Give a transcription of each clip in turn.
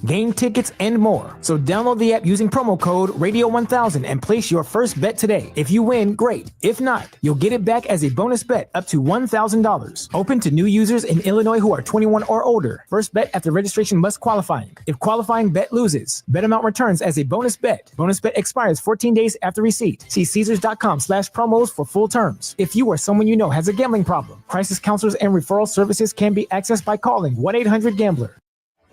game tickets, and more. So download the app using promo code Radio1000 and place your first bet today. If you win, great. If not, you'll get it back as a bonus bet up to $1,000. Open to new users in Illinois who are 21 or older. First bet after registration must qualifying. If qualifying bet loses, bet amount returns as a bonus bet. Bonus bet expires 14 days after receipt. See Caesars.com/promos for full terms. If you or someone you know has a gambling problem, crisis counselors and referral services can be accessed by calling 1-800-GAMBLER.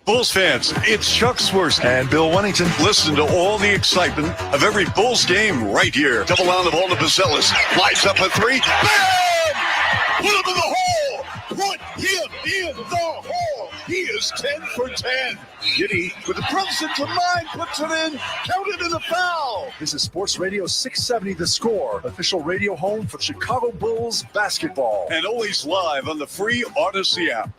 Bulls fans, it's Chuck Swirsky and Bill Wennington. Listen to all the excitement of every Bulls game right here. Double on the ball to Bazelis. Lights up a three. Bam! Put him in the hole! Put him in the hole! He is 10 for 10. Giddy with the presence of mind puts it in. Counted in the foul. This is Sports Radio 670 The Score, official radio home for Chicago Bulls basketball. And always live on the free Odyssey app.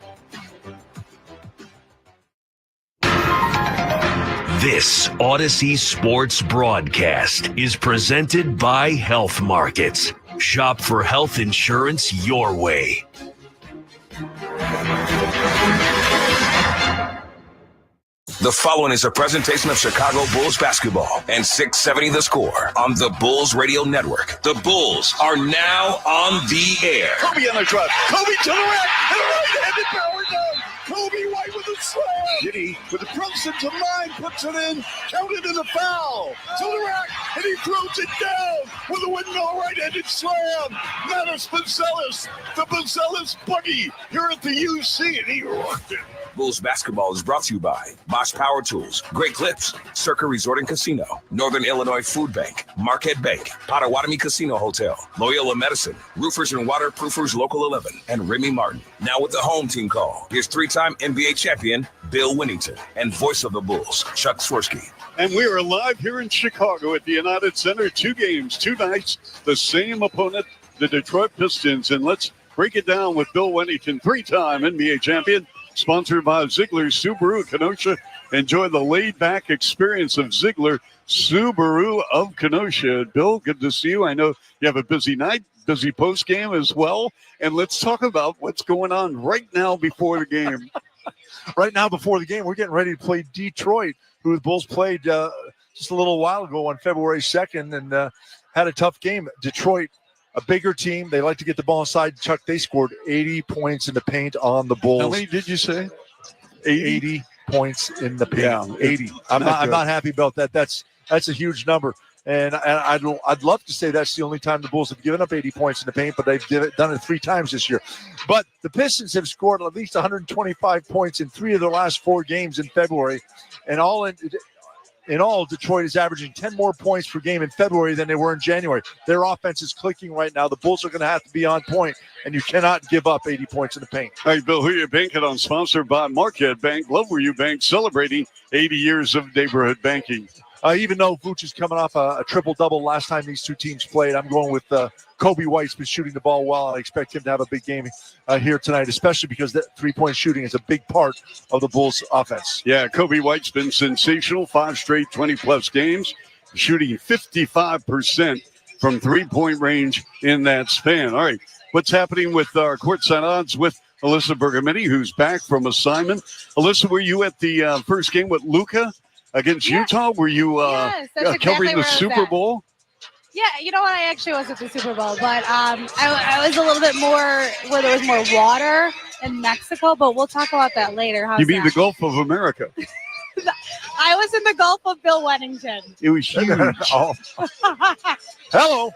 This Odyssey Sports broadcast is presented by Health Markets. Shop for health insurance your way. The following is a presentation of Chicago Bulls basketball and 670 The Score on the Bulls Radio Network. The Bulls are now on the air. Kobe on the drive. Kobe to the rack. And a right-handed power down. Kobe White with a slam. Giddy with the presence of mind puts it in. Counted in the foul. To the rack. And he throws it down with a windmill right-handed slam. Matus Bazelis. The Bazelis buggy here at the UC. And he rocked it. Bulls basketball is brought to you by Bosch Power Tools, Great Clips, Circa Resort and Casino, Northern Illinois Food Bank, Marquette Bank, Potawatomi Casino Hotel, Loyola Medicine, Roofers and Waterproofers Local 11, and Remy Martin. Now with the home team call, here's three-time NBA champion Bill Wennington and voice of the Bulls, Chuck Swirsky. And we are live here in Chicago at the United Center. 2 games, 2 nights, the same opponent, the Detroit Pistons. And let's break it down with Bill Wennington, 3-time NBA champion. Sponsored by Ziegler Subaru Kenosha. Enjoy the laid-back experience of Ziegler Subaru of Kenosha. Bill, good to see you. I know you have a busy night, busy post-game as well. And let's talk about what's going on right now before the game. Right now before the game, we're getting ready to play Detroit, who the Bulls played just a little while ago on February 2nd and had a tough game. Detroit, a bigger team. They like to get the ball inside. Chuck, they scored 80 points in the paint on the Bulls. How many did you say? 80 points in the paint. Yeah, 80. I'm not happy about that. That's a huge number. And I'd love to say that's the only time the Bulls have given up 80 points in the paint, but they've done it 3 times this year. But the Pistons have scored at least 125 points in 3 of their last 4 games in February. And in all, Detroit is averaging 10 more points per game in February than they were in January. Their offense is clicking right now. The Bulls are going to have to be on point, and you cannot give up 80 points in the paint. All right, Bill, who you banking on? Sponsored by Marquette Bank. Love where you bank, celebrating 80 years of neighborhood banking. Even though Vooch is coming off a triple-double last time these 2 teams played, I'm going with Kobe White's been shooting the ball well, and I expect him to have a big game here tonight, especially because that 3-point shooting is a big part of the Bulls' offense. Yeah, Kobe White's been sensational. 5 straight 20-plus games, shooting 55% from 3-point range in that span. All right, what's happening with our courtside odds with Alyssa Bergametti, who's back from assignment? Alyssa, were you at the first game with Luka against Utah? Were you covering the Super Bowl? Yeah, you know what? I actually was at the Super Bowl, but I was a little bit more where there was more water in Mexico, but we'll talk about that later. You mean the Gulf of America? I was in the Gulf of Bill Wennington. It was huge. Hello. All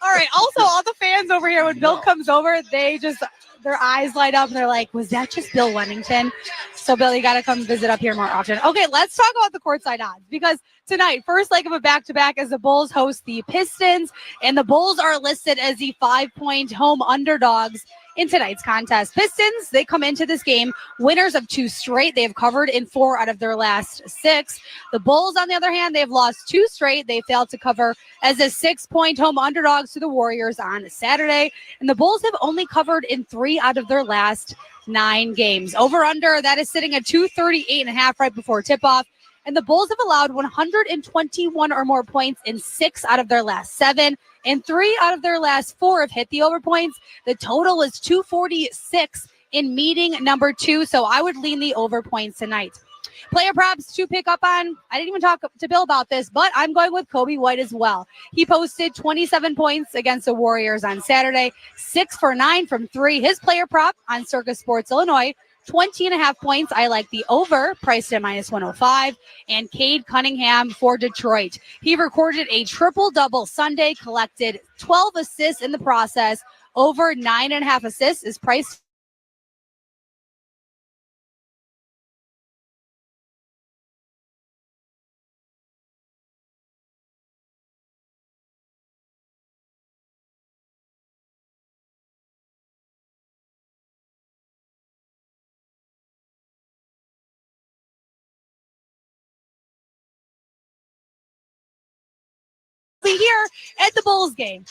right. Also, all the fans over here, when Bill comes over, their eyes light up and they're like, was that just Bill Wennington? So, Bill, you got to come visit up here more often. Okay, let's talk about the courtside odds, because tonight, first leg of a back-to-back as the Bulls host the Pistons, and the Bulls are listed as the 5-point home underdogs in tonight's contest. Pistons, they come into this game winners of 2 straight. They have covered in 4 out of their last 6. The Bulls, on the other hand, they've lost 2 straight. They failed to cover as a 6-point home underdogs to the Warriors on Saturday. And the Bulls have only covered in 3 out of their last 9 games. Over-under, that is sitting at 238.5 right before tip-off. And the Bulls have allowed 121 or more points in 6 out of their last 7. And 3 out of their last 4 have hit the over points. The total is 246 in meeting number 2. So I would lean the over points tonight. Player props to pick up on. I didn't even talk to Bill about this, but I'm going with Kobe White as well. He posted 27 points against the Warriors on Saturday, 6 for 9 from 3. His player prop on Circus Sports Illinois, 20.5 points. I like the over, priced at -105. And Cade Cunningham for Detroit. He recorded a triple-double Sunday, collected 12 assists in the process. Over 9.5 assists is priced here at the Bulls game.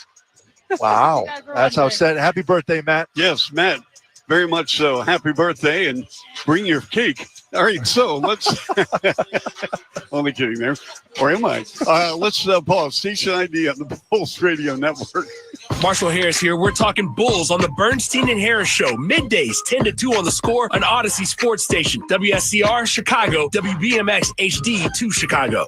Wow. That's outstanding. Happy birthday, Matt. Yes, Matt. Very much so. Happy birthday, and bring your cake. All right, so let's only kidding there. Or am I? Let's pause. Station ID on the Bulls Radio Network. Marshall Harris here. We're talking Bulls on the Bernstein and Harris Show. Middays, 10 to 2 on the Score, on Odyssey Sports Station. WSCR, Chicago. WBMX HD 2 Chicago.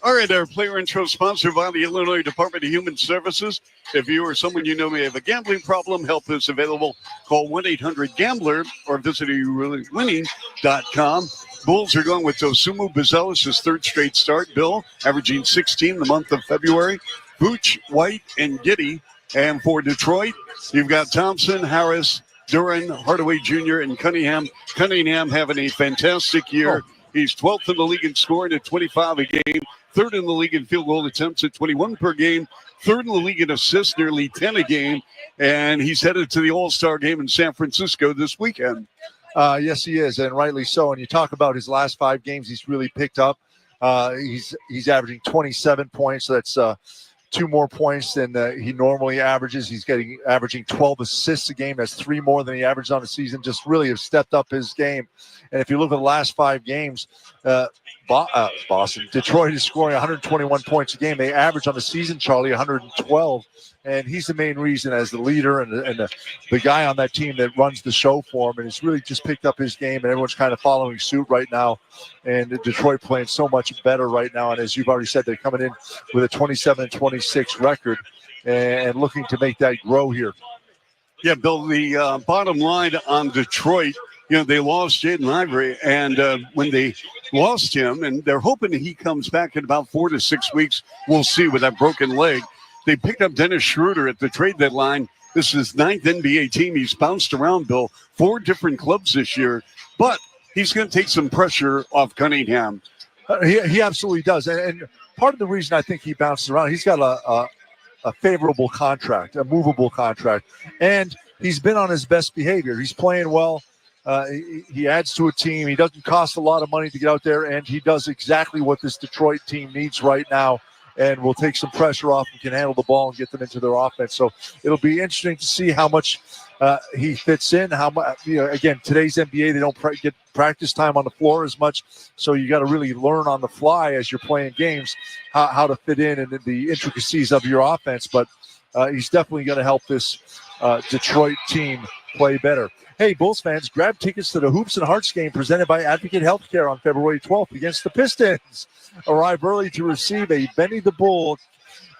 All right, our player intro sponsored by the Illinois Department of Human Services. If you or someone you know may have a gambling problem, help is available. Call 1-800-GAMBLER or visit youreallywinning.com. Bulls are going with Dosumu Bazelis, his third straight start. Bill, averaging 16 the month of February. Booch, White, and Giddy. And for Detroit, you've got Thompson, Harris, Duran, Hardaway Jr., and Cunningham. Cunningham having a fantastic year. He's 12th in the league in scoring at 25 a game, third in the league in field goal attempts at 21 per game, third in the league in assists, nearly 10 a game, and he's headed to the All-Star game in San Francisco this weekend. Yes, he is, and rightly so. And you talk about his last 5 games, he's really picked up. He's averaging 27 points, so that's 2 more points than he normally averages. He's averaging 12 assists a game. That's 3 more than he averaged on the season. Just really have stepped up his game. And if you look at the last 5 games, Detroit is scoring 121 points a game. They average on the season, Charlie, 112. And he's the main reason as the leader and the guy on that team that runs the show for him. And he's really just picked up his game, and everyone's kind of following suit right now. And Detroit playing so much better right now. And as you've already said, they're coming in with a 27-26 record and looking to make that grow here. Yeah, Bill, the bottom line on Detroit, you know, they lost Jaden Ivory, and when they lost him, and they're hoping that he comes back in about 4 to 6 weeks. We'll see with that broken leg. They picked up Dennis Schroeder at the trade deadline. This is his 9th NBA team. He's bounced around, Bill, 4 different clubs this year, but he's going to take some pressure off Cunningham. He absolutely does. And part of the reason I think he bounces around, he's got a favorable contract, a movable contract, and he's been on his best behavior. He's playing well. He adds to a team. He doesn't cost a lot of money to get out there, and he does exactly what this Detroit team needs right now, and will take some pressure off and can handle the ball and get them into their offense. So it'll be interesting to see how much he fits in. How much, again, today's NBA, they don't get practice time on the floor as much, so you got to really learn on the fly as you're playing games how to fit in and the intricacies of your offense. But he's definitely going to help this Detroit team play better. Hey, Bulls fans, grab tickets to the Hoops and Hearts game presented by Advocate Healthcare on February 12th against the Pistons. Arrive early to receive a Benny the Bull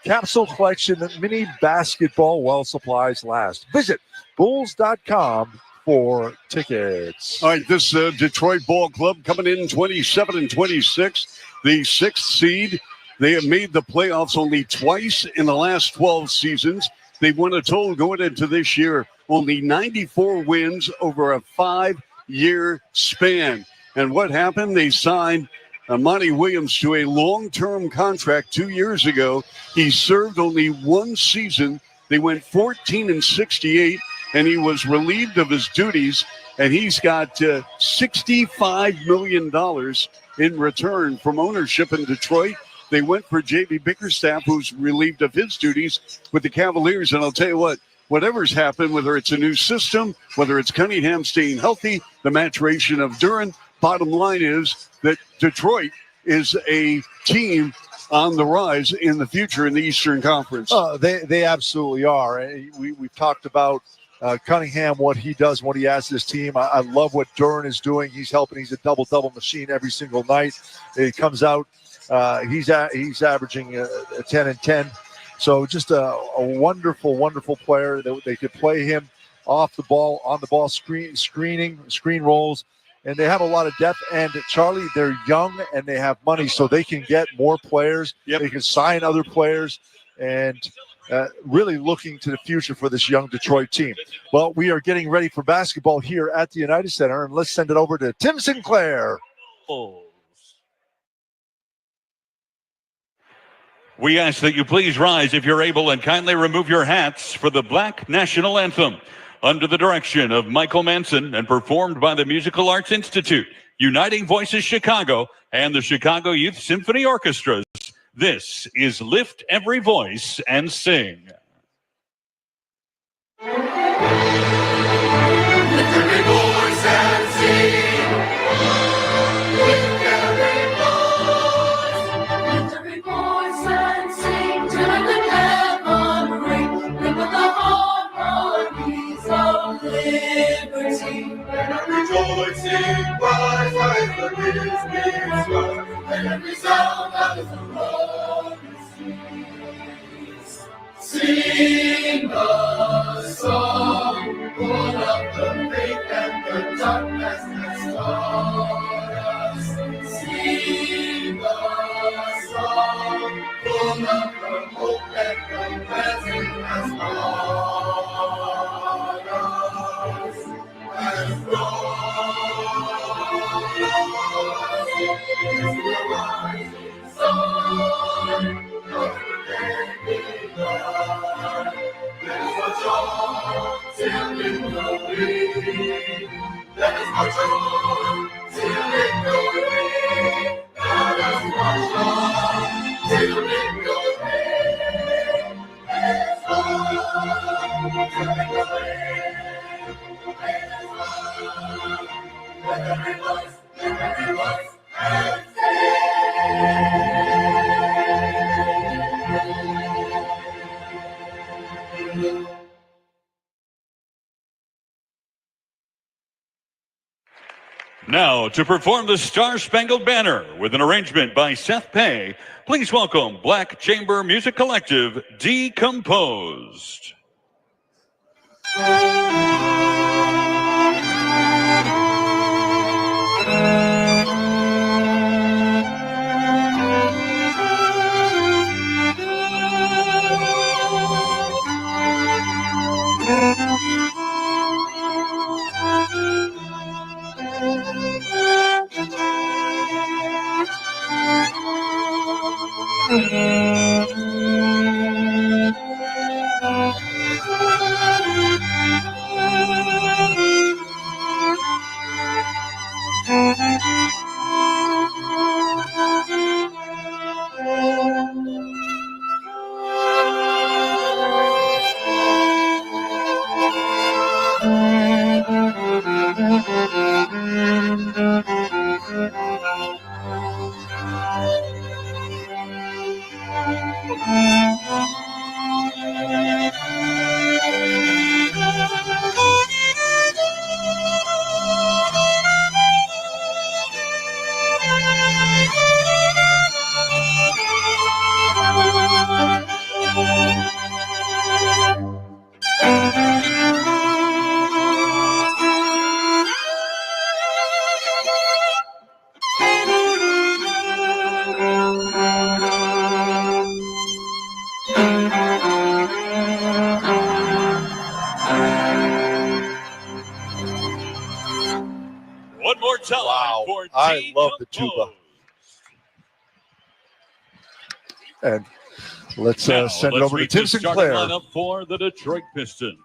capsule collection mini basketball while supplies last. Visit bulls.com for tickets. All right, this Detroit Ball Club coming in 27-26, the 6th seed. They have made the playoffs only twice in the last 12 seasons. They've won a total going into this year, only 94 wins over a 5-year span. And what happened? They signed Monty Williams to a long-term contract 2 years ago. He served only 1 season. They went 14-68, and he was relieved of his duties. And he's got $65 million in return from ownership in Detroit. They went for J.B. Bickerstaff, who's relieved of his duties with the Cavaliers. And I'll tell you what, whatever's happened, whether it's a new system, whether it's Cunningham staying healthy, the maturation of Duran, bottom line is that Detroit is a team on the rise in the future in the Eastern Conference. They absolutely are. We've talked about Cunningham, what he does, what he adds to this team. I love what Duran is doing. He's helping. He's a double-double machine every single night. He comes out. He's averaging 10 and 10. So just a wonderful, wonderful player. They could play him off the ball, on the ball, screen rolls. And they have a lot of depth. And Charlie, they're young and they have money, so they can get more players. Yep. They can sign other players, and really looking to the future for this young Detroit team. Well, we are getting ready for basketball here at the United Center, and let's send it over to Tim Sinclair. We ask that you please rise if you're able and kindly remove your hats for the Black National Anthem under the direction of Michael Manson and performed by the Musical Arts Institute, Uniting Voices Chicago, and the Chicago Youth Symphony Orchestras. This is Lift Every Voice and Sing. Lift every voice and sing. Lift every voice and sing. Till the heaven ring. Lift up the harmonies of liberty. And rejoice in Christ, rise the business rise. And every sound that is the Lord receives. Sing the song, full of the faith and the darkness has taught us. Sing the song, full of the hope that the present has brought us. And is the rising sun of the living God. Let us march on till victory. Let us march on till victory. Let us march on till victory. Let us march till victory. Let us march. Let every voice, and Now, to perform the Star-Spangled Banner with an arrangement by Seth Pay, please welcome Black Chamber Music Collective, Decomposed. One more time. Wow, for I love the tuba. Decomposed. And let's Now, send it let's over to meet Tim the starting Sinclair. lineup for the Detroit Pistons.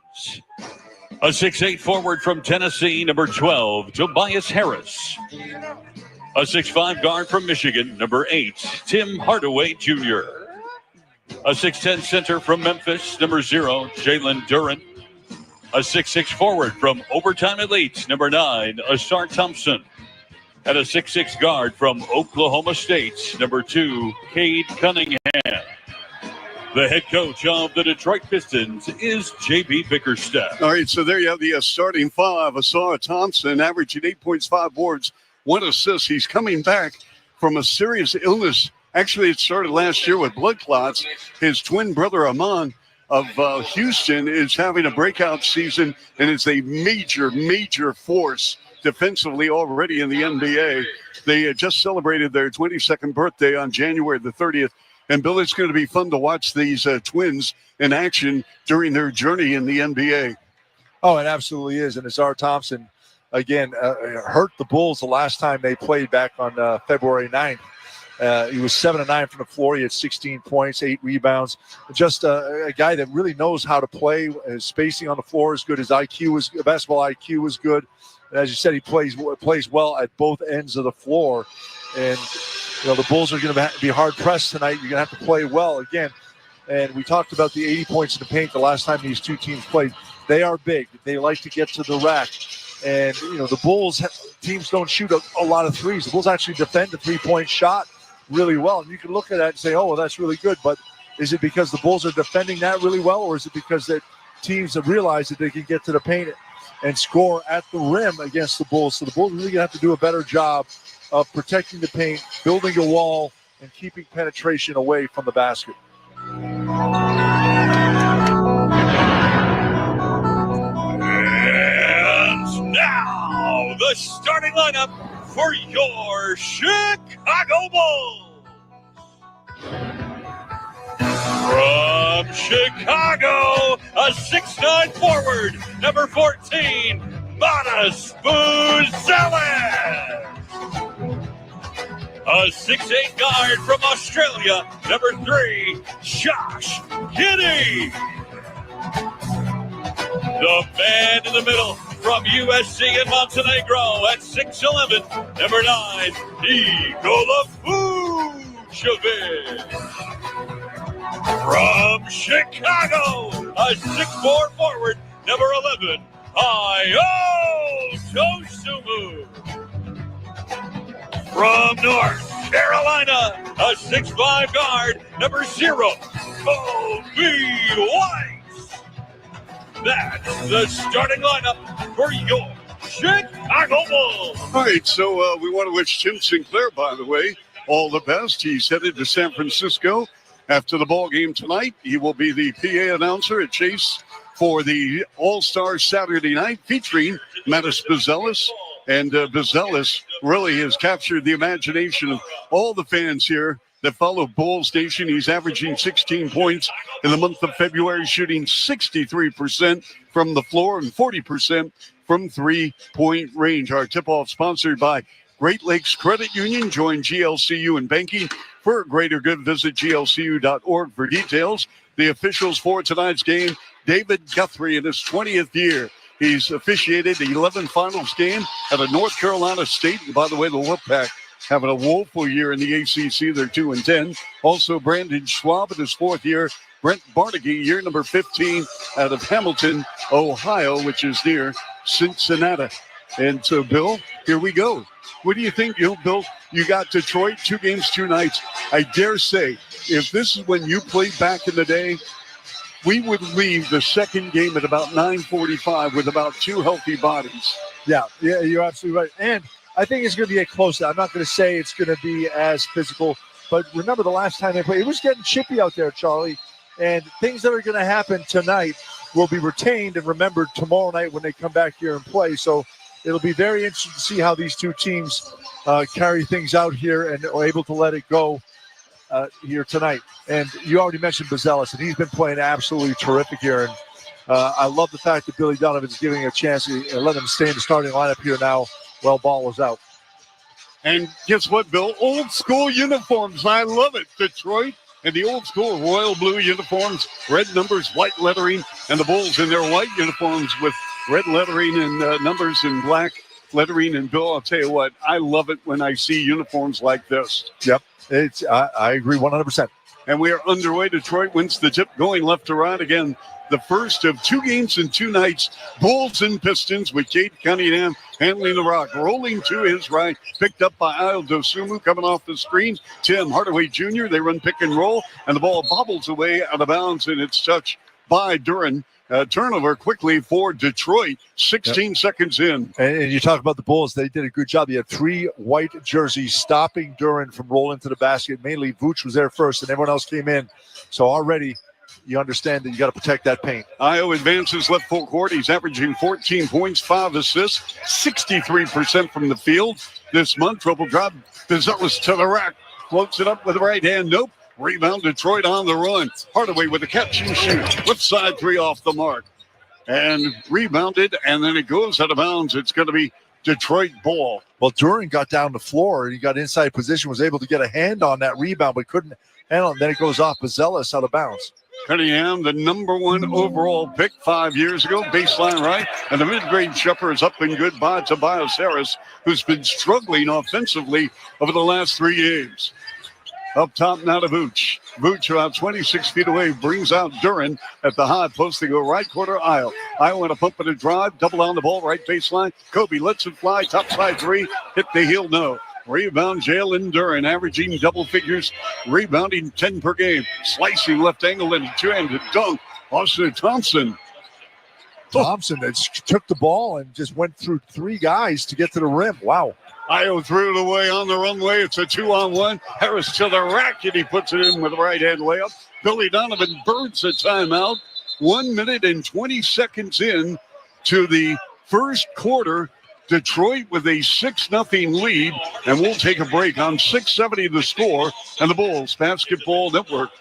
A 6'8" forward from Tennessee, number 12, Tobias Harris. A 6'5" guard from Michigan, number 8, Tim Hardaway Jr. A 6'10" center from Memphis, number 0, Jalen Duran. A 6'6" forward from Overtime Elite, number 9, Asar Thompson. And a 6'6" guard from Oklahoma State, number 2, Cade Cunningham. The head coach of the Detroit Pistons is J.B. Bickerstaff. All right, so there you have the starting five. Asara Thompson averaging 8 points, 5 boards, 1 assist. He's coming back from a serious illness. Actually, it started last year with blood clots. His twin brother, Amon, of Houston, is having a breakout season and is a major, major force defensively already in the NBA. They just celebrated their 22nd birthday on January the 30th. And, Bill, it's going to be fun to watch these twins in action during their journey in the NBA. Oh, it absolutely is. And Asar Thompson, again, hurt the Bulls the last time they played back on February 9th. He was 7 of 9 from the floor. He had 16 points, 8 rebounds. Just a guy that really knows how to play. His spacing on the floor is good. His basketball IQ is good. And as you said, he plays well at both ends of the floor. And the Bulls are going to be hard pressed tonight. You're going to have to play well again. And we talked about the 80 points in the paint the last time these two teams played. They are big. They like to get to the rack. And the Bulls teams don't shoot a lot of threes. The Bulls actually defend the 3-point shot really well. And you can look at that and say, oh, well, that's really good. But is it because the Bulls are defending that really well, or is it because that teams have realized that they can get to the paint and score at the rim against the Bulls? So the Bulls really going to have to do a better job of protecting the paint, building a wall, and keeping penetration away from the basket. And now the starting lineup for your Chicago Bulls. From Chicago, a 6'9" forward, number 14, Manas Buzelis. A 6'8" guard from Australia, number 3, Josh Giddey. The man in the middle from USC in Montenegro at 6'11", number 9, Nikola Vucevic. From Chicago, a 6'4" forward, number 11, Ayo Dosunmu. From North Carolina, a 6'5" guard, number 0, Kobe White. That's the starting lineup for your Chicago Bulls. All right, so we want to wish Tim Sinclair, by the way, all the best. He's headed to San Francisco after the ball game tonight. He will be the PA announcer at Chase for the All-Star Saturday night featuring Manas Buzelis. And Buzelis really has captured the imagination of all the fans here that follow Bulls Nation. He's averaging 16 points in the month of February, shooting 63% from the floor and 40% from three-point range. Our tip-off sponsored by Great Lakes Credit Union. Join GLCU in banking. For greater good, visit glcu.org for details. The officials for tonight's game, David Guthrie in his 20th year. He's officiated the 11 finals game at a North Carolina State. And by the way, the Wolfpack having a woeful year in the ACC. They're 2-10. Also, Brandon Schwab in his 4th year. Brent Barnagy, year number 15, out of Hamilton, Ohio, which is near Cincinnati. And so, Bill, here we go. What do you think, Bill? You got Detroit, 2 games, 2 nights. I dare say, if this is when you played back in the day, we would leave the second game at about 9:45 with about 2 healthy bodies. Yeah, you're absolutely right. And I think it's going to be a close. I'm not going to say it's going to be as physical, but remember the last time they played, it was getting chippy out there, Charlie. And things that are going to happen tonight will be retained and remembered tomorrow night when they come back here and play. So it'll be very interesting to see how these two teams carry things out here and are able to let it go here tonight. And you already mentioned Buzelis, and he's been playing absolutely terrific here. And I love the fact that Billy Donovan's giving a chance to let him stay in the starting lineup here now while ball is out. And guess what, Bill? Old school uniforms. I love it. Detroit and the old school royal blue uniforms, red numbers, white lettering, and the Bulls in their white uniforms with red lettering and numbers in black lettering. And Bill, I'll tell you what, I love it when I see uniforms like this. Yep, I agree 100%. And we are underway. Detroit wins the tip, going left to right again. the first of 2 games in 2 nights. Bulls and Pistons with Cade Cunningham handling the rock. Rolling to his right, picked up by Isle Dosumu coming off the screen. Tim Hardaway Jr., they run pick and roll, and the ball bobbles away out of bounds, and it's touched by Duren. Turnover quickly for Detroit, 16 seconds in. And you talk about the Bulls, they did a good job. You had 3 white jerseys stopping Duren from rolling to the basket. Mainly Vooch was there first, and everyone else came in. So already you understand that you got to protect that paint. Io advances left full court. He's averaging 14 points, 5 assists, 63% from the field this month. Triple drop. Vizelis to the rack. Floats it up with the right hand. Nope. Rebound, Detroit on the run. Hardaway with a catch and shoot. Left side 3 off the mark. And rebounded, and then it goes out of bounds. It's going to be Detroit ball. Well, Duren got down the floor, and he got inside position, was able to get a hand on that rebound, but couldn't handle it. Then it goes off Vizelis out of bounds. Cunningham, the number 1 overall pick 5 years ago, baseline right. And the mid-grade jumper is up and good by Tobias Harris, who's been struggling offensively over the last 3 games. Up top now to Vooch. Vooch about 26 feet away brings out Duren at the high post. They go right quarter aisle. Iowa on a pump and a drive. Double on the ball, right baseline. Kobe lets it fly. Top side 3. Hit the heel, no. Rebound, Jalen Duren averaging double figures. Rebounding 10 per game. Slicing left angle and a 2-handed dunk. Austin Thompson. Thompson that took the ball and just went through 3 guys to get to the rim. Wow. Io threw it away on the runway. It's a 2-on-1. Harris to the rack, and he puts it in with a right-hand layup. Billy Donovan burns a timeout. 1 minute and 20 seconds in to the first quarter. Detroit with a 6-0 lead, and we'll take a break on 670 the score and the Bulls Basketball Network.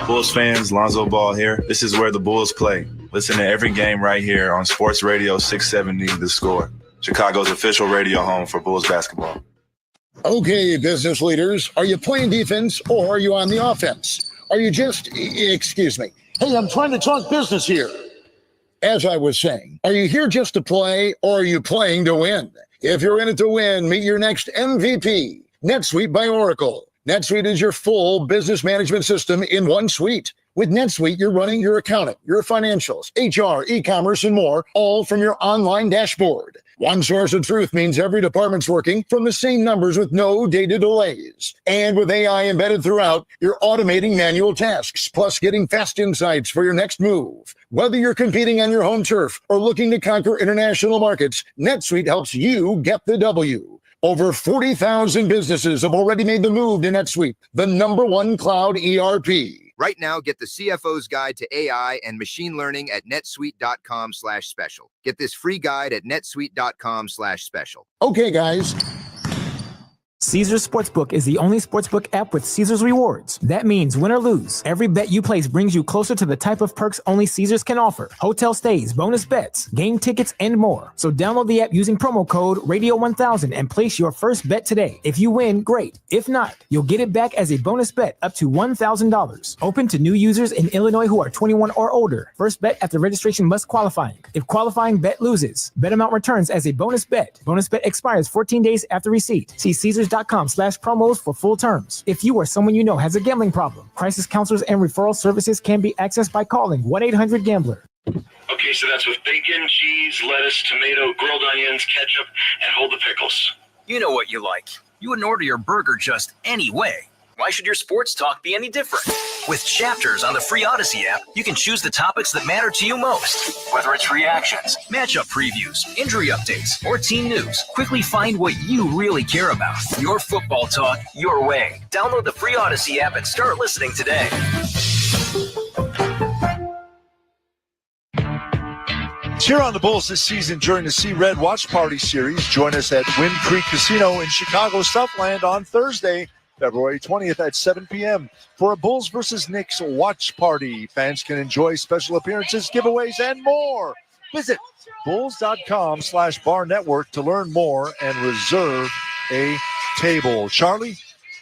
Bulls fans, Lonzo Ball here. This is where the Bulls play. Listen to every game right here on Sports Radio 670 The Score. Chicago's official radio home for Bulls basketball. Okay, business leaders, are you playing defense or are you on the offense? Are you just, excuse me. Hey, I'm trying to talk business here. As I was saying, are you here just to play or are you playing to win? If you're in it to win, meet your next MVP, NetSuite by Oracle. NetSuite is your full business management system in one suite. With NetSuite, you're running your accounting, your financials, HR, e-commerce, and more, all from your online dashboard. One source of truth means every department's working from the same numbers with no data delays. And with AI embedded throughout, you're automating manual tasks, plus getting fast insights for your next move. Whether you're competing on your home turf or looking to conquer international markets, NetSuite helps you get the W. Over 40,000 businesses have already made the move to NetSuite, the #1 cloud ERP. Right now, get the CFO's Guide to AI and Machine Learning at netsuite.com/special. Get this free guide at netsuite.com/special. Okay, guys. Caesars Sportsbook is the only sportsbook app with Caesars rewards. That means win or lose, every bet you place brings you closer to the type of perks only Caesars can offer. Hotel stays, bonus bets, game tickets, and more. So download the app using promo code Radio1000 and place your first bet today. If you win, great. If not, you'll get it back as a bonus bet up to $1,000. Open to new users in Illinois who are 21 or older. First bet after registration must qualify. If qualifying bet loses, bet amount returns as a bonus bet. Bonus bet expires 14 days after receipt. See Caesars.com/promos for full terms. If you or someone you know has a gambling problem, crisis counselors and referral services can be accessed by calling 1-800-GAMBLER. Okay, so that's with bacon, cheese, lettuce, tomato, grilled onions, ketchup, and hold the pickles. You know what you like. You wouldn't order your burger just any way. Why should your sports talk be any different? With chapters on the free Odyssey app, you can choose the topics that matter to you most. Whether it's reactions, matchup previews, injury updates, or team news, quickly find what you really care about. Your football talk, your way. Download the free Odyssey app and start listening today. Cheer on the Bulls this season during the Sea Red Watch Party Series. Join us at Wind Creek Casino in Chicago Southland on Thursday, February 20th at 7 p.m. for a Bulls versus Knicks watch party. Fans can enjoy special appearances, giveaways, and more. Visit bulls.com/bar network to learn more and reserve a table. Charlie,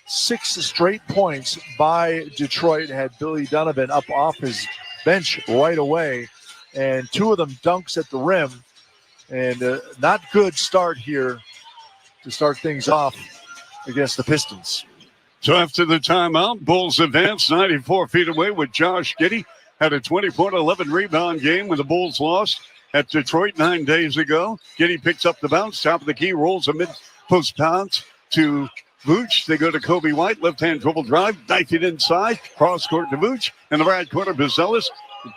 6 straight points by Detroit had Billy Donovan up off his bench right away, and 2 of them dunks at the rim. And not good start here to start things off against the Pistons. So after the timeout, Bulls advance 94 feet away with Josh Giddey. had a 20-point, 11-rebound game when the Bulls lost at Detroit 9 days ago. Giddy picks up the bounce, top of the key, rolls a mid-post bounce to Vooch. They go to Kobe White, left-hand dribble drive, knife it inside, cross-court to Vooch, and the right corner, Buzelis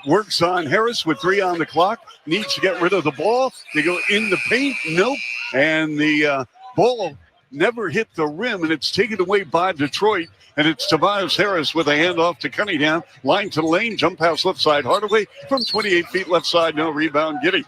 works on Harris with 3 on the clock, needs to get rid of the ball. They go in the paint, nope, and the ball never hit the rim, and it's taken away by Detroit. And it's Tobias Harris with a handoff to Cunningham. Line to the lane, jump pass left side, Hardaway from 28 feet left side, no rebound, Giddy.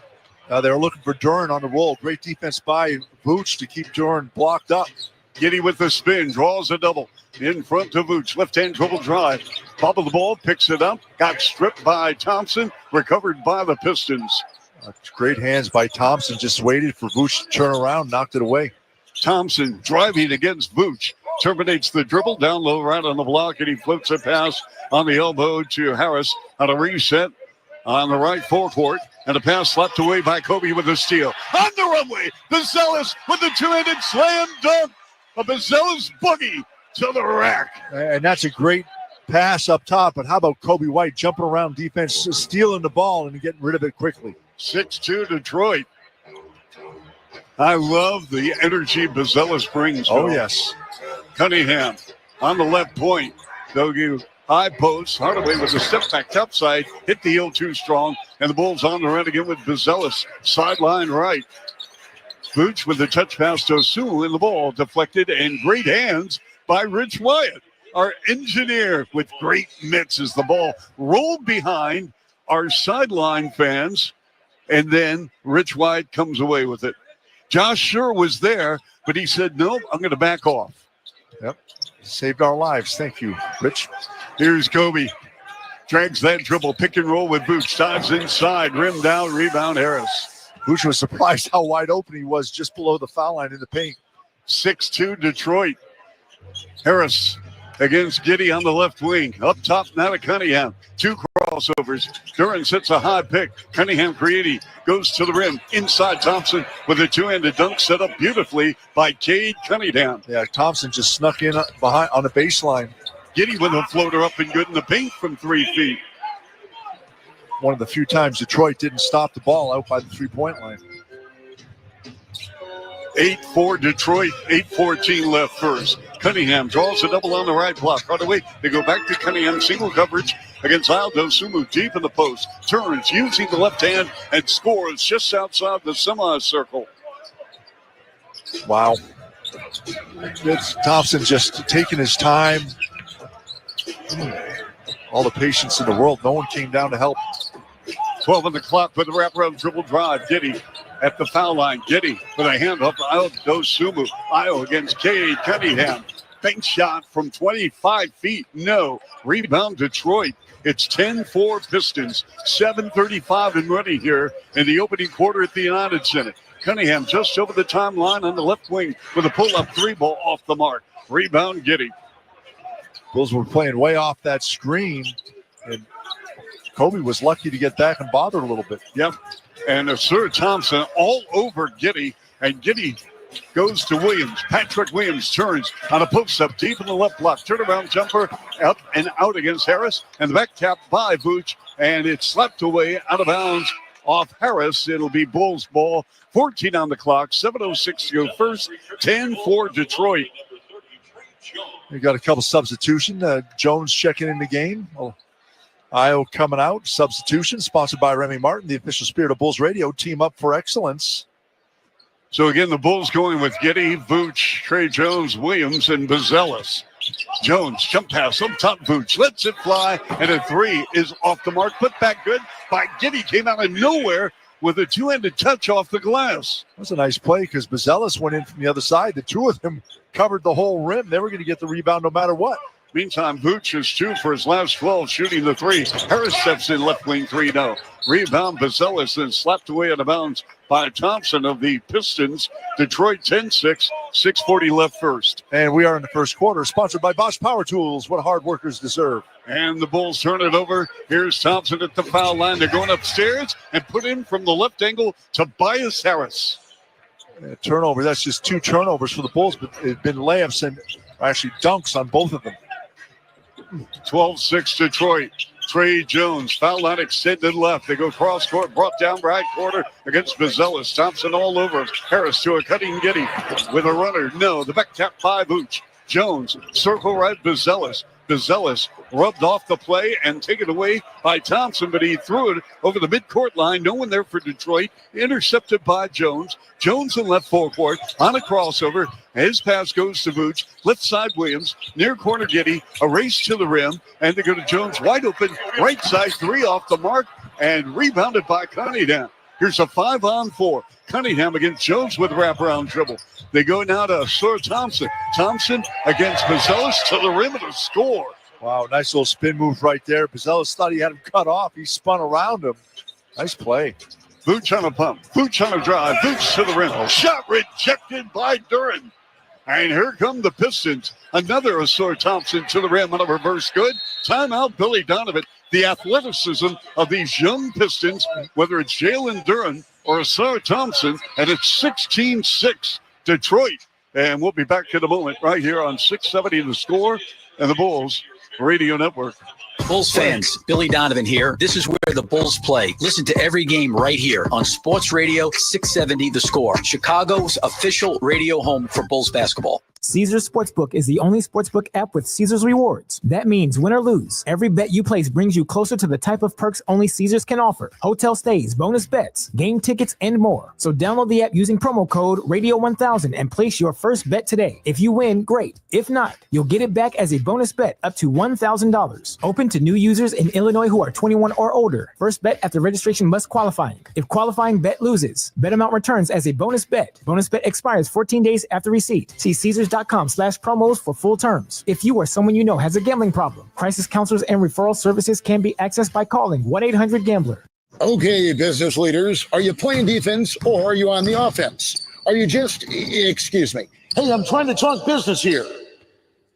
They were looking for Duran on the roll. Great defense by Vooch to keep Duran blocked up. Giddy with the spin, draws a double. In front to Vooch, left-hand dribble drive. Bobble the ball, picks it up, got stripped by Thompson, recovered by the Pistons. Great hands by Thompson, just waited for Vooch to turn around, knocked it away. Thompson driving against Vooch. Terminates the dribble down low right on the block, and he floats a pass on the elbow to Harris on a reset on the right forecourt, and a pass slapped away by Kobe with a steal. On the runway, Buzelis with the two-handed slam dunk. A Buzelis boogie to the rack. And that's a great pass up top, but how about Kobe White jumping around defense, stealing the ball and getting rid of it quickly. 6-2 Detroit. I love the energy Buzelis brings. Oh, yes. Cunningham on the left point. They'll give high post. Hardaway with a step back top side. Hit the heel too strong. And the Bulls on the run again with Buzelis. Sideline right. Vooch with the touch pass to Sue, and the ball deflected, and great hands by Rich Wyatt. Our engineer with great mitts as the ball rolled behind our sideline fans. And then Rich Wyatt comes away with it. Josh Sure was there, but he said, nope, I'm going to back off. Yep. Saved our lives. Thank you, Rich. Here's Kobe. Drags that dribble, pick and roll with Vooch. Dives inside, rim down, rebound Harris. Vooch was surprised how wide open he was just below the foul line in the paint. 6-2 Detroit. Harris against Giddy on the left wing. Up top now to Cunningham. 2 crossovers. Duran sits a high pick. Cunningham creating. Goes to the rim. Inside Thompson with a two-handed dunk set up beautifully by Cade Cunningham. Yeah, Thompson just snuck in behind on the baseline. Giddy with a floater up and good in the paint from 3 feet. One of the few times Detroit didn't stop the ball out by the three-point line. 8-4 Detroit, 8:14 left first. Cunningham draws a double on the right block. Right away, they go back to Cunningham, single coverage against Aldo Sumu deep in the post. Turns using the left hand and scores just outside the semicircle. Wow. It's Thompson just taking his time. All the patience in the world. No one came down to help. 12 on the clock with the wraparound dribble drive. Giddy at the foul line. Giddy with a handoff to Aldo Sumu. Io against Cade Cunningham. Bank shot from 25 feet. No. Rebound Detroit. It's 10-4 Pistons. 7:35 and running here in the opening quarter at the United Center. Cunningham just over the timeline on the left wing with a pull-up 3 ball off the mark. Rebound Giddy. Bulls were playing way off that screen, and Kobe was lucky to get back and bother a little bit. Yep. And Sir Thompson all over Giddy, and Giddy goes to Williams. Patrick Williams turns on a post-up deep in the left block. Turnaround jumper up and out against Harris, and the back tap by Vooch, and it's slapped away out of bounds off Harris. It'll be Bulls ball. 14 on the clock, 7:06 to go first, 10-4 Detroit. We got a couple substitution. Jones checking in the game. Io coming out. Substitution sponsored by Remy Martin, the official Spirit of Bulls Radio. Team up for excellence. So again, the Bulls going with Giddy, Vooch, Trey Jones, Williams, and Buzelis. Jones, jump pass up top, Vooch lets it fly, and a 3 is off the mark. Put back good by Giddy. Came out of nowhere with a two-handed touch off the glass. That was a nice play because Buzelis went in from the other side. The two of them covered the whole rim. They were going to get the rebound no matter what. Meantime, Vooch is 2 for his last 12, shooting the 3. Harris steps in left wing 3, no. Rebound, Buzelis, then slapped away out of bounds by Thompson of the Pistons. Detroit 10-6, 6:40 left first. And we are in the first quarter, sponsored by Bosch Power Tools, what hard workers deserve. And the Bulls turn it over. Here's Thompson at the foul line. They're going upstairs and put in from the left angle Tobias Harris. Turnover, that's just 2 turnovers for the Bulls, but it's been layups and actually dunks on both of them. 12-6 Detroit. Trey Jones, foul line extended left. They go cross court, brought down right corner against Vazelis. Thompson all over. Harris to a cutting Giddy with a runner. No, the back tap by Vooch. Jones, circle right, Vazelis. Vazelis rubbed off the play and taken away by Thompson, but he threw it over the midcourt line. No one there for Detroit. Intercepted by Jones. Jones in left forecourt on a crossover. His pass goes to Vooch. Left side Williams. Near corner Giddy. A race to the rim. And they go to Jones wide open. Right side three off the mark. And rebounded by Cunningham. Here's a 5-on-4. Cunningham against Jones with wraparound dribble. They go now to Sir Thompson. Thompson against Vazelis to the rim and a score. Wow, nice little spin move right there. Vazelis thought he had him cut off. He spun around him. Nice play. Vooch on a pump. Vooch on a drive. Vooch to the rim. Shot rejected by Duran. And here come the Pistons. Another Asor Thompson to the rim on a reverse good. Timeout, Billy Donovan. The athleticism of these young Pistons, whether it's Jalen Duran or Asar Thompson, and it's 16-6 Detroit. And we'll be back in a moment right here on 670 The Score and the Bulls Radio Network. Bulls fans, Billy Donovan here. This is where the Bulls play. Listen to every game right here on Sports Radio 670 The Score, Chicago's official radio home for Bulls basketball. Caesars Sportsbook is the only sportsbook app with Caesars rewards. That means win or lose, every bet you place brings you closer to the type of perks only Caesars can offer. Hotel stays, bonus bets, game tickets, and more. So download the app using promo code Radio1000 and place your first bet today. If you win, great. If not, you'll get it back as a bonus bet up to $1,000. Open to new users in Illinois who are 21 or older. First bet after registration must qualify. If qualifying bet loses, bet amount returns as a bonus bet. Bonus bet expires 14 days after receipt. See Caesars.com/promos for full terms. If you or someone you know has a gambling problem, crisis counselors and referral services can be accessed by calling 1-800-GAMBLER. Okay, business leaders, are you playing defense or are you on the offense? Are you just, excuse me, hey, I'm trying to talk business here.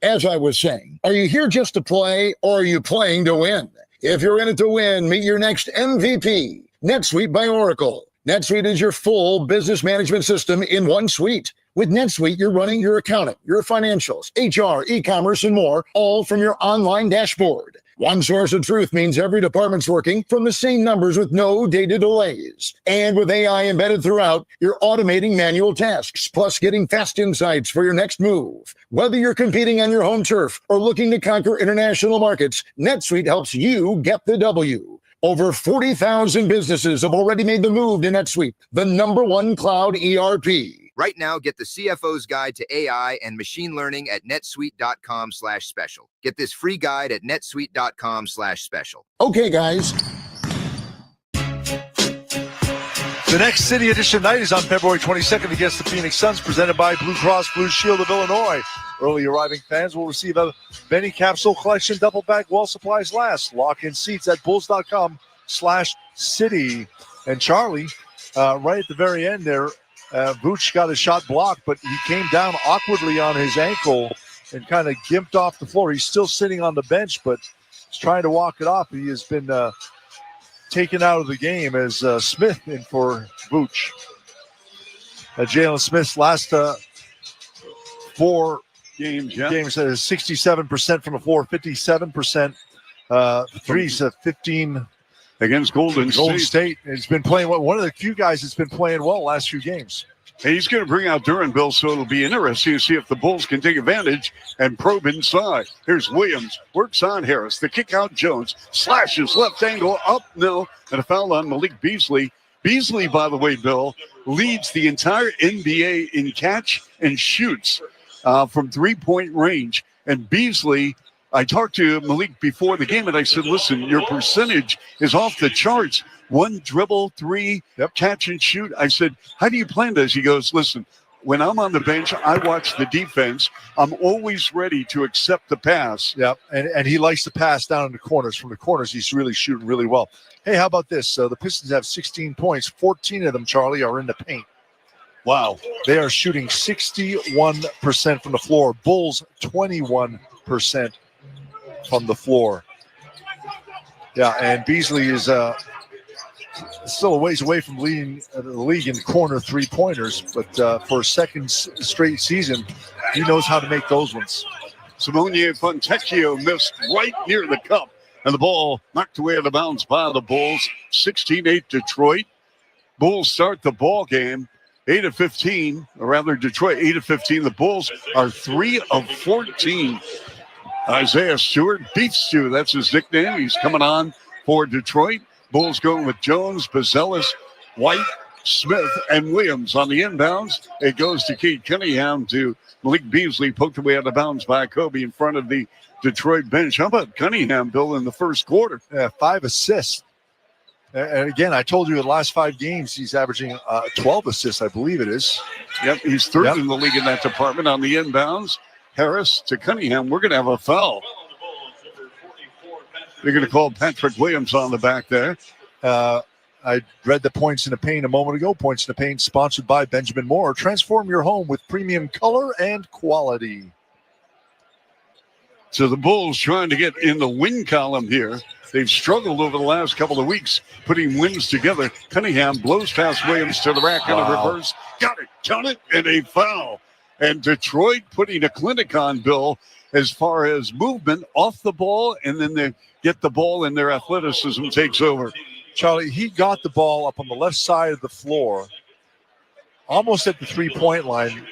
As I was saying, are you here just to play or are you playing to win? If you're in it to win, meet your next MVP, NetSuite by Oracle. NetSuite is your full business management system in one suite. With NetSuite, you're running your accounting, your financials, HR, e-commerce, and more, all from your online dashboard. One source of truth means every department's working from the same numbers with no data delays. And with AI embedded throughout, you're automating manual tasks, plus getting fast insights for your next move. Whether you're competing on your home turf or looking to conquer international markets, NetSuite helps you get the W. Over 40,000 businesses have already made the move to NetSuite, the #1 cloud ERP. Right now, get the CFO's Guide to AI and Machine Learning at netsuite.com/special. Get this free guide at netsuite.com/special. Okay, guys. The next City Edition night is on February 22nd against the Phoenix Suns, presented by Blue Cross Blue Shield of Illinois. Early arriving fans will receive a Benny Capsule Collection double bag while supplies last. Lock in seats at bulls.com/city. And Charlie, right at the very end there, Vooch got a shot blocked, but he came down awkwardly on his ankle and kind of gimped off the floor. He's still sitting on the bench, but he's trying to walk it off. He has been taken out of the game as Smith in for Vooch. Jalen Smith's last 4 games is 67% from the floor, 57% threes, 15 against Golden State. He's been playing well. One of the few guys that's been playing well last few games. And he's going to bring out Duran, Bill, so it'll be interesting to see if the Bulls can take advantage and probe inside. Here's Williams, works on Harris. The kick out Jones, slashes left angle, up, no, and a foul on Malik Beasley. Beasley, by the way, Bill, leads the entire NBA in catch and shoots from three-point range. And Beasley, I talked to Malik before the game, and I said, listen, your percentage is off the charts. 1 dribble, 3, catch and shoot. I said, how do you plan this? He goes, listen, when I'm on the bench, I watch the defense. I'm always ready to accept the pass. Yep, and he likes to pass down in the corners. From the corners, he's really shooting really well. Hey, how about this? The Pistons have 16 points. 14 of them, Charlie, are in the paint. Wow. They are shooting 61% from the floor. Bulls, 21% from the floor. Yeah, and Beasley is still a ways away from leading the league in corner three-pointers, but for a second straight season, he knows how to make those ones. Simone Fontecchio missed right near the cup. And the ball knocked away out of bounds by the Bulls. 16-8 Detroit. Bulls start the ball game 8-15, or rather Detroit 8-15. The Bulls are 3 of 14. Isaiah Stewart, Beef Stew, that's his nickname. He's coming on for Detroit. Bulls going with Jones, Bazelis, White, Smith, and Williams on the inbounds. It goes to Keith Cunningham to Malik Beasley, poked away out of bounds by Kobe in front of the Detroit bench. How about Cunningham, Bill, in the first quarter? 5 assists. And again, I told you in the last 5 games, he's averaging 12 assists, I believe it is. Yep, he's third in the league in that department. On the inbounds, Harris to Cunningham. We're going to have a foul. They're going to call Patrick Williams on the back there. I read the Points in the Paint a moment ago. Points in the Paint sponsored by Benjamin Moore. Transform your home with premium color and quality. So the Bulls trying to get in the win column here. They've struggled over the last couple of weeks putting wins together. Cunningham blows past Williams to the rack on a reverse. Got it, count it, and a foul. And Detroit putting a clinic on, Bill, as far as movement off the ball, and then they get the ball and their athleticism takes over. Charlie, he got the ball up on the left side of the floor, almost at the three-point line.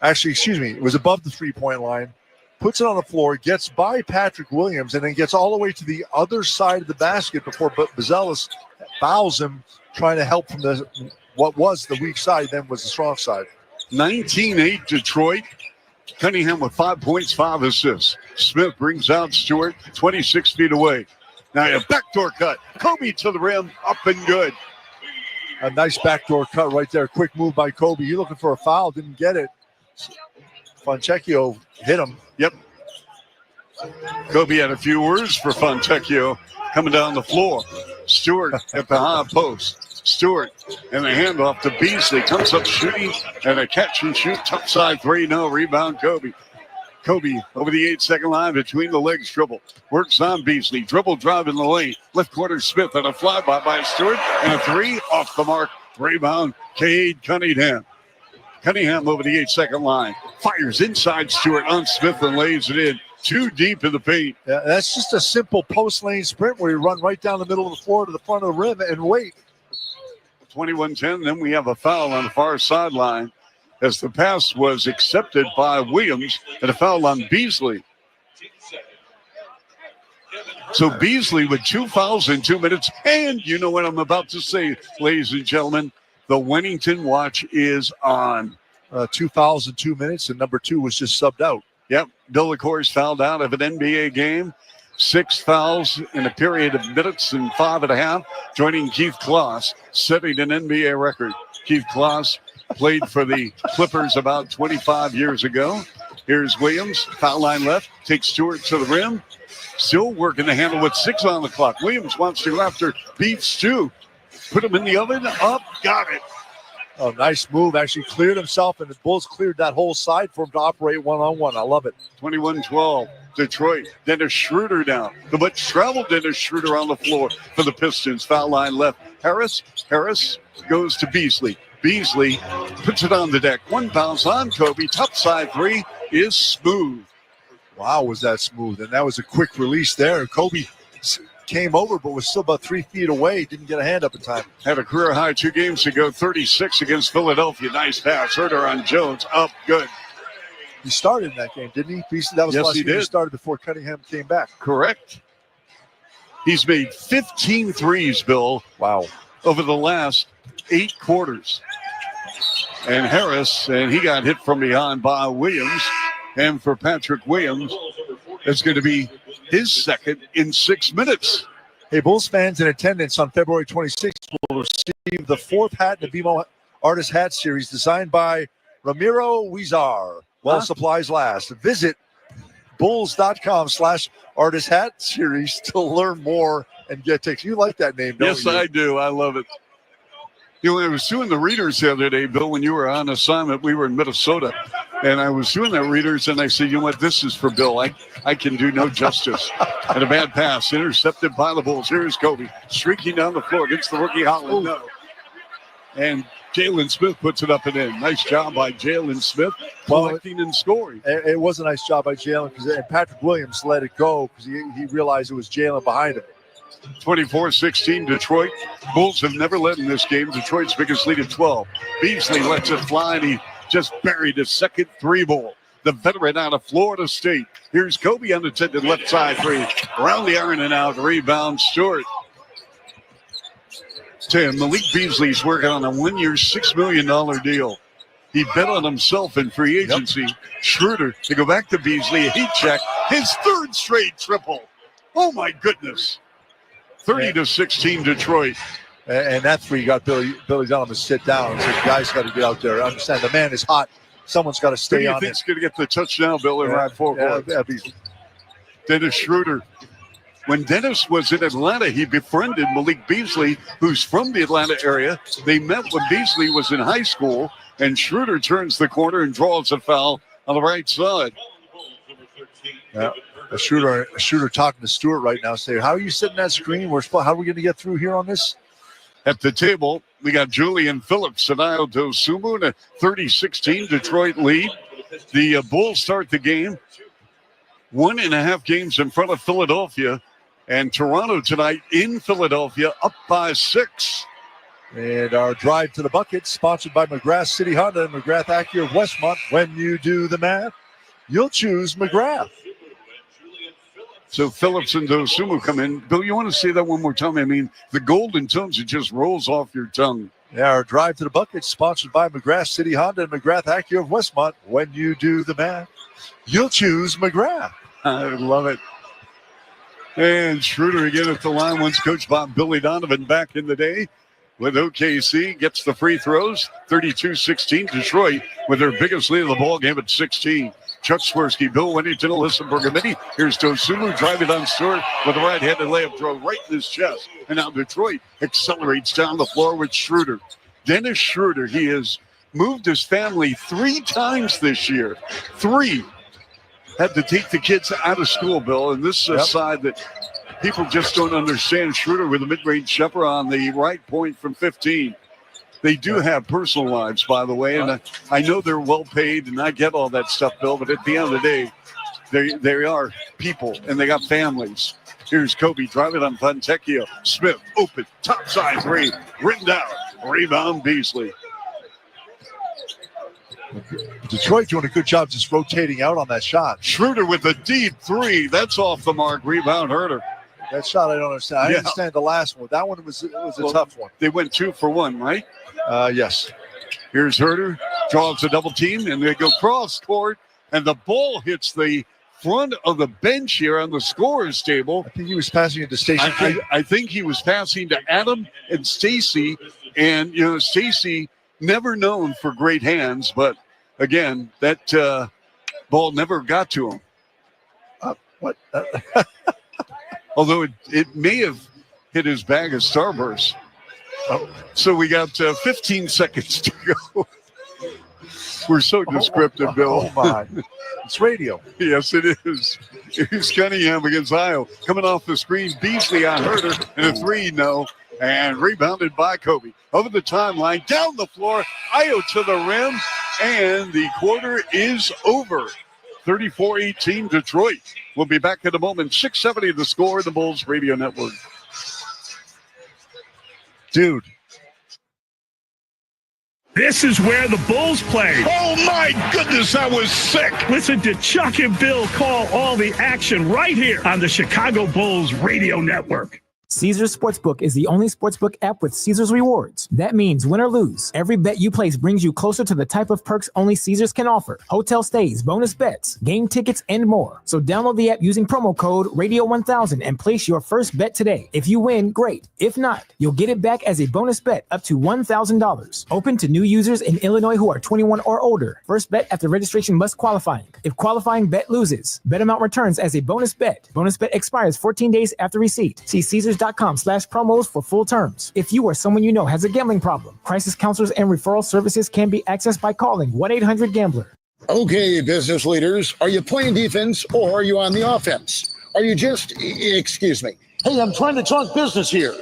Actually, excuse me, it was above the three-point line. Puts it on the floor, gets by Patrick Williams, and then gets all the way to the other side of the basket before Bazelis fouls him, trying to help from what was the weak side, then was the strong side. 19-8 Detroit. Cunningham with 5 points, 5 assists. Smith brings out Stewart, 26 feet away. Now a backdoor cut. Kobe to the rim, up and good. A nice backdoor cut right there. Quick move by Kobe. You're looking for a foul, didn't get it. Fontecchio hit him. Yep. Kobe had a few words for Fontecchio coming down the floor. Stewart at the high post. Stewart and the handoff to Beasley. Comes up shooting and a catch and shoot. Top side 3, no. Rebound Kobe. Kobe over the 8-second line, between the legs dribble. Works on Beasley. Dribble drive in the lane. Left corner Smith and a flyby by Stewart. And a 3 off the mark. Rebound Cade Cunningham. Cunningham over the 8-second line. Fires inside Stewart on Smith and lays it in. Too deep in the paint. Yeah, that's just a simple post lane sprint where you run right down the middle of the floor to the front of the rim and wait. 21-10. Then we have a foul on the far sideline as the pass was accepted by Williams and a foul on Beasley. So Beasley with 2 fouls in 2 minutes. And you know what I'm about to say, ladies and gentlemen. The Wennington watch is on. 2 fouls in 2 minutes, and number 2 was just subbed out. Yep. Bill LaCourse fouled out of an NBA game. 6 fouls in a period of minutes and 5.5, joining Keith Kloss, setting an NBA record. Keith Kloss played for the Clippers about 25 years ago. Here's Williams, foul line left, takes Stewart to the rim. Still working the handle with 6 on the clock. Williams wants to go after Beef Stew. Put him in the oven, up, got it. Oh, nice move. Actually cleared himself, and the Bulls cleared that whole side for him to operate one-on-one. I love it. 21-12, Detroit. Dennis Schroeder down. The much traveled Dennis Schroeder on the floor for the Pistons. Foul line left. Harris goes to Beasley. Beasley puts it on the deck. 1 bounce on Kobe. Top side 3 is smooth. Wow, was that smooth. And that was a quick release there. Kobe came over, but was still about 3 feet away. Didn't get a hand up in time. Had a career high 2 games ago, 36 against Philadelphia. Nice pass. Herder on Jones. Up, good. He started in that game, didn't he? That was the last game he started before Cunningham came back. Correct. He's made 15 threes, Bill. Wow. Over the last 8 quarters. And Harris, and he got hit from behind by Williams. And for Patrick Williams, it's going to be his second in 6 minutes. Hey, Bulls fans in attendance on February 26th will receive the 4th hat in the BMO Artist Hat Series designed by Ramiro Huizar. While supplies last. Visit bulls.com/artist hat series to learn more and get tickets. You like that name, don't Yes, you? I do. I love it. You know, I was doing the readers the other day, Bill, when you were on assignment. We were in Minnesota, and I was doing that readers, and I said, you know what, this is for Bill. I can do no justice. And a bad pass, intercepted by the Bulls. Here's Kobe, streaking down the floor against the rookie Holland. No. And Jalen Smith puts it up and in. Nice job by Jalen Smith collecting and scoring. It was a nice job by Jalen, and Patrick Williams let it go because he realized it was Jalen behind him. 24-16 Detroit. Bulls have never led in this game. Detroit's biggest lead at 12. Beasley lets it fly, and he just buried his second three ball. The veteran out of Florida State. Here's Kobe unattended left side three. Around the iron and out. Rebound Stewart. Tim, Malik Beasley's working on a 1-year, $6 million deal. He bet on himself in free agency. Yep. Schroeder to go back to Beasley. A heat check. His third straight triple. Oh, my goodness. 30-16 Detroit. And that three got Billy Donovan to sit down. So the guy's got to get out there. Understand the man is hot. Someone's got to stay on it. Who do you think's going to get the touchdown, Bill, and right forward? Dennis Schroeder. When Dennis was in Atlanta, he befriended Malik Beasley, who's from the Atlanta area. They met when Beasley was in high school, and Schroeder turns the corner and draws a foul on the right side. Yeah. A shooter talking to Stewart right now, saying, how are you sitting that screen? How are we going to get through here on this? At the table, we got Julian Phillips and Ayo Dosunmu in a 30-16 Detroit lead. The Bulls start the game 1.5 games in front of Philadelphia, and Toronto tonight in Philadelphia up by 6. And our drive to the bucket, sponsored by McGrath City Honda and McGrath Acura of Westmont. When you do the math, you'll choose McGrath. So Phillips and Dosunmu come in. Bill, you want to say that one more time? I mean, the golden tones, it just rolls off your tongue. Yeah, our drive to the bucket, sponsored by McGrath City Honda and McGrath Acura of Westmont. When you do the math, you'll choose McGrath. I love it. And Schroeder again at the line, once coached by Billy Donovan back in the day with OKC, gets the free throws. 32-16 Detroit with their biggest lead of the ball game at 16. Chuck Swirsky, Bill Whittington, Alyssa Bergamini. Here's Dosunmu driving on Stewart with a right-handed layup throw right in his chest. And now Detroit accelerates down the floor with Schroeder. Dennis Schroeder, he has moved his family 3 times this year. 3. Had to take the kids out of school, Bill. And this is a side that people just don't understand. Schroeder with a mid-range jumper on the right point from 15. They do have personal lives, by the way, and I know they're well paid, and I get all that stuff, Bill, but at the end of the day, they are people, and they got families. Here's Kobe driving on Fontecchio. Smith, open, top side three, written down. Rebound Beasley. Detroit doing a good job just rotating out on that shot. Schroeder with a deep three. That's off the mark. Rebound Herter. That shot I don't understand. I understand the last one. That one was a tough one. They went 2 for 1, right? Yes. Here's Herter. Draws a double team, and they go cross court, and the ball hits the front of the bench here on the scorer's table. I think he was passing it to Stacy. I think he was passing to Adam and Stacy, and, Stacy never known for great hands, but, again, that ball never got to him. What? Although it may have hit his bag of Starburst. So we got 15 seconds to go. We're so descriptive, Bill. Oh, my. It's radio. Yes, it is. Here's Cunningham against Ayo. Coming off the screen, Beasley on Herter, and a 3, no. And rebounded by Kobe. Over the timeline, down the floor, Ayo to the rim, and the quarter is over. 34-18 Detroit. We'll be back in a moment. 6:70 the score, the Bulls Radio Network. Dude. This is where the Bulls play. Oh, my goodness, that was sick. Listen to Chuck and Bill call all the action right here on the Chicago Bulls Radio Network. Caesars Sportsbook is the only sportsbook app with Caesars rewards. That means win or lose, every bet you place brings you closer to the type of perks only Caesars can offer. Hotel stays, bonus bets, game tickets, and more. So download the app using promo code Radio1000 and place your first bet today. If you win, great. If not, you'll get it back as a bonus bet up to $1,000. Open to new users in Illinois who are 21 or older. First bet after registration must qualifying. If qualifying bet loses, bet amount returns as a bonus bet. Bonus bet expires 14 days after receipt. See Caesars.com/promos for full terms. If you or someone you know has a gambling problem, crisis counselors and referral services can be accessed by calling 1-800-GAMBLER. Okay, business leaders, are you playing defense or are you on the offense? Are you just, excuse me, hey, I'm trying to talk business here.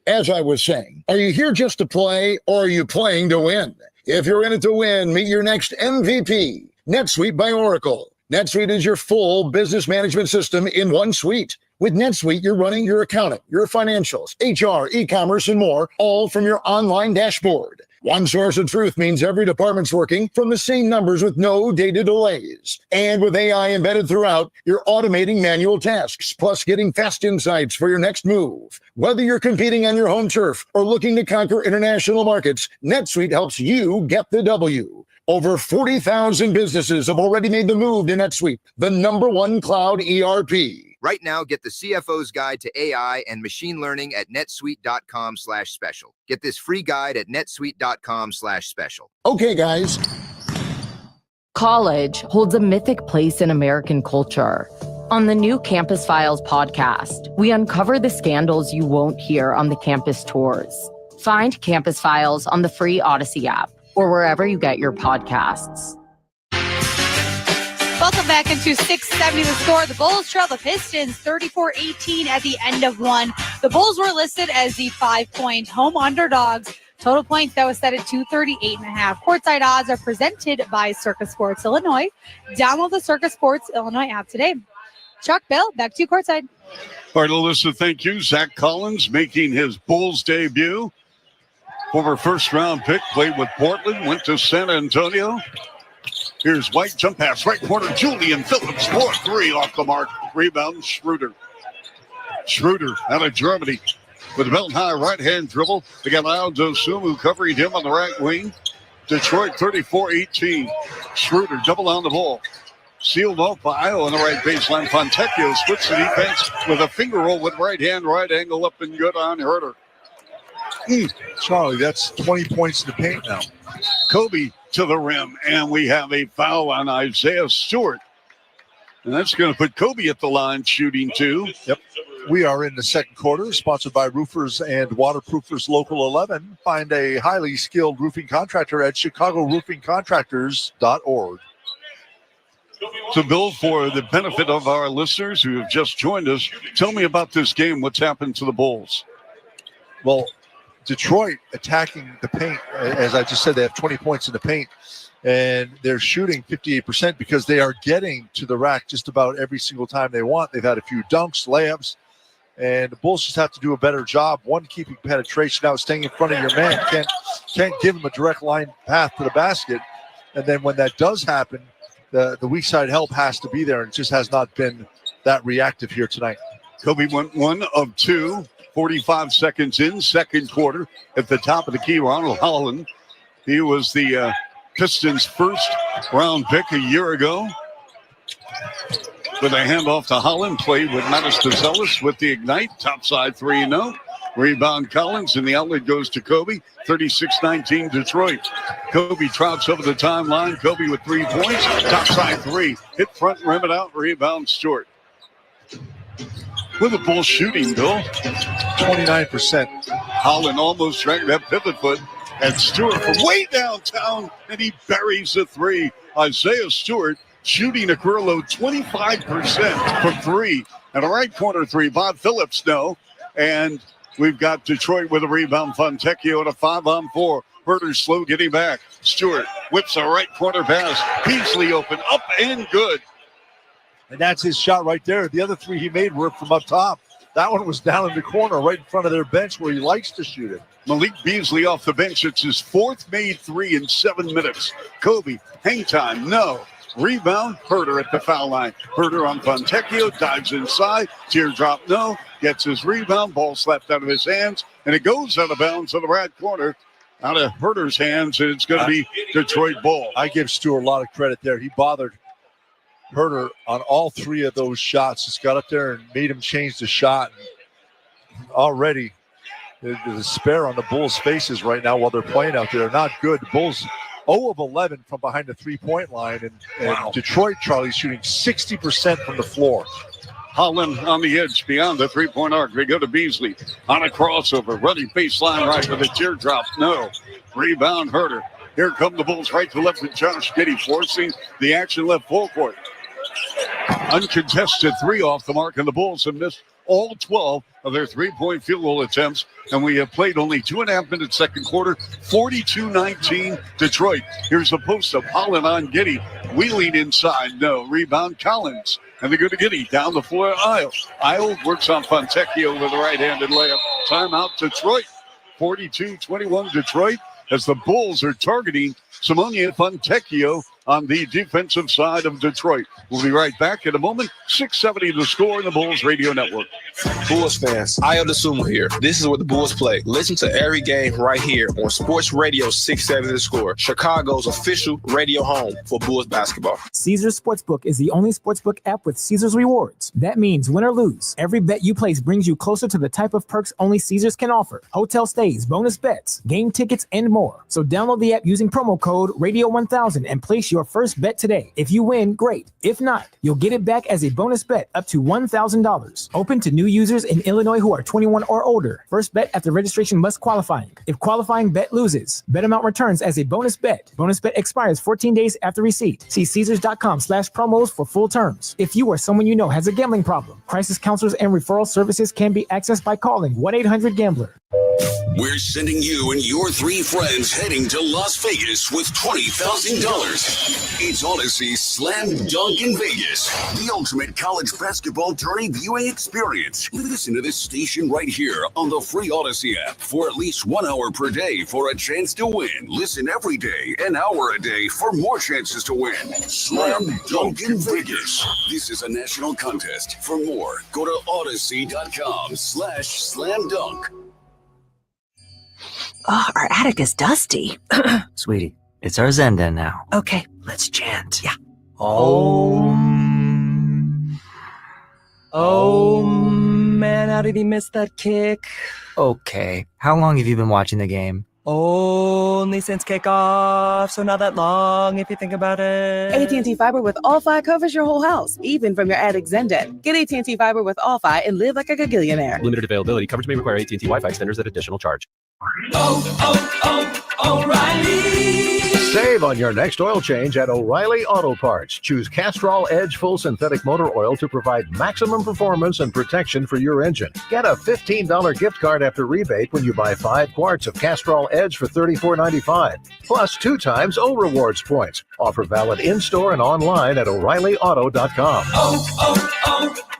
As I was saying, are you here just to play or are you playing to win? If you're in it to win, meet your next MVP. NetSuite by Oracle. NetSuite is your full business management system in one suite. With NetSuite, you're running your accounting, your financials, HR, e-commerce, and more, all from your online dashboard. One source of truth means every department's working from the same numbers with no data delays. And with AI embedded throughout, you're automating manual tasks, plus getting fast insights for your next move. Whether you're competing on your home turf or looking to conquer international markets, NetSuite helps you get the W. Over 40,000 businesses have already made the move to NetSuite, the #1 cloud ERP. Right now, get the CFO's Guide to AI and Machine Learning at netsuite.com/special. Get this free guide at netsuite.com/special. Okay, guys. College holds a mythic place in American culture. On the new Campus Files podcast, we uncover the scandals you won't hear on the campus tours. Find Campus Files on the free Odyssey app or wherever you get your podcasts. Welcome back into 670 The Score. The Bulls trail the Pistons 34-18 at the end of one. The Bulls were listed as the 5-point home underdogs. Total points that was set at 238.5. Courtside odds are presented by Circa Sports Illinois. Download the Circa Sports Illinois app today. Chuck, Bill, back to you courtside. All right, Alyssa, thank you. Zach Collins making his Bulls debut. Former first-round pick, played with Portland, went to San Antonio. Here's White, jump pass, right corner, Julian Phillips, 4-3 off the mark. Rebound, Schroeder. Schroeder out of Germany with a belt-high right-hand dribble. They got Aldo Sumu covering him on the right wing. Detroit 34-18. Schroeder double on the ball. Sealed off by Io on the right baseline. Fontecchio splits the defense with a finger roll with right hand, right angle up and good on Herter. Charlie, that's 20 points in the paint now. Kobe to the rim, and we have a foul on Isaiah Stewart. And that's going to put Kobe at the line shooting two. Yep. We are in the second quarter, sponsored by Roofers and Waterproofers Local 11. Find a highly skilled roofing contractor at ChicagoRoofingContractors.org. So, Bill, for the benefit of our listeners who have just joined us, tell me about this game. What's happened to the Bulls? Well, Detroit attacking the paint. As I just said, they have 20 points in the paint, and they're shooting 58% because they are getting to the rack just about every single time they want. They've had a few dunks, layups, and the Bulls just have to do a better job. One, keeping penetration out, staying in front of your man. Can't give him a direct line path to the basket. And then when that does happen, the weak side help has to be there, and it just has not been that reactive here tonight. Kobe went 1 of 2. 45 seconds in, second quarter. At the top of the key, Ronald Holland. He was the Pistons' first-round pick a year ago. With a handoff to Holland, played with Mattis Dezelis with the Ignite. Topside 3-0. Rebound Collins, and the outlet goes to Kobe. 36-19 Detroit. Kobe trouts over the timeline. Kobe with 3 points. Topside 3. Hit front, rim it out. Rebound Stewart. With the Bulls shooting, Bill. 29%. Holland almost dragged that pivot foot. And Stewart from way downtown, and he buries a three. Isaiah Stewart shooting a career low 25% from three. And a right corner three. Bob Phillips, no. And we've got Detroit with a rebound. Fontecchio at a 5-on-4. Herter slow getting back. Stewart whips a right corner pass. Beasley open, up and good. And that's his shot right there. The other three he made were from up top. That one was down in the corner right in front of their bench where he likes to shoot it. Malik Beasley off the bench. It's his fourth made three in 7 minutes. Kobe, hang time, no. Rebound, Herter at the foul line. Herter on Fontecchio, dives inside. Teardrop, no. Gets his rebound, ball slapped out of his hands, and it goes out of bounds on the right corner. Out of Herter's hands, and it's going to be Detroit ball. I give Stewart a lot of credit there. He bothered Herter on all three of those shots. Just got up there and made him change the shot. And already, the despair on the Bulls' faces right now while they're playing out there. Not good. The Bulls 0 of 11 from behind the three-point line. And wow. Detroit, Charlie's shooting 60% from the floor. Holland on the edge beyond the three-point arc. They go to Beasley on a crossover. Running baseline right with a teardrop. No. Rebound, Herter. Here come the Bulls right to left with Josh Giddey forcing the action left full court. Uncontested three off the mark, and the Bulls have missed all 12 of their three-point field goal attempts, and we have played only 2.5 minutes second quarter, 42-19 Detroit. Here's a post-up, Holland on Giddy, wheeling inside, no, rebound Collins, and they go to Giddy, down the floor, Isle works on Fontecchio with a right-handed layup. Timeout Detroit, 42-21 Detroit, as the Bulls are targeting Simonia Fontecchio on the defensive side of Detroit. We'll be right back in a moment. 670 the score in the Bulls Radio Network. Bulls fans, Io DeSumo here. This is where the Bulls play. Listen to every game right here on Sports Radio 670 the score, Chicago's official radio home for Bulls basketball. Caesars Sportsbook is the only sportsbook app with Caesars rewards. That means win or lose, every bet you place brings you closer to the type of perks only Caesars can offer. Hotel stays, bonus bets, game tickets, and more. So download the app using promo code Radio1000 and place your first bet today. If you win, great. If not, you'll get it back as a bonus bet up to $1,000. Open to new users in Illinois who are 21 or older. First bet after registration must qualifying. If qualifying bet loses, bet amount returns as a bonus bet. Bonus bet expires 14 days after receipt. See Caesars.com/promos for full terms. If you or someone you know has a gambling problem, crisis counselors and referral services can be accessed by calling 1-800-GAMBLER. We're sending you and your 3 friends heading to Las Vegas with $20,000. It's Odyssey Slam Dunk in Vegas, the ultimate college basketball tourney viewing experience. Listen to this station right here on the free Odyssey app for at least 1 hour per day for a chance to win. Listen every day, an hour a day for more chances to win. Slam Dunk in Vegas. This is a national contest. For more, go to odyssey.com/slamdunk. Oh, our attic is dusty. Sweetie, it's our Zen den now. Okay, let's chant. Yeah. Oh, man, how did he miss that kick? Okay. How long have you been watching the game? Only since kickoff, so not that long if you think about it. AT&T Fiber with All-Fi covers your whole house, even from your attic Zen den. Get AT&T Fiber with All-Fi and live like a gagillionaire. Limited availability. Coverage may require AT&T Wi-Fi extenders at additional charge. O'Reilly. Save on your next oil change at O'Reilly Auto Parts. Choose Castrol Edge Full Synthetic Motor Oil to provide maximum performance and protection for your engine. Get a $15 gift card after rebate when you buy 5 quarts of Castrol Edge for $34.95. Plus 2 times O Rewards points. Offer valid in-store and online at O'ReillyAuto.com.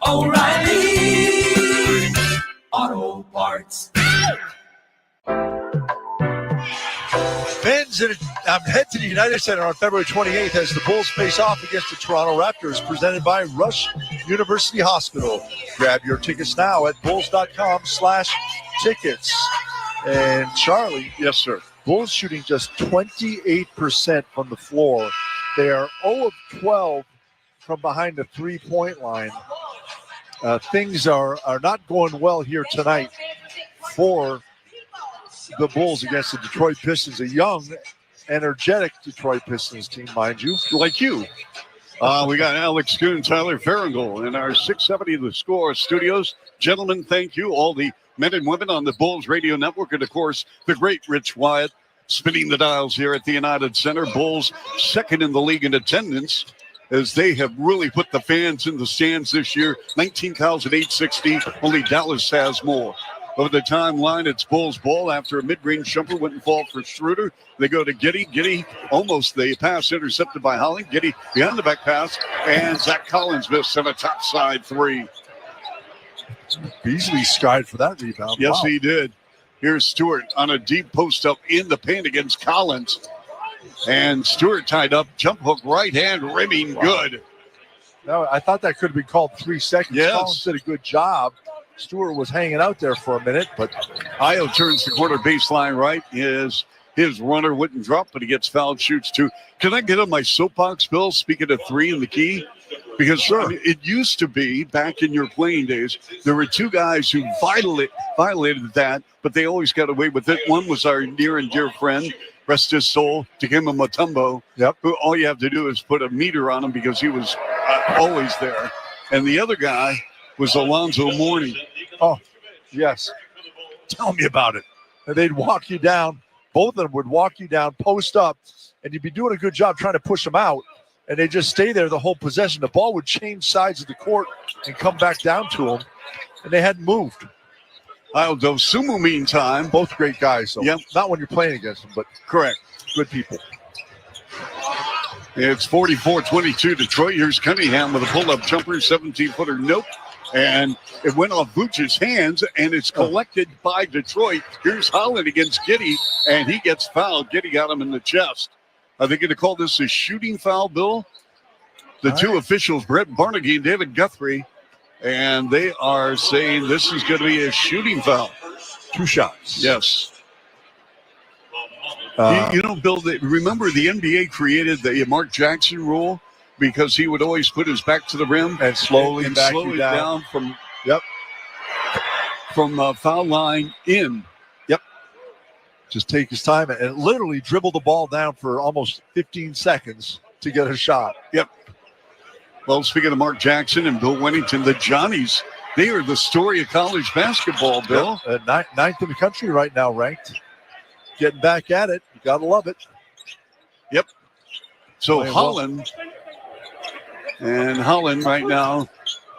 O'Reilly Auto Parts. Fans head to the United Center on February 28th as the Bulls face off against the Toronto Raptors, presented by Rush University Hospital. Grab your tickets now at bulls.com/tickets. And Charlie. Yes, sir. Bulls shooting just 28% from the floor. They are 0 of 12 from behind the three-point line. Things are not going well here tonight for the Bulls against the Detroit Pistons, a young, energetic Detroit Pistons team, mind you. Like you. We got Alex Kuhn, Tyler Farringle in our 670 The Score studios. Gentlemen, thank you. All the men and women on the Bulls Radio Network, and, of course, the great Rich Wyatt spinning the dials here at the United Center. Bulls second in the league in attendance, as they have really put the fans in the stands this year. 19,860. Only Dallas has more. Over the timeline, it's Bulls ball after a mid-range jumper wouldn't fall for Schroeder. They go to Giddy. Giddy almost the pass intercepted by Holland. Giddy behind the back pass, and Zach Collins missed on a top side 3. Beasley skied for that rebound. Yes, wow. He did. Here's Stewart on a deep post up in the paint against Collins. And Stewart tied up, jump hook, right hand, rimming good. No, I thought that could have been called 3 seconds. Yes. Collins did a good job. Stewart was hanging out there for a minute, but Io turns the corner baseline right. His runner wouldn't drop, but he gets fouled, shoots 2. Can I get on my soapbox, Bill, speaking of 3 in the key? Because I mean, it used to be, back in your playing days, there were 2 guys who violated that, but they always got away with it. One was our near and dear friend, rest his soul, Dikembe Mutombo. Yep. Who all you have to do is put a meter on him because he was always there. And the other guy was Alonzo Mourning. Oh, yes. Tell me about it. And they'd walk you down. Both of them would walk you down, post up, and you'd be doing a good job trying to push them out. And they just stay there the whole possession. The ball would change sides of the court and come back down to them. and they hadn't moved. Dosumu, meantime. Both great guys, so Yep. not when you're playing against them, but Correct. good people. It's 44-22 Detroit. Here's Cunningham with a pull-up jumper, 17-footer, nope. And it went off Vooch's hands, and it's collected by Detroit. Here's Holland against Giddy, and he gets fouled. Giddy got him in the chest. Are they going to call this a shooting foul, Bill? The two officials, Brett Barnagy and David Guthrie, and they are saying this is going to be a shooting foul. 2 shots. Yes. Bill, remember the NBA created the Mark Jackson rule because he would always put his back to the rim and slowly back slow you it down. from Yep. From foul line in. Yep. Just take his time and literally dribble the ball down for almost 15 seconds to get a shot. Yep. Well, speaking of Mark Jackson and Bill Wennington, the Johnnies, they are the story of college basketball, Bill. Yep. Ninth in the country right now, ranked. Getting back at it. You got to love it. Yep. So Holland right now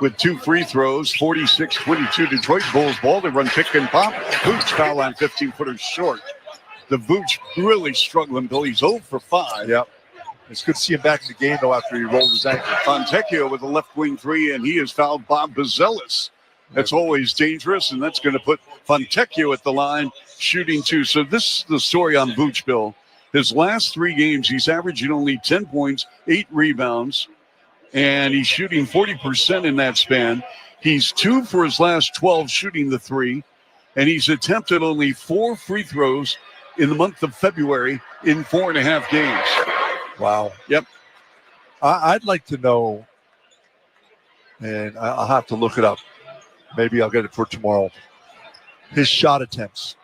with 2 free throws, 46-22 Detroit Bulls ball. They run pick and pop. Vooch foul line, 15-footer short. The Vooch really struggling, Bill. He's 0 for 5. Yep. It's good to see him back in the game, though, after he rolled his ankle. Fontecchio with a left wing 3, and he has fouled Bob Bazelis. That's always dangerous, and that's going to put Fontecchio at the line, shooting 2. So this is the story on Vooch, Bill. His last 3 games, he's averaging only 10 points, 8 rebounds, and he's shooting 40% in that span. He's 2 for his last 12 shooting the 3, and he's attempted only 4 free throws in the month of February in 4.5 games. Wow. Yep. I'd like to know, and I'll have to look it up. Maybe I'll get it for tomorrow. His shot attempts.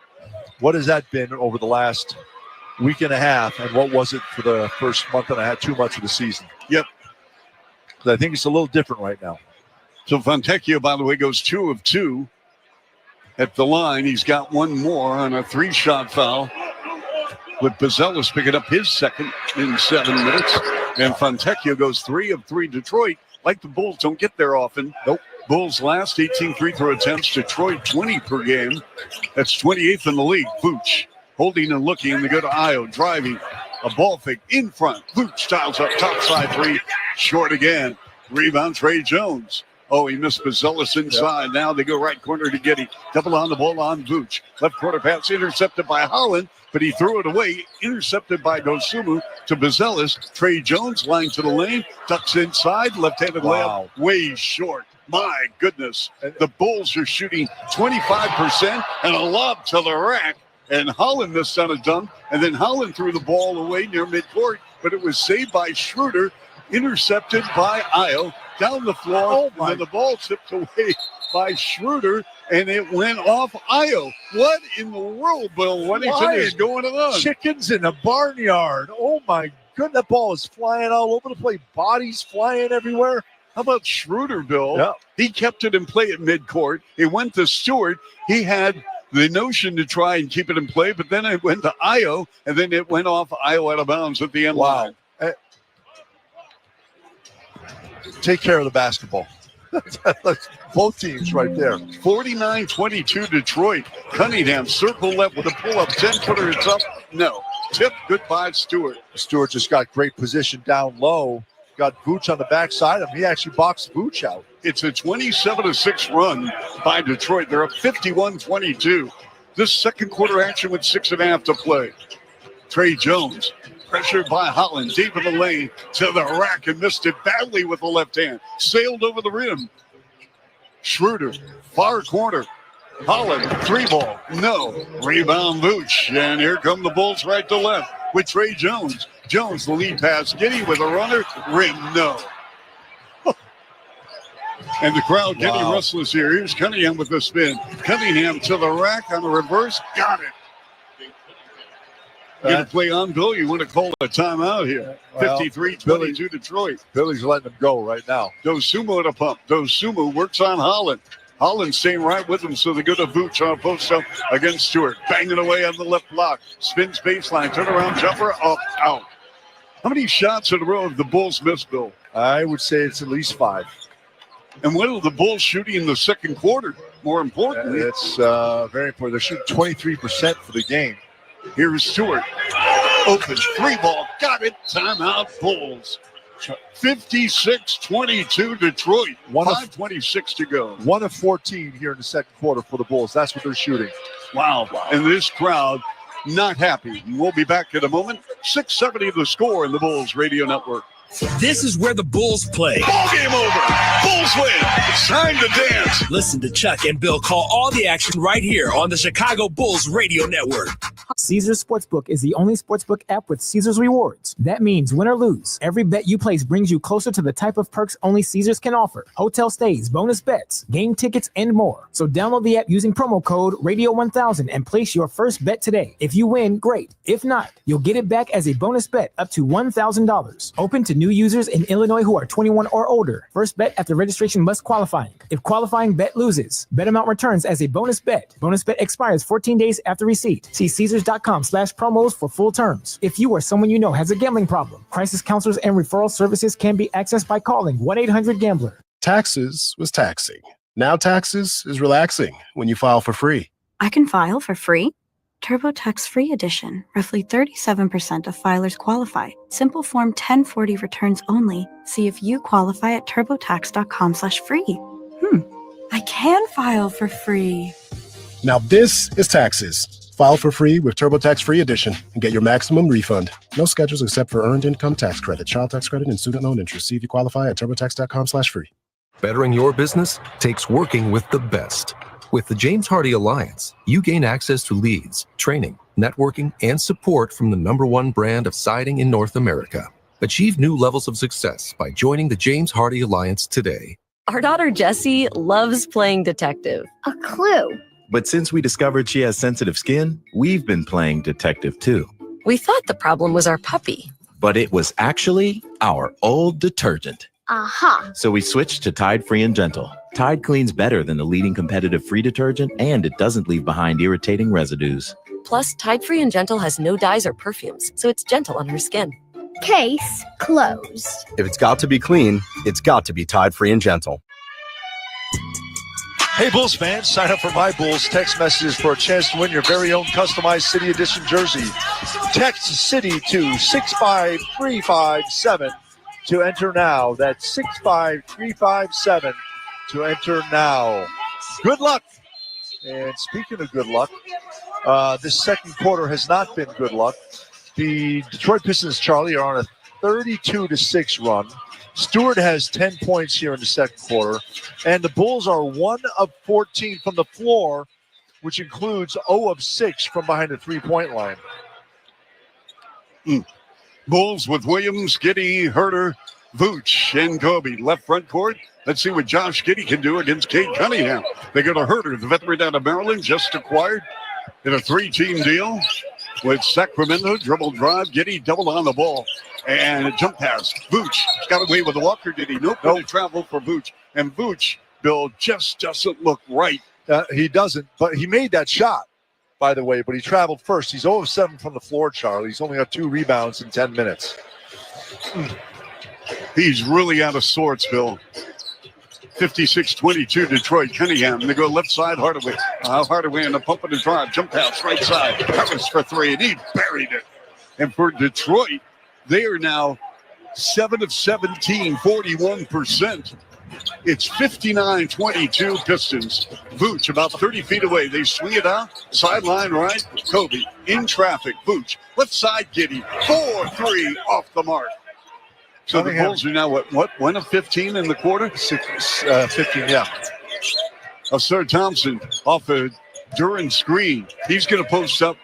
What has that been over the last week and a half, and what was it for the first month and a half, 2 months of the season? Yep. I think it's a little different right now. So Fontecchio, by the way, goes 2 of 2 at the line. He's got 1 more on a 3-shot foul, with Bazelis picking up his second in 7 minutes. And Fontecchio goes 3 of 3. Detroit, like the Bulls, don't get there often. Nope. Bulls last 18 free throw attempts. Detroit 20 per game. That's 28th in the league. Vooch holding and looking. They go to Io, driving. A ball fake in front. Vooch styles up top side 3. Short again. Rebound, Trey Jones. Oh, he missed Bazelis inside. Yep. Now they go right corner to Giddy. Double on the ball on Vooch. Left corner pass intercepted by Holland, but he threw it away. Intercepted by Dosumu to Bazelis. Trey Jones line to the lane. Ducks inside. Left-handed layup. Way short. My goodness. The Bulls are shooting 25% and a lob to the rack. And Holland missed on a dunk. And then Holland threw the ball away near midcourt, but it was saved by Schroeder. Intercepted by Io. Down the floor, and then the ball tipped away by Schroeder, and it went off Io. What in the world, Bill Wennington, is going on? Chickens in a barnyard. Oh, my goodness. That ball is flying all over the place. Bodies flying everywhere. How about Schroeder, Bill? Yeah. He kept it in play at midcourt. It went to Stewart. He had the notion to try and keep it in play, but then it went to Io, and then it went off Io out of bounds at the end line. Take care of the basketball. Both teams right there. 49-22 Detroit. Cunningham circle left with a pull-up. 10-footer. It's up. No. Tip. Goodbye, Stewart. Stewart just got great position down low. Got Vooch on the backside of him. He actually boxed Vooch out. It's a 27-6 run by Detroit. They're up 51-22. This second quarter action with 6.5 to play. Trey Jones. Pressured by Holland, deep in the lane to the rack and missed it badly with the left hand. Sailed over the rim. Schroeder, far corner. Holland, 3-ball. No. Rebound Vooch. And here come the Bulls right to left with Trey Jones. Jones, the lead pass. Giddy with a runner. Rim, no. And the crowd getting restless here. Here's Cunningham with the spin. Cunningham to the rack on the reverse. Got it. You're going to play on, Bill. You want to call a timeout here. 53-22 Detroit. Billy's letting him go right now. Dosumu at a pump. Dosumu works on Holland. Holland staying right with him, so they go to Vooch on a post-up against Stewart. Banging away on the left block. Spins baseline. Turnaround jumper. Up, out. How many shots in a row have the Bulls missed, Bill? I would say it's at least 5. And what are the Bulls shooting in the second quarter? more importantly. It's very important. They're shooting 23% for the game. Here's Stewart. Open three ball. Got it. Timeout Bulls. 56-22 Detroit. 5:26 to go. 1 of 14 here in the second quarter for the Bulls. That's what they're shooting. Wow. And this crowd not happy. We'll be back in a moment. 670 The Score in the Bulls Radio Network. This is where the Bulls play. Ball game over. Bulls win. It's time to dance. Listen to Chuck and Bill call all the action right here on the Chicago Bulls Radio Network. Caesars Sportsbook is the only sportsbook app with Caesars rewards. That means win or lose, every bet you place brings you closer to the type of perks only Caesars can offer. Hotel stays, bonus bets, game tickets, and more. So download the app using promo code Radio1000 and place your first bet today. If you win, great. If not, you'll get it back as a bonus bet up to $1,000. Open to new users in Illinois who are 21 or older. First bet after registration must qualifying. If qualifying bet loses, bet amount returns as a bonus bet. Bonus bet expires 14 days after receipt. See Caesars.com/promos for full terms. If you or someone you know has a gambling problem, crisis counselors and referral services can be accessed by calling 1-800-GAMBLER. Taxes was taxing. Now taxes is relaxing when you file for free. I can file for free? TurboTax Free Edition. Roughly 37% of filers qualify. Simple Form 1040 returns only. See if you qualify at turbotax.com/free. I can file for free. Now this is taxes. File for free with TurboTax Free Edition and get your maximum refund. No schedules except for earned income tax credit, child tax credit, and student loan interest. See if you qualify at turbotax.com/free. Bettering your business takes working with the best. With the James Hardie Alliance, you gain access to leads, training, networking, and support from the #1 brand of siding in North America. Achieve new levels of success by joining the James Hardie Alliance today. Our daughter Jessie loves playing detective. A clue. But since we discovered she has sensitive skin, we've been playing detective too. We thought the problem was our puppy. But it was actually our old detergent. Aha. So we switched to Tide Free and Gentle. Tide cleans better than the leading competitive free detergent, and it doesn't leave behind irritating residues. Plus, Tide Free and Gentle has no dyes or perfumes, so it's gentle on her skin. Case closed. If it's got to be clean, it's got to be Tide Free and Gentle. Hey, Bulls fans, sign up for My Bulls text messages for a chance to win your very own customized City Edition jersey. Text City to 65357 to enter now. That's 65357 to enter now. Good luck. And speaking of good luck, this second quarter has not been good luck. The Detroit Pistons, Charlie, are on a 32-6 run. Stewart has 10 points here in the second quarter, and the Bulls are 1 of 14 from the floor, which includes 0 of 6 from behind the three-point line. Bulls with Williams, Giddey, Herter, Vooch, and Kobe. Left front court. Let's see what Josh Giddey can do against Cade Cunningham. They go to Herter, the veteran out of Maryland, just acquired in a 3-team deal with Sacramento. Dribble drive, Giddey doubled on the ball. And a jump pass. Vooch got away with the walker, did he? Nope. Travel for Vooch. And Vooch, Bill, just doesn't look right. He doesn't, but he made that shot, by the way, but he traveled first. He's 0 of 7 from the floor, Charlie. He's only got 2 rebounds in 10 minutes. He's really out of sorts, Bill. 56-22 Detroit. Cunningham. They go left side, Hardaway. Hardaway in the pump and the drive. Jump pass right side. Harris for 3, and he buried it. And for Detroit, they are now 7 of 17, 41%. It's 59-22 Pistons. Vooch about 30 feet away. They swing it out. Sideline right. Kobe in traffic. Vooch. Left side Giddey. 4-3 off the mark. So the Bulls are now, what 1 of 15 in the quarter? 15, yeah. Sir Thompson off a Duran screen. He's going to post up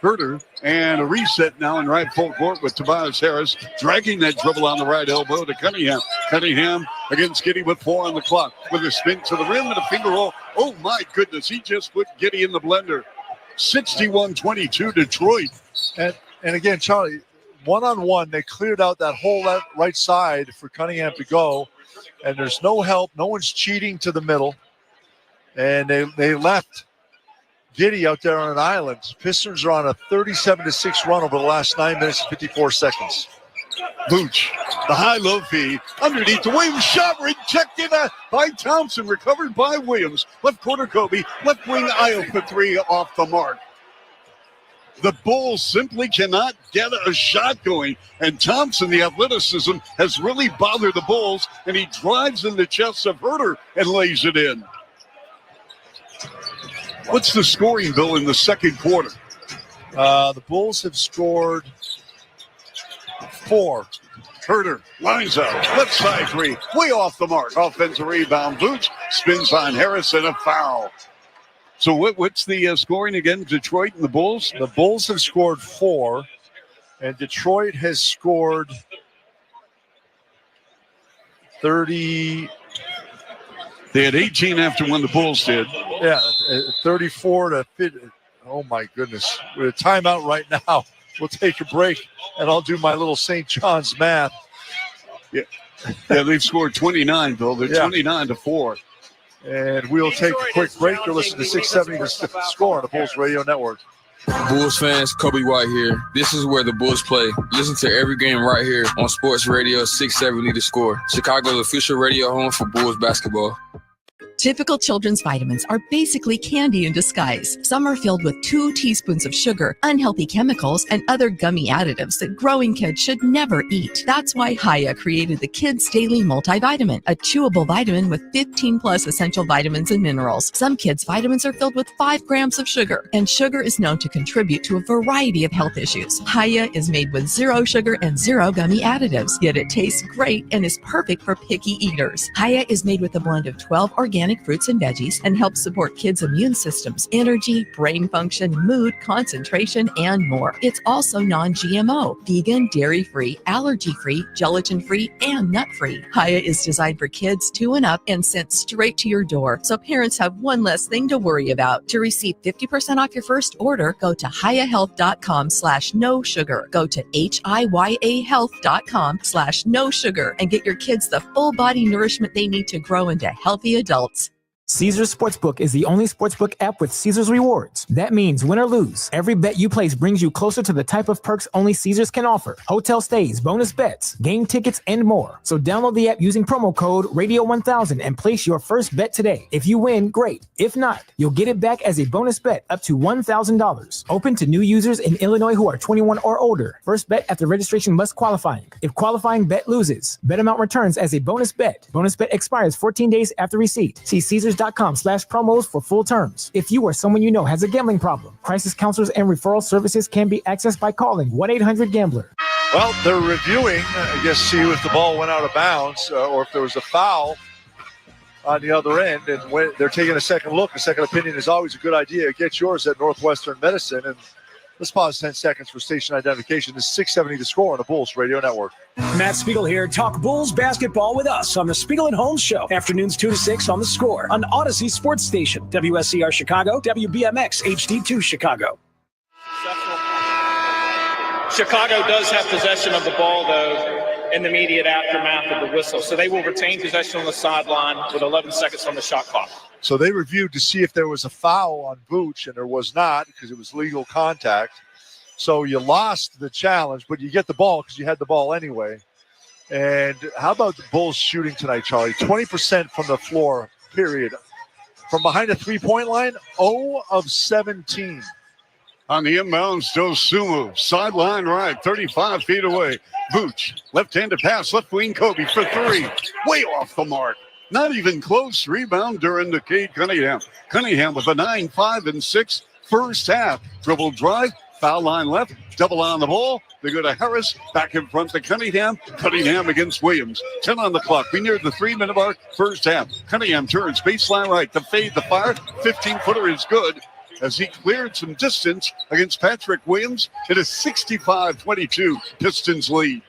Herter, and a reset now in right full court with Tobias Harris dragging that dribble on the right elbow to Cunningham. Cunningham against Giddey with 4 on the clock with a spin to the rim and a finger roll. Oh my goodness, he just put Giddey in the blender. 61-22 Detroit. And again, Charlie, one-on-one, they cleared out that whole right side for Cunningham to go, and there's no help. No one's cheating to the middle, and they left Giddey out there on an island. Pistons are on a 37-6 run over the last 9 minutes and 54 seconds. Vooch, the high-low feed, underneath the Williams shot, rejected by Thompson, recovered by Williams. Left corner Kobe, left wing Io for three, off the mark. The Bulls simply cannot get a shot going, and Thompson, the athleticism, has really bothered the Bulls, and he drives in the chest of Herter and lays it in. What's the scoring, Bill, in the second quarter? The Bulls have scored 4. Herter lines up, left side three, way off the mark. Offensive rebound, Vooch spins on Harris and a foul. So what's the scoring again, Detroit and the Bulls? The Bulls have scored 4, and Detroit has scored 30. They had 18 after when the Bulls did. Yeah, 34 to 50. Oh, my goodness. We're at timeout right now. We'll take a break, and I'll do my little St. John's math. Yeah, they've scored 29, Bill. They're 29 to 4. And we'll take a quick break. You're listening to 670 The Score on the Bulls Radio Network. Bulls fans, Kobe White here. This is where the Bulls play. Listen to every game right here on Sports Radio 670 The Score, Chicago's official radio home for Bulls basketball. Typical children's vitamins are basically candy in disguise. Some are filled with 2 teaspoons of sugar, unhealthy chemicals, and other gummy additives that growing kids should never eat. That's why Hiya created the Kids Daily Multivitamin, a chewable vitamin with 15 plus essential vitamins and minerals. Some kids' vitamins are filled with 5 grams of sugar, and sugar is known to contribute to a variety of health issues. Hiya is made with 0 sugar and 0 gummy additives, yet it tastes great and is perfect for picky eaters. Hiya is made with a blend of 12 organic fruits and veggies and helps support kids' immune systems, energy, brain function, mood, concentration, and more. It's also non-GMO, vegan, dairy-free, allergy-free, gelatin-free, and nut-free. Hiya is designed for kids 2 and up and sent straight to your door, so parents have one less thing to worry about. To receive 50% off your first order, go to hiyahealth.com/no sugar. Go to hiyahealth.com/no sugar and get your kids the full body nourishment they need to grow into healthy adults. Caesars Sportsbook is the only sportsbook app with Caesars rewards. That means win or lose, every bet you place brings you closer to the type of perks only Caesars can offer. Hotel stays, bonus bets, game tickets, and more. So download the app using promo code Radio1000 and place your first bet today. If you win, great. If not, you'll get it back as a bonus bet up to $1,000. Open to new users in Illinois who are 21 or older. First bet after registration must qualifying. If qualifying bet loses, bet amount returns as a bonus bet. Bonus bet expires 14 days after receipt. See Caesars.com/promos for full terms. If you or someone you know has a gambling problem, crisis counselors and referral services can be accessed by calling 1-800-GAMBLER. Well, they're reviewing, I guess, see if the ball went out of bounds or if there was a foul on the other end. And when they're taking a second look, a second opinion is always a good idea. Get yours at Northwestern Medicine. And let's pause 10 seconds for station identification. This is 670 The Score on the Bulls Radio Network. Matt Spiegel here. Talk Bulls basketball with us on the Spiegel and Holmes Show. Afternoons 2 to 6 on The Score on Odyssey Sports Station. WSCR Chicago, WBMX HD2 Chicago. Chicago does have possession of the ball, though, in the immediate aftermath of the whistle. So they will retain possession on the sideline with 11 seconds on the shot clock. So they reviewed to see if there was a foul on Vooch, and there was not because it was legal contact. So you lost the challenge, but you get the ball because you had the ball anyway. And how about the Bulls shooting tonight, Charlie? 20% from the floor, period. From behind the three-point line, 0 of 17. On the inbounds, Dosumu, sideline right, 35 feet away. Vooch, left-handed pass, left wing Kobe for 3. Way off the mark. Not even close. Rebound during the Cade Cunningham. Cunningham with a 9-5-6 first half. Dribble drive, foul line left, double on the ball. They go to Harris, back in front to Cunningham. Cunningham against Williams. 10 on the clock. We near the 3-minute mark, first half. Cunningham turns, baseline right to fade the fire. 15-footer is good as he cleared some distance against Patrick Williams. It is 65-22, Pistons lead.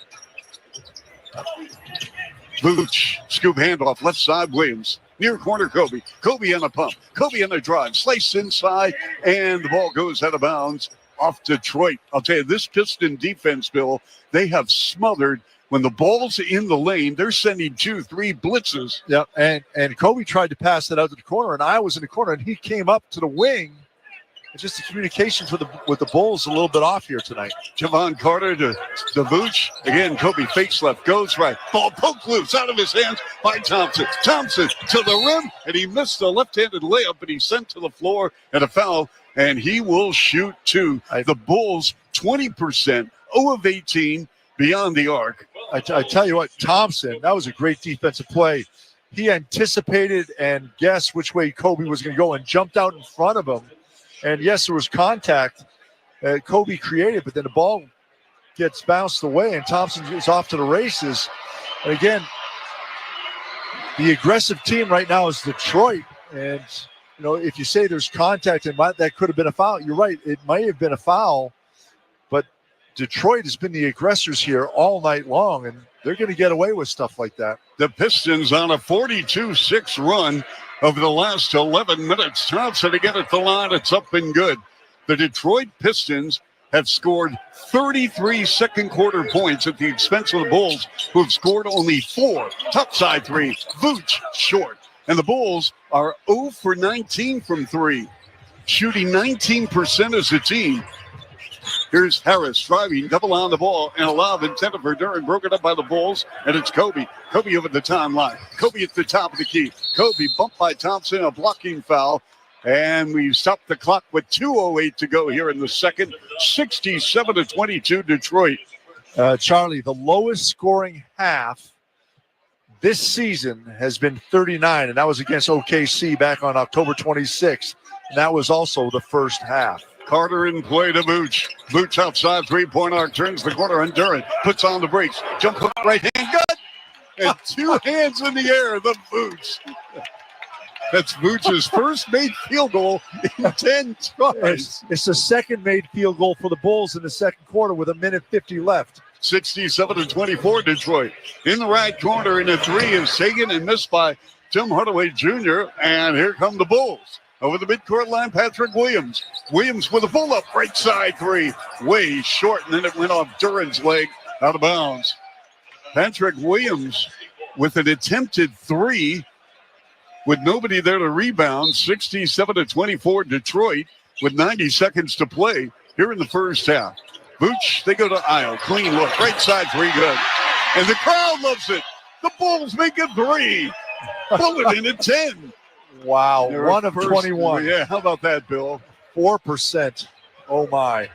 Vooch, scoop handoff, left side, Williams. Near corner, Kobe. Kobe on a pump. Kobe on a drive. Slice inside, and the ball goes out of bounds off Detroit. I'll tell you, this Piston defense, Bill, they have smothered. When the ball's in the lane, they're sending 2-3 blitzes. Yeah, and Kobe tried to pass it out to the corner, and I was in the corner, and he came up to the wing just the communications with the Bulls a little bit off here tonight. Javon Carter to Vooch. Again, Kobe fakes left, goes right. Ball poked loose out of his hands by Thompson. Thompson to the rim, and he missed the left-handed layup, but he sent to the floor and a foul, and he will shoot two. The Bulls, 20%, 0 of 18 beyond the arc. I tell you what, Thompson, that was a great defensive play. He anticipated and guessed which way Kobe was going to go and jumped out in front of him. And yes, there was contact Kobe created, but then the ball gets bounced away and Thompson is off to the races. And again, the aggressive team right now is Detroit. And, you know, if you say there's contact and that could have been a foul, you're right. It might have been a foul, but Detroit has been the aggressors here all night long, and they're going to get away with stuff like that. The Pistons on a 42-6 run over the last 11 minutes. Thompson again at the line. It's up and good. The Detroit Pistons have scored 33 second-quarter points at the expense of the Bulls, who have scored only 4. Top side three. Vooch short. And the Bulls are 0 for 19 from 3, shooting 19% as a team. Here's Harris driving, double on the ball, and a lob intended for Duren, broken up by the Bulls, and it's Kobe. Kobe over the timeline. Kobe at the top of the key. Kobe bumped by Thompson, a blocking foul, and we stopped the clock with 2:08 to go here in the second. 67-22 Detroit. Charlie, the lowest scoring half this season has been 39, and that was against OKC back on October 26th. And that was also the first half. Carter in play to Vooch. Vooch outside three-point arc, turns the corner on Duren, puts on the brakes, jump hook right hand, good! And 2 hands in the air, the Vooch. That's Vooch's first made field goal in 10 tries. It's the second made field goal for the Bulls in the second quarter with 1:50 left. 67-24 Detroit. In the right corner, and the three is taken and missed by Tim Hardaway Jr., and here come the Bulls. Over the midcourt line, Patrick Williams. Williams with a pull-up right side three. Way short, and then it went off Duren's leg out of bounds. Patrick Williams with an attempted three with nobody there to rebound. 67-24 Detroit with 90 seconds to play here in the first half. Vooch, they go to aisle. Clean look. Right side three, good. And the crowd loves it. The Bulls make a three. Pull it in at 10. Wow, They're 1 of 21. Yeah, how about that, Bill? 4%. Oh, my.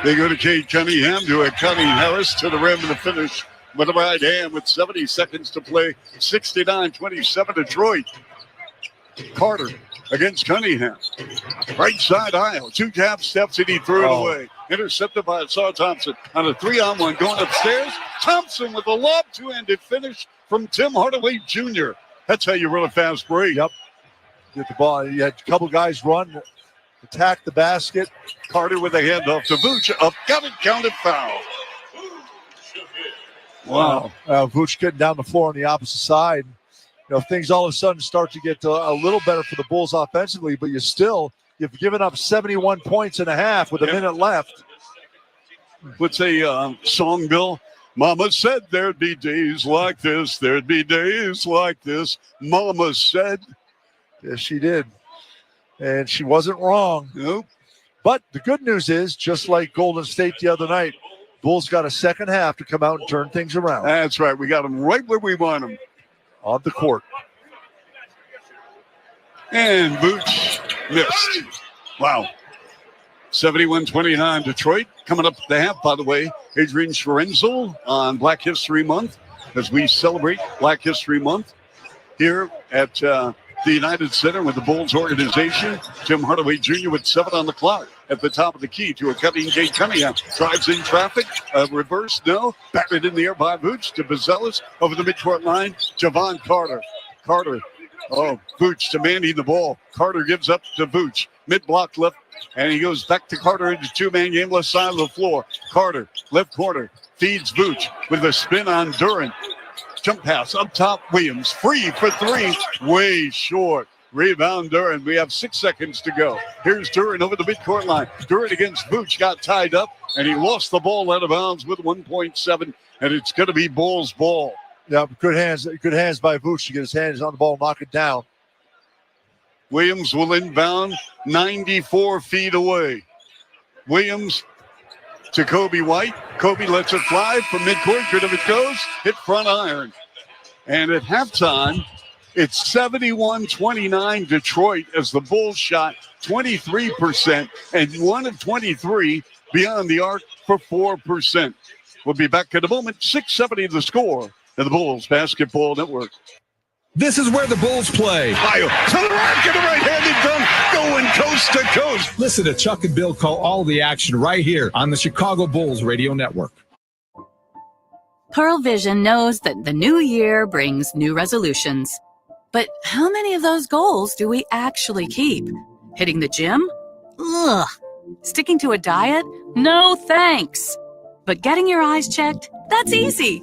They go to Cade Cunningham, to a Cunningham Harris to the rim and the finish with the right hand with 70 seconds to play. 69-27 Detroit. Carter against Cunningham. Right side aisle. 2 tap steps and he threw it away. Intercepted by Saw Thompson on a 3-on-1 going upstairs. Thompson with a lob, two-handed finish from Tim Hardaway Jr. That's how you run a fast break. Yep. Get the ball. You had a couple guys run, attack the basket. Carter with a handoff to Vooch. Up, got it, counted foul. Wow. Vooch getting down the floor on the opposite side. You know, things all of a sudden start to get a little better for the Bulls offensively, but you've given up 71 points and a half with a minute left. What's a song, Bill? Mama said there'd be days like this. There'd be days like this. Mama said. Yes, she did. And she wasn't wrong. Nope. But the good news is, just like Golden State the other night, Bulls got a second half to come out and turn things around. That's right. We got them right where we want them. On the court. And Vooch missed. Wow. 71-29 Detroit. Coming up the half, by the way, Adrian Schrenzel on Black History Month as we celebrate Black History Month here at the United Center with the Bulls organization. Tim Hardaway Jr. with 7 on the clock at the top of the key to a cutting Cade Cunningham. Drives in traffic. Reverse, no. Batted in the air by Vooch to Bazelis over the midcourt line. Javon Carter. Vooch demanding the ball. Carter gives up to Vooch. Mid-block left. And he goes back to Carter into two-man game left side of the floor. Carter, left corner, feeds Vooch with a spin on Duren. Jump pass up top, Williams. Free for three. Way short. Rebound Duren. We have 6 seconds to go. Here's Duren over the midcourt line. Duren against Vooch got tied up, and he lost the ball out of bounds with 1.7, and it's going to be Bulls ball. Yeah, good hands by Vooch to get his hands on the ball, knock it down. Williams will inbound 94 feet away. Williams to Kobe White. Kobe lets it fly from midcourt. Good of it goes. Hit front iron. And at halftime, it's 71-29 Detroit as the Bulls shot 23% and 1 of 23 beyond the arc for 4%. We'll be back in a moment. 6:70 the score of the Bulls Basketball Network. This is where the Bulls play. Bio to the rack and a right-handed dunk going coast to coast. Listen to Chuck and Bill call all the action right here on the Chicago Bulls Radio Network. Pearl Vision knows that the new year brings new resolutions. But how many of those goals do we actually keep? Hitting the gym? Ugh. Sticking to a diet? No thanks. But getting your eyes checked? That's easy.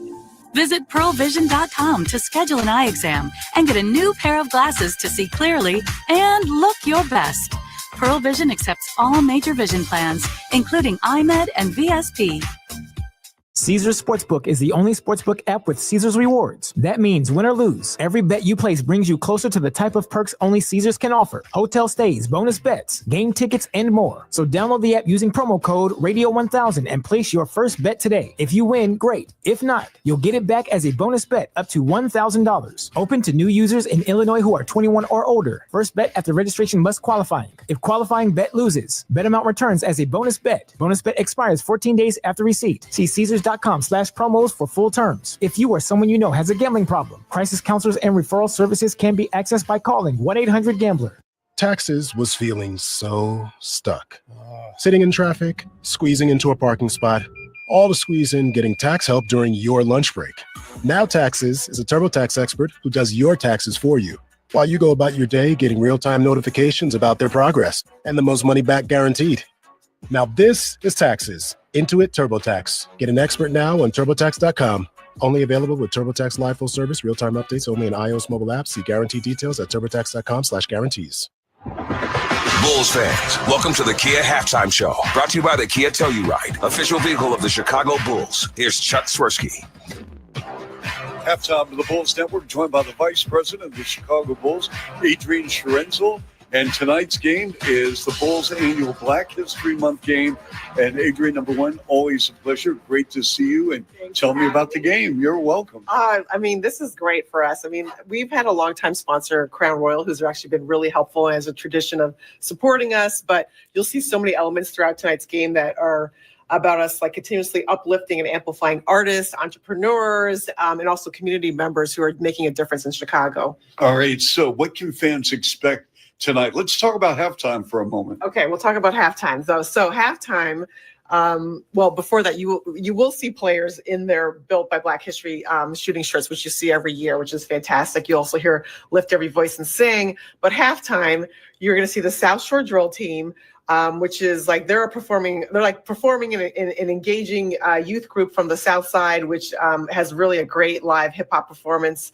Visit pearlvision.com to schedule an eye exam and get a new pair of glasses to see clearly and look your best. Pearl Vision accepts all major vision plans, including iMed and VSP. Caesars Sportsbook is the only sportsbook app with Caesars rewards. That means win or lose, every bet you place brings you closer to the type of perks only Caesars can offer. Hotel stays, bonus bets, game tickets, and more. So download the app using promo code Radio1000 and place your first bet today. If you win, great. If not, you'll get it back as a bonus bet up to $1,000. Open to new users in Illinois who are 21 or older. First bet after registration must qualify. If qualifying bet loses, bet amount returns as a bonus bet. Bonus bet expires 14 days after receipt. See Caesars.com/promos for full terms. If you or someone you know has a gambling problem, crisis counselors and referral services can be accessed by calling 1-800-GAMBLER. Taxes was feeling so stuck. Sitting in traffic, squeezing into a parking spot, all to squeeze in getting tax help during your lunch break. Now Taxes is a TurboTax expert who does your taxes for you, while you go about your day getting real-time notifications about their progress and the most money back guaranteed. Now this is Taxes. Intuit TurboTax. Get an expert now on TurboTax.com. Only available with TurboTax Live Full Service, real-time updates only in iOS mobile apps. See guarantee details at TurboTax.com/guarantees. Bulls fans, welcome to the Kia Halftime Show, brought to you by the Kia Telluride, official vehicle of the Chicago Bulls. Here's Chuck Swirsky. Halftime of the Bulls Network, joined by the Vice President of the Chicago Bulls, Adrian Schrenzel. And tonight's game is the Bulls' annual Black History Month game. And Adrian, number one, always a pleasure. Great to see you. And tell me about the game. You're welcome. This is great for us. We've had a longtime sponsor, Crown Royal, who's actually been really helpful as a tradition of supporting us. But you'll see so many elements throughout tonight's game that are about us, like continuously uplifting and amplifying artists, entrepreneurs, and also community members who are making a difference in Chicago. All right. So what can fans expect tonight? Let's talk about halftime for a moment. Okay, we'll talk about halftime though. So halftime, before that, you will see players in their Built by Black History shooting shirts, which you see every year, which is fantastic. You also hear Lift Every Voice and Sing. But halftime, you're going to see the South Shore Drill Team, which is like they're performing in an engaging youth group from the South Side, which has really a great live hip hop performance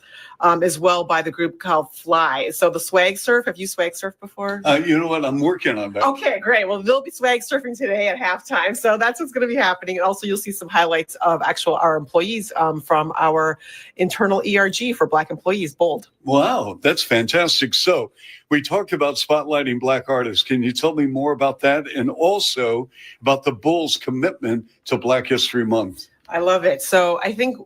as well by the group called Fly. So the swag surf, have you swag surfed before? You know what? I'm working on that. Okay, great. Well, they'll be swag surfing today at halftime. So that's what's going to be happening. And also you'll see some highlights of our employees from our internal ERG for Black employees, Bold. Wow, that's fantastic. So we talked about spotlighting Black artists. Can you tell me more about that and also about the Bulls' commitment to Black History Month? I love it. So I think,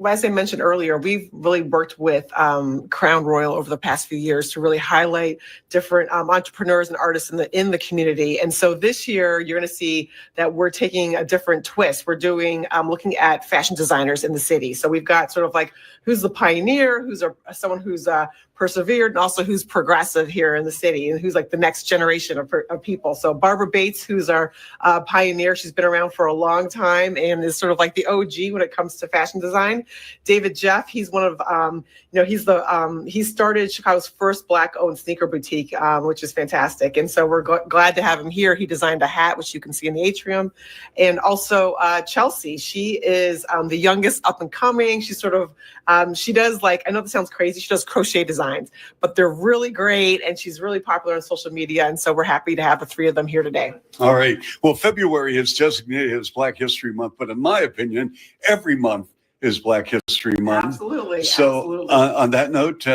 as I mentioned earlier, we've really worked with Crown Royal over the past few years to really highlight different entrepreneurs and artists in the community. And so this year, you're going to see that we're taking a different twist. We're doing looking at fashion designers in the city. So we've got sort of like who's the pioneer, who's someone who's persevered, and also who's progressive here in the city, and who's like the next generation of people. So Barbara Bates, who's our pioneer, she's been around for a long time and is sort of like the OG when it comes to fashion design. David Jeff, he's one of, he started Chicago's first Black-owned sneaker boutique, which is fantastic. And so we're glad to have him here. He designed a hat, which you can see in the atrium. And also Chelsea, she is the youngest up and coming. She's sort of, she does I know this sounds crazy, she does crochet designs, but they're really great. And she's really popular on social media. And so we're happy to have the three of them here today. All right. Well, February is designated as Black History Month, but in my opinion, every month is Black History Month. Absolutely. So absolutely. On that note,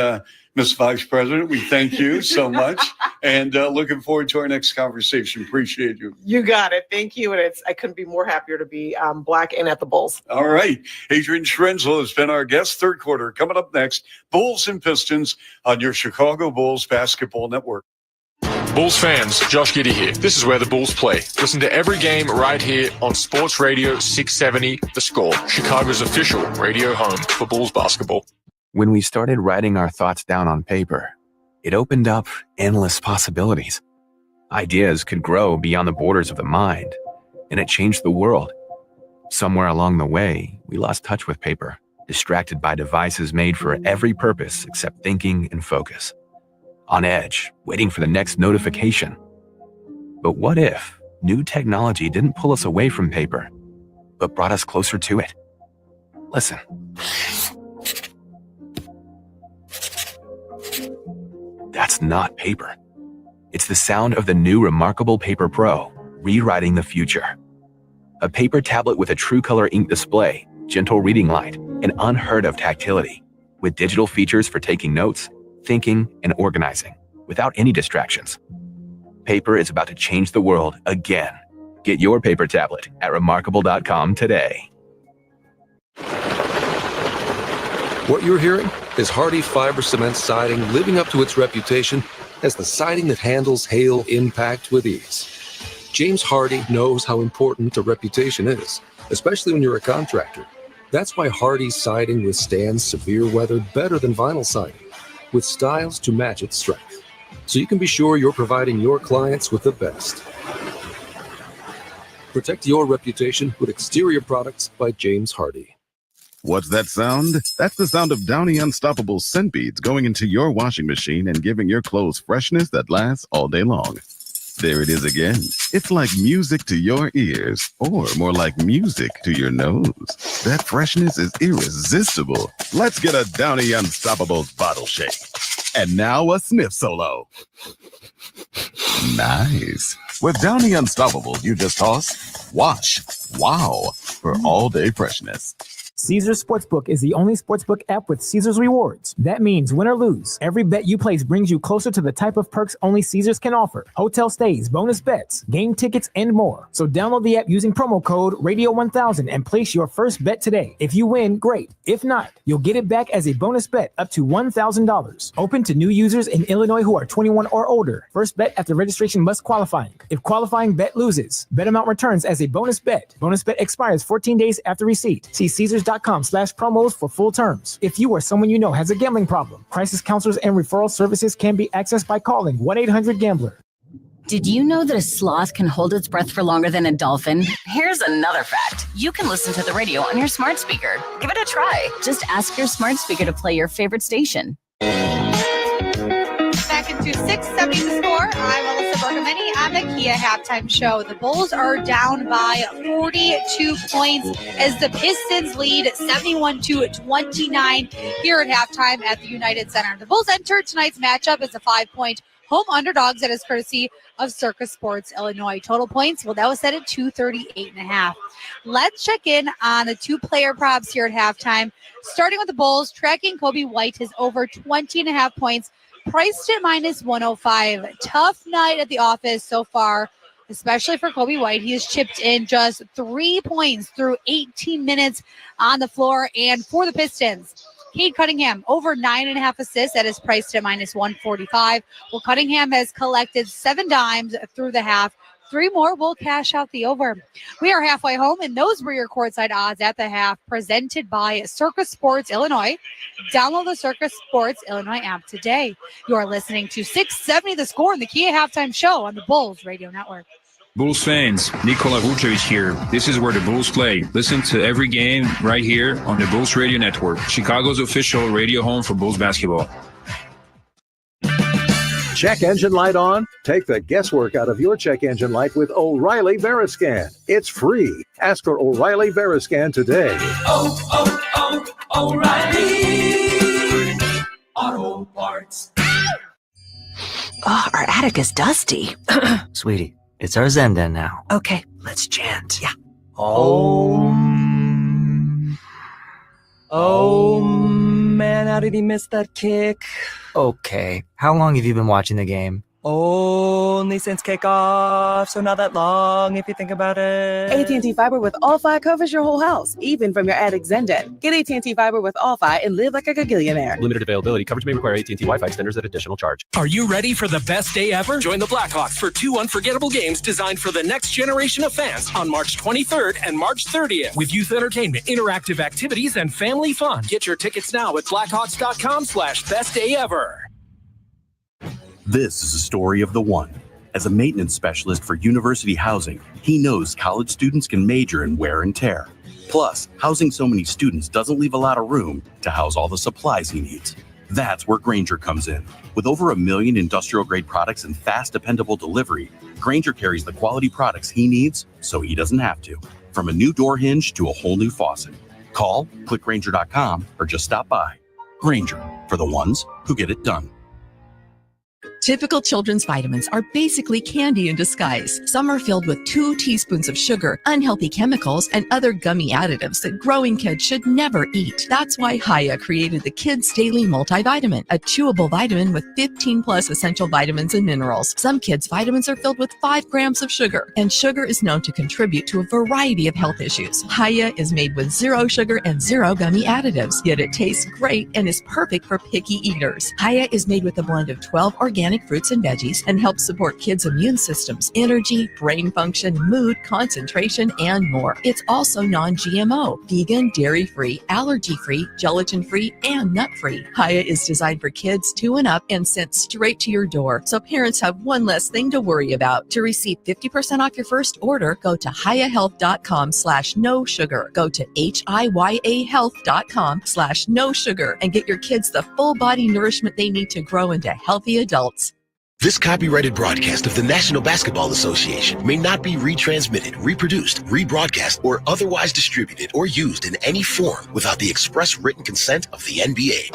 Ms. Vice President, we thank you so much, and looking forward to our next conversation. Appreciate you. You got it. Thank you. And I couldn't be more happier to be Black and at the Bulls. All right. Adrian Schrenzel has been our guest. Third quarter coming up next. Bulls and Pistons on your Chicago Bulls Basketball Network. Bulls fans, Josh Giddey here. This is where the Bulls play. Listen to every game right here on Sports Radio 670 The Score, Chicago's official radio home for Bulls basketball. When we started writing our thoughts down on paper, it opened up endless possibilities. Ideas could grow beyond the borders of the mind, and it changed the world. Somewhere along the way, we lost touch with paper, distracted by devices made for every purpose except thinking and focus. On edge, waiting for the next notification. But what if new technology didn't pull us away from paper, but brought us closer to it? Listen. That's not paper. It's the sound of the new Remarkable Paper Pro, rewriting the future. A paper tablet with a true color ink display, gentle reading light, and unheard of tactility, with digital features for taking notes, thinking, and organizing, without any distractions. Paper is about to change the world again. Get your paper tablet at remarkable.com today. What you're hearing is Hardie Fiber Cement Siding living up to its reputation as the siding that handles hail impact with ease. James Hardie knows how important a reputation is, especially when you're a contractor. That's why Hardie Siding withstands severe weather better than vinyl siding, with styles to match its strength. So you can be sure you're providing your clients with the best. Protect your reputation with exterior products by James Hardie. What's that sound? That's the sound of Downy Unstoppable scent beads going into your washing machine and giving your clothes freshness that lasts all day long. There it is again. It's like music to your ears, or more like music to your nose. That freshness is irresistible. Let's get a Downy Unstoppables bottle shake. And now a sniff solo. Nice. With Downy Unstoppables, you just toss, wash, wow, for all-day freshness. Caesars Sportsbook is the only sportsbook app with Caesars rewards. That means win or lose, every bet you place brings you closer to the type of perks only Caesars can offer. Hotel stays, bonus bets, game tickets, and more. So download the app using promo code Radio1000 and place your first bet today. If you win, great. If not, you'll get it back as a bonus bet up to $1,000. Open to new users in Illinois who are 21 or older. First bet after registration must qualifying. If qualifying bet loses, bet amount returns as a bonus bet. Bonus bet expires 14 days after receipt. See Caesars.com/promos for full terms. If you or someone you know has a gambling problem, crisis counselors and referral services can be accessed by calling 1-800-GAMBLER. Did you know that a sloth can hold its breath for longer than a dolphin? Here's another fact. You can listen to the radio on your smart speaker. Give it a try. Just ask your smart speaker to play your favorite station. Back into 670 The Score. I'm Alyssa Bergamini on the Kia Halftime Show. The Bulls are down by 42 points as the Pistons lead 71-29 here at halftime at the United Center. The Bulls entered tonight's matchup as a 5-point home underdogs that is courtesy of Circus Sports Illinois. Total points, well, that was set at 238.5. Let's check in on the two-player props here at halftime. Starting with the Bulls, tracking Kobe White has over 20.5 points, priced at -105. Tough night at the office so far, especially for Kobe White. He has chipped in just 3 points through 18 minutes on the floor. And for the Pistons, Cade Cunningham, over 9.5 assists. That is priced at -145. Well, Cunningham has collected 7 dimes through the half. 3 more will cash out the over. We are halfway home, and those were your courtside odds at the half, presented by Circus Sports Illinois. Download the Circus Sports Illinois app today. You are listening to 670 The Score in the Kia Halftime Show on the Bulls Radio Network. Bulls fans, Nikola Vucevic here. This is where the Bulls play. Listen to every game right here on the Bulls Radio Network, Chicago's official radio home for Bulls basketball. Check engine light on? Take the guesswork out of your check engine light with O'Reilly Veriscan. It's free. Ask for O'Reilly Veriscan today. O'Reilly Auto Parts. Oh, our attic is dusty. Sweetie, it's our Zen den now. Okay, let's chant. Yeah. Om. man, how did he miss that kick? Okay, how long have you been watching the game? Only since kickoff, so not that long if you think about it. AT&T Fiber with All-Fi covers your whole house, even from your attic Zendet. Get AT&T Fiber with All-Fi and live like a gagillionaire. Limited availability. Coverage may require AT&T Wi-Fi extenders at additional charge. Are you ready for the best day ever? Join the Blackhawks for 2 unforgettable games designed for the next generation of fans on March 23rd and March 30th with youth entertainment, interactive activities, and family fun. Get your tickets now at blackhawks.com/bestdayever. This is a story of the one. As a maintenance specialist for university housing, he knows college students can major in wear and tear. Plus, housing so many students doesn't leave a lot of room to house all the supplies he needs. That's where Grainger comes in. With over 1 million industrial-grade products and fast, dependable delivery, Grainger carries the quality products he needs so he doesn't have to. From a new door hinge to a whole new faucet. Call, click Grainger.com, or just stop by. Grainger, for the ones who get it done. Typical children's vitamins are basically candy in disguise. Some are filled with 2 teaspoons of sugar, unhealthy chemicals, and other gummy additives that growing kids should never eat. That's why Hiya created the Kids Daily Multivitamin, a chewable vitamin with 15 plus essential vitamins and minerals. Some kids' vitamins are filled with 5 grams of sugar, and sugar is known to contribute to a variety of health issues. Hiya is made with 0 sugar and 0 gummy additives, yet it tastes great and is perfect for picky eaters. Hiya is made with a blend of 12 organic fruits and veggies and helps support kids' immune systems, energy, brain function, mood, concentration, and more. It's also non-GMO, vegan, dairy-free, allergy-free, gelatin-free, and nut-free. Hiya is designed for kids 2 and up and sent straight to your door, so parents have one less thing to worry about. To receive 50% off your first order, go to hiyahealth.com/no sugar. Go to hiyahealth.com/no sugar and get your kids the full body nourishment they need to grow into healthy adults. This copyrighted broadcast of the National Basketball Association may not be retransmitted, reproduced, rebroadcast, or otherwise distributed or used in any form without the express written consent of the NBA.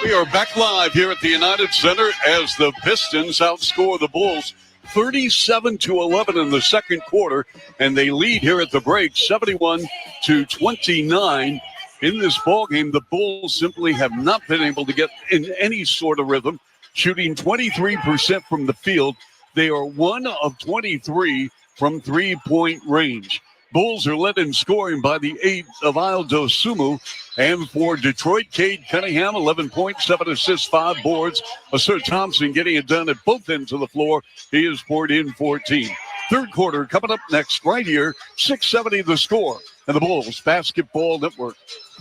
We are back live here at the United Center as the Pistons outscore the Bulls 37-11 in the second quarter, and they lead here at the break 71-29. In this ballgame, the Bulls simply have not been able to get in any sort of rhythm. Shooting 23% from the field. They are 1 of 23 from three-point range. Bulls are led in scoring by the 8 of Aldo Sumu. And for Detroit, Cade Cunningham, 11 points, 7 assists, 5 boards. Asir Thompson getting it done at both ends of the floor. He has poured in 14. Third quarter coming up next right here, 670 the score. And the Bulls Basketball Network.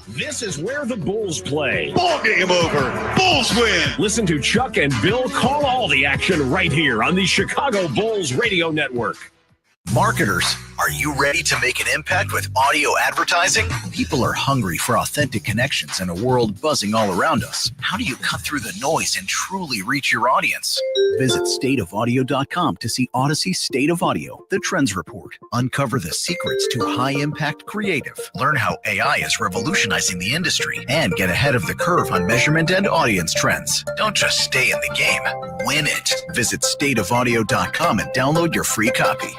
This is where the Bulls play. Ball game over. Bulls win. Listen to Chuck and Bill call all the action right here on the Chicago Bulls Radio Network. Marketers, are you ready to make an impact with audio advertising? People are hungry for authentic connections in a world buzzing all around us. How do you cut through the noise and truly reach your audience? Visit stateofaudio.com to see Odyssey's State of Audio, the Trends Report. Uncover the secrets to high-impact creative. Learn how AI is revolutionizing the industry and get ahead of the curve on measurement and audience trends. Don't just stay in the game, win it. Visit stateofaudio.com and download your free copy.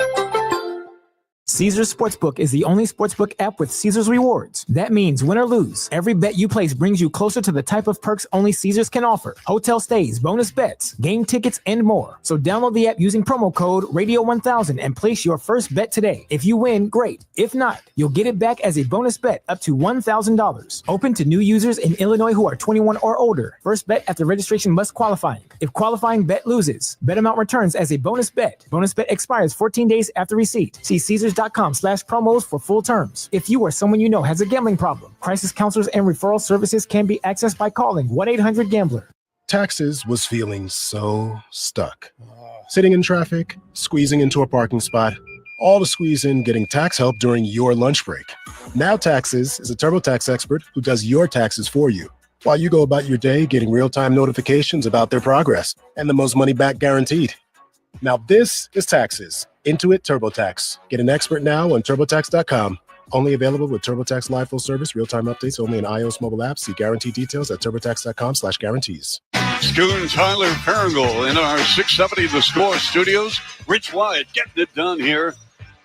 Caesars Sportsbook is the only sportsbook app with Caesars rewards. That means win or lose, every bet you place brings you closer to the type of perks only Caesars can offer. Hotel stays, bonus bets, game tickets, and more. So download the app using promo code Radio1000 and place your first bet today. If you win, great. If not, you'll get it back as a bonus bet up to $1,000. Open to new users in Illinois who are 21 or older. First bet after registration must qualify. If qualifying bet loses, bet amount returns as a bonus bet. Bonus bet expires 14 days after receipt. See Caesars.com/promos for full terms. If you or someone you know has a gambling problem, crisis counselors and referral services can be accessed by calling 1-800-GAMBLER. Taxes was feeling so stuck. Sitting in traffic, squeezing into a parking spot, all to squeeze in getting tax help during your lunch break. Now Taxes is a TurboTax expert who does your taxes for you, while you go about your day getting real-time notifications about their progress and the most money back guaranteed. Now this is Taxes. Intuit TurboTax. Get an expert now on TurboTax.com. Only available with TurboTax Live Full Service. Real-time updates only in iOS mobile apps. See guarantee details at TurboTax.com/guarantees. Schoon Tyler Farringle in our 670 The Score studios. Rich Wyatt getting it done here.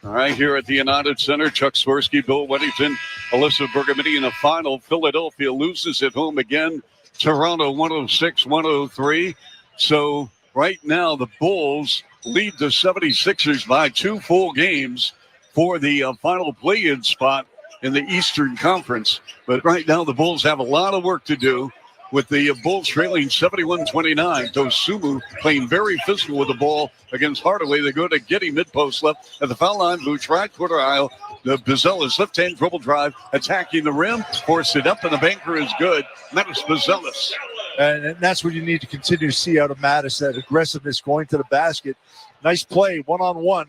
All right, here at the United Center. Chuck Swirsky, Bill Weddington, Alyssa Bergamini in the final. Philadelphia loses at home again. Toronto 106-103. So right now the Bulls lead the 76ers by 2 full games for the final play-in spot in the Eastern Conference. But right now the Bulls have a lot of work to do with the Bulls trailing 71-29. Dosumu playing very physical with the ball against Hardaway. They go to Giddey mid-post left at the foul line. Vooch right quarter aisle. The Bizelis left-hand dribble drive, attacking the rim, force it up, and the banker is good. Mattis Bizelis. And that's what you need to continue to see out of Mattis, that aggressiveness going to the basket. Nice play, one-on-one.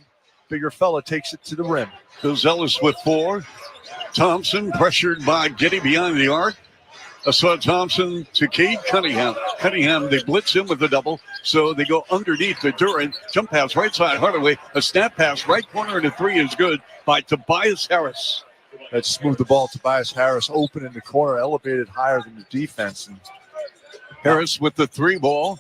Bigger fella takes it to the rim. Bizelis with 4. Thompson pressured by Giddey behind the arc. Asad Thompson to Cade Cunningham. Cunningham, they blitz him with the double, so they go underneath to Duran. Jump pass right side, Hardaway. A snap pass right corner, and a 3 is good by Tobias Harris. That smooth the ball. Tobias Harris open in the corner, elevated higher than the defense. And Harris with the 3 ball.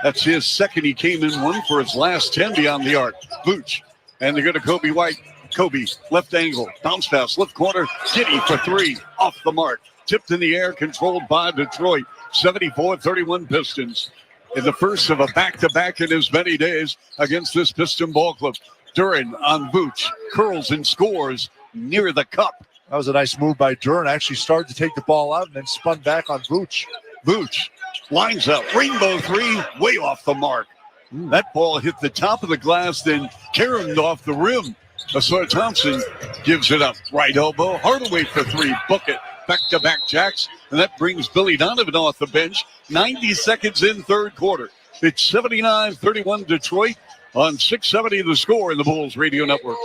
That's his second. He came in 1 for his last 10 beyond the arc. Vooch, and they go to Kobe White. Kobe, left angle, bounce pass, left corner. Giddey for 3, off the mark. Tipped in the air, controlled by Detroit. 74-31 Pistons. In the first of a back-to-back in as many days against this Piston ball club. Duran on Vooch, curls and scores near the cup. that was a nice move by Duran. Actually started to take the ball out and then spun back on Vooch. Vooch lines up, rainbow 3, way off the mark. That ball hit the top of the glass, then caromed off the rim. Asar Thompson gives it up. Right elbow, Hardaway for 3, book it. Back-to-back jacks, and that brings Billy Donovan off the bench. 90 seconds in third quarter. It's 79-31 Detroit on 670 The Score in the Bulls Radio Network.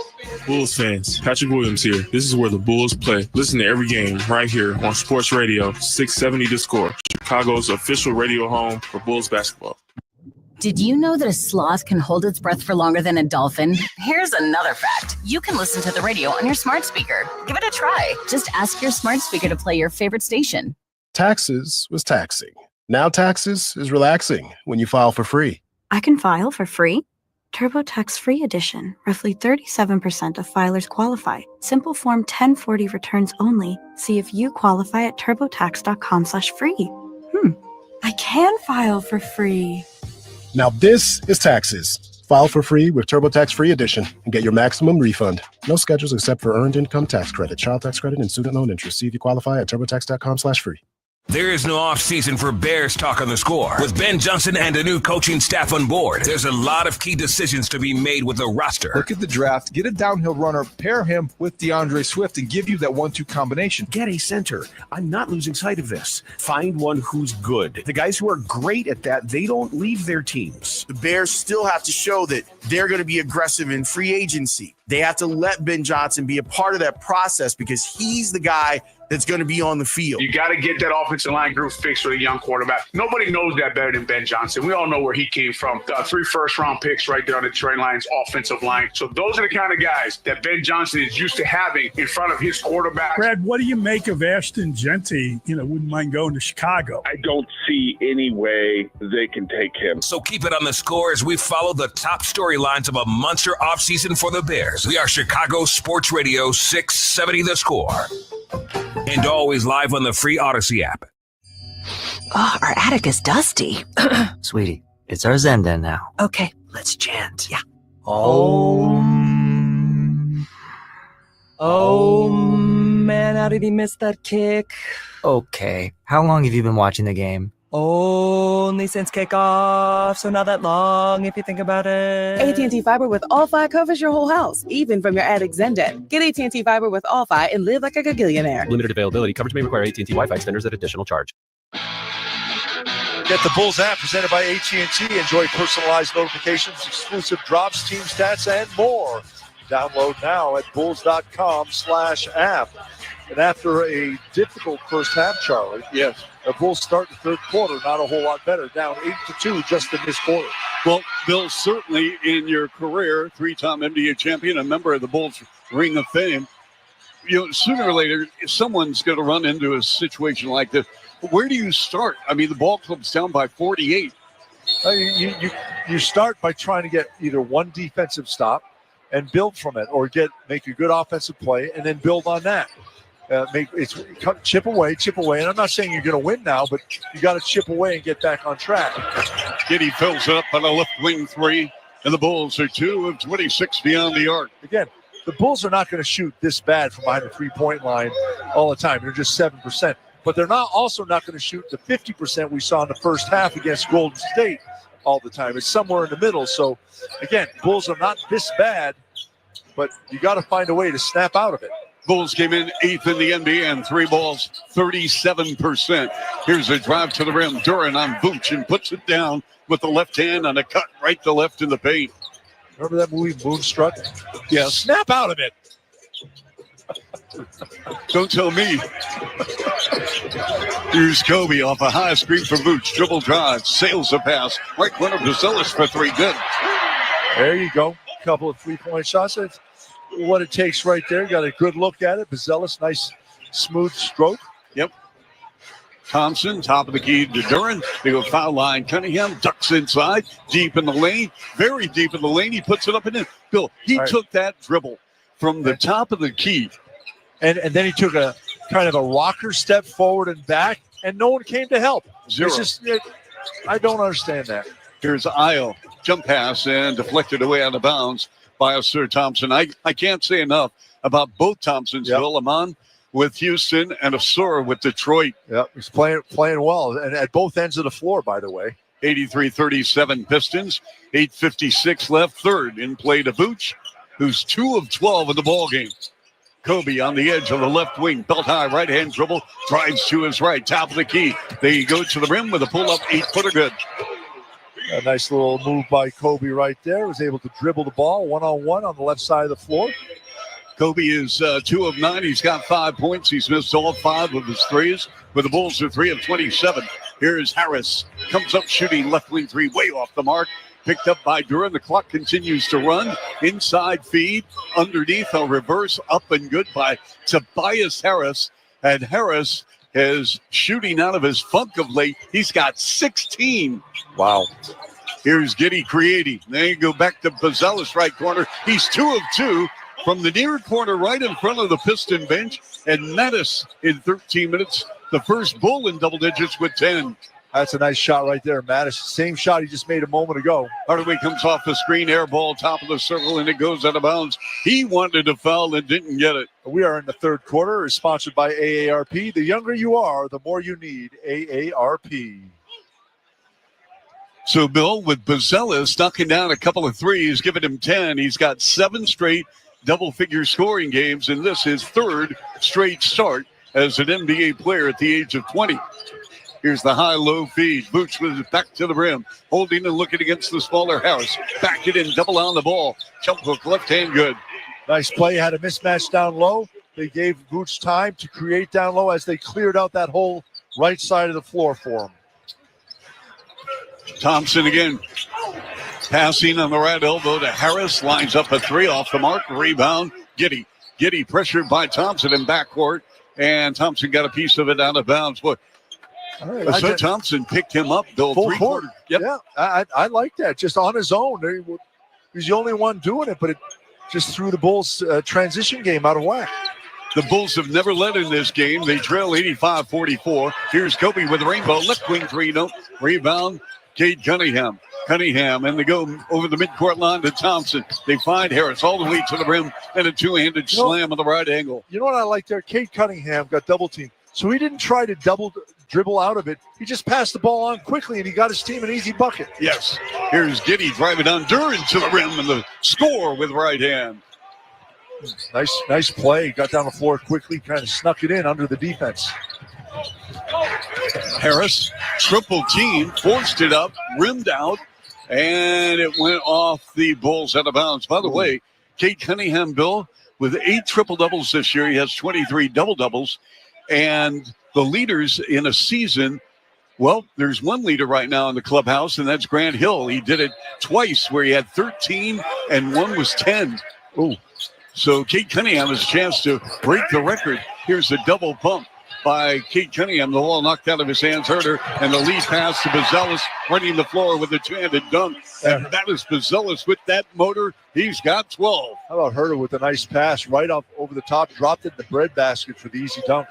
Bulls fans, Patrick Williams here. This is where the Bulls play. Listen to every game right here on Sports Radio 670 The Score, Chicago's official radio home for Bulls basketball. Did you know that a sloth can hold its breath for longer than a dolphin? Here's another fact. You can listen to the radio on your smart speaker. Give it a try. Just ask your smart speaker to play your favorite station. Taxes was taxing. Now taxes is relaxing when you file for free. I can file for free. TurboTax Free Edition. Roughly 37% of filers qualify. Simple Form 1040 returns only. See if you qualify at turbotax.com/free. I can file for free. Now this is taxes. File for free with TurboTax Free Edition and get your maximum refund. No schedules except for earned income tax credit, child tax credit, and student loan interest. See if you qualify at turbotax.com/free. There is no off-season for Bears talk on the Score. With Ben Johnson and a new coaching staff on board, there's a lot of key decisions to be made with the roster. Look at the draft, get a downhill runner, pair him with DeAndre Swift, and give you that 1-2 combination. Get a center. I'm not losing sight of this. Find one who's good. The guys who are great at that, they don't leave their teams. The Bears still have to show that they're going to be aggressive in free agency. They have to let Ben Johnson be a part of that process because he's the guy that's going to be on the field. You got to get that offensive line group fixed for a young quarterback. Nobody knows that better than Ben Johnson. We all know where he came from. 3 first-round picks right there on the Detroit Lions offensive line. So those are the kind of guys that Ben Johnson is used to having in front of his quarterback. Brad, what do you make of Ashton Genty? Wouldn't mind going to Chicago. I don't see any way they can take him. So keep it on the Score as we follow the top storylines of a monster offseason for the Bears. We are Chicago Sports Radio 670 The Score. And always live on the free Odyssey app. Oh, our attic is dusty. Sweetie, it's our Zen den now. Okay, let's chant. Yeah. Oh, man, how did he miss that kick? Okay, how long have you been watching the game? Only since kickoff, so not that long if you think about it. AT&T Fiber with All-Fi covers your whole house, even from your attic Zen den. Get AT&T Fiber with All-Fi and live like a gagillionaire. Limited availability. Coverage may require AT&T Wi-Fi extenders at additional charge. Get the Bulls app presented by AT&T. Enjoy personalized notifications, exclusive drops, team stats, and more. Download now at bulls.com/app. And after a difficult first half, Charlie, yes, the Bulls start the third quarter, not a whole lot better, down 8-2 just in this quarter. Well, Bill, certainly in your career, 3-time NBA champion, a member of the Bulls Ring of Fame, sooner or later, someone's going to run into a situation like this. Where do you start? I mean, the ball club's down by 48. You start by trying to get either one defensive stop and build from it, or make a good offensive play and then build on that. Chip away. And I'm not saying you're going to win now, but you got to chip away and get back on track. Giddy fills up on a left wing three, and the Bulls are 2 of 26 beyond the arc. Again, the Bulls are not going to shoot this bad from behind the 3-point line all the time. They're just 7%. But they're also not going to shoot the 50% we saw in the first half against Golden State all the time. It's somewhere in the middle. So, again, Bulls are not this bad, but you got to find a way to snap out of it. Bulls came in 8th in the NBA and 3 balls, 37%. Here's a drive to the rim. Duran on Vooch and puts it down with the left hand on a cut right to left in the paint. Remember that movie Moonstruck? Yes. Snap out of it. Don't tell me. Here's Kobe off a high screen for Vooch. Dribble drive, sails a pass. Right corner, Vasillas for 3. Good. There you go. Couple of 3-point shots. That's what it takes right there. Got a good look at it. Vasillas, nice smooth stroke. Yep. Thompson, top of the key to Duran. They go foul line. Cunningham ducks inside, deep in the lane, very deep in the lane. He puts it up and in. Bill, he took that dribble from the top of the key. And then he took a kind of a rocker step forward and back, and no one came to help. Zero. I don't understand that. Here's Io. Jump pass and deflected away out of bounds by Sir Thompson. I can't say enough about both Thompsons, Bill. Amon with Houston and Asura with Detroit. Yep, he's playing well, and at both ends of the floor, by the way. 83-37 Pistons, 8:56 left. Third in play to Vooch, who's 2 of 12 in the ballgame. Kobe on the edge of the left wing, belt high right-hand dribble, drives to his right, top of the key. They go to the rim with a pull-up 8-footer good. A nice little move by Kobe right there. Was able to dribble the ball one-on-one on the left side of the floor. Kobe is 2 of 9. He's got 5 points. He's missed all 5 of his threes. But the Bulls are 3 of 27. Here's Harris. Comes up shooting left wing 3, way off the mark. Picked up by Duran. The clock continues to run. Inside feed. Underneath a reverse up and good by Tobias Harris. And Harris is shooting out of his funk of late. He's got 16. Wow. Here's Giddy creating. They go back to Vasillas right corner. He's 2 of 2 from the near corner right in front of the Piston bench. And Mattis in 13 minutes, the first Bull in double digits with 10. That's a nice shot right there, Mattis. Same shot he just made a moment ago. Hardaway comes off the screen, air ball, top of the circle, and it goes out of bounds. He wanted to foul and didn't get it. We are in the third quarter. It's sponsored by AARP. The younger you are, the more you need AARP. So, Bill, with Vasillas knocking down a couple of threes, giving him 10, he's got 7 straight double-figure scoring games, and this is 3rd straight start as an NBA player at the age of 20. Here's the high-low feed. Vooch with it back to the rim, holding and looking against the smaller Harris. Back it in, double on the ball. Jump hook, left hand, good. Nice play. Had a mismatch down low. They gave Vooch time to create down low as they cleared out that whole right side of the floor for him. Thompson again. Passing on the right elbow to Harris. Lines up a 3 off the mark. Rebound. Giddy pressured by Thompson in backcourt. And Thompson got a piece of it out of bounds. Boy, so Thompson picked him up, Bill. Full court. Yep. Yeah, I like that. Just on his own. He's the only one doing it, but it just threw the Bulls' transition game out of whack. The Bulls have never led in this game. They trail 85-44. Here's Kobe with a rainbow. Left wing 3, no. Rebound, Cade Cunningham. And they go over the midcourt line to Thompson. They find Harris all the way to the rim and a two-handed slam on the right angle. You know what I like there? Cade Cunningham got double teamed. So he didn't try to dribble out of it. He just passed the ball on quickly, and he got his team an easy bucket. Yes. Here's Giddy driving on Duran to the rim and the score with right hand. Nice play. Got down the floor quickly, kind of snuck it in under the defense. Harris, triple team, forced it up, rimmed out, and it went off the Bulls out of bounds. By the way, Cade Cunningham, Bill, with 8 triple-doubles this year. He has 23 double-doubles. And the leaders in a season, well, there's one leader right now in the clubhouse, and that's Grant Hill. He did it twice where he had 13 and one was 10. Oh, so Cade Cunningham has a chance to break the record. Here's a double pump by Kate Cunningham. The ball knocked out of his hands, Herder, and the lead pass to Bazelis, running the floor with a two-handed dunk. And that is Bazelis with that motor. He's got 12. How about Herder with a nice pass right up over the top, dropped it in the breadbasket for the easy dunk.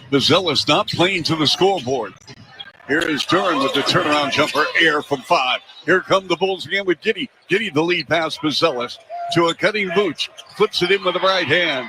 Bazelis not playing to the scoreboard. Here is Duran with the turnaround jumper, air from 5. Here come the Bulls again with Giddy. Giddy, the lead pass, Bazelis to a cutting Vooch. Flips it in with the right hand.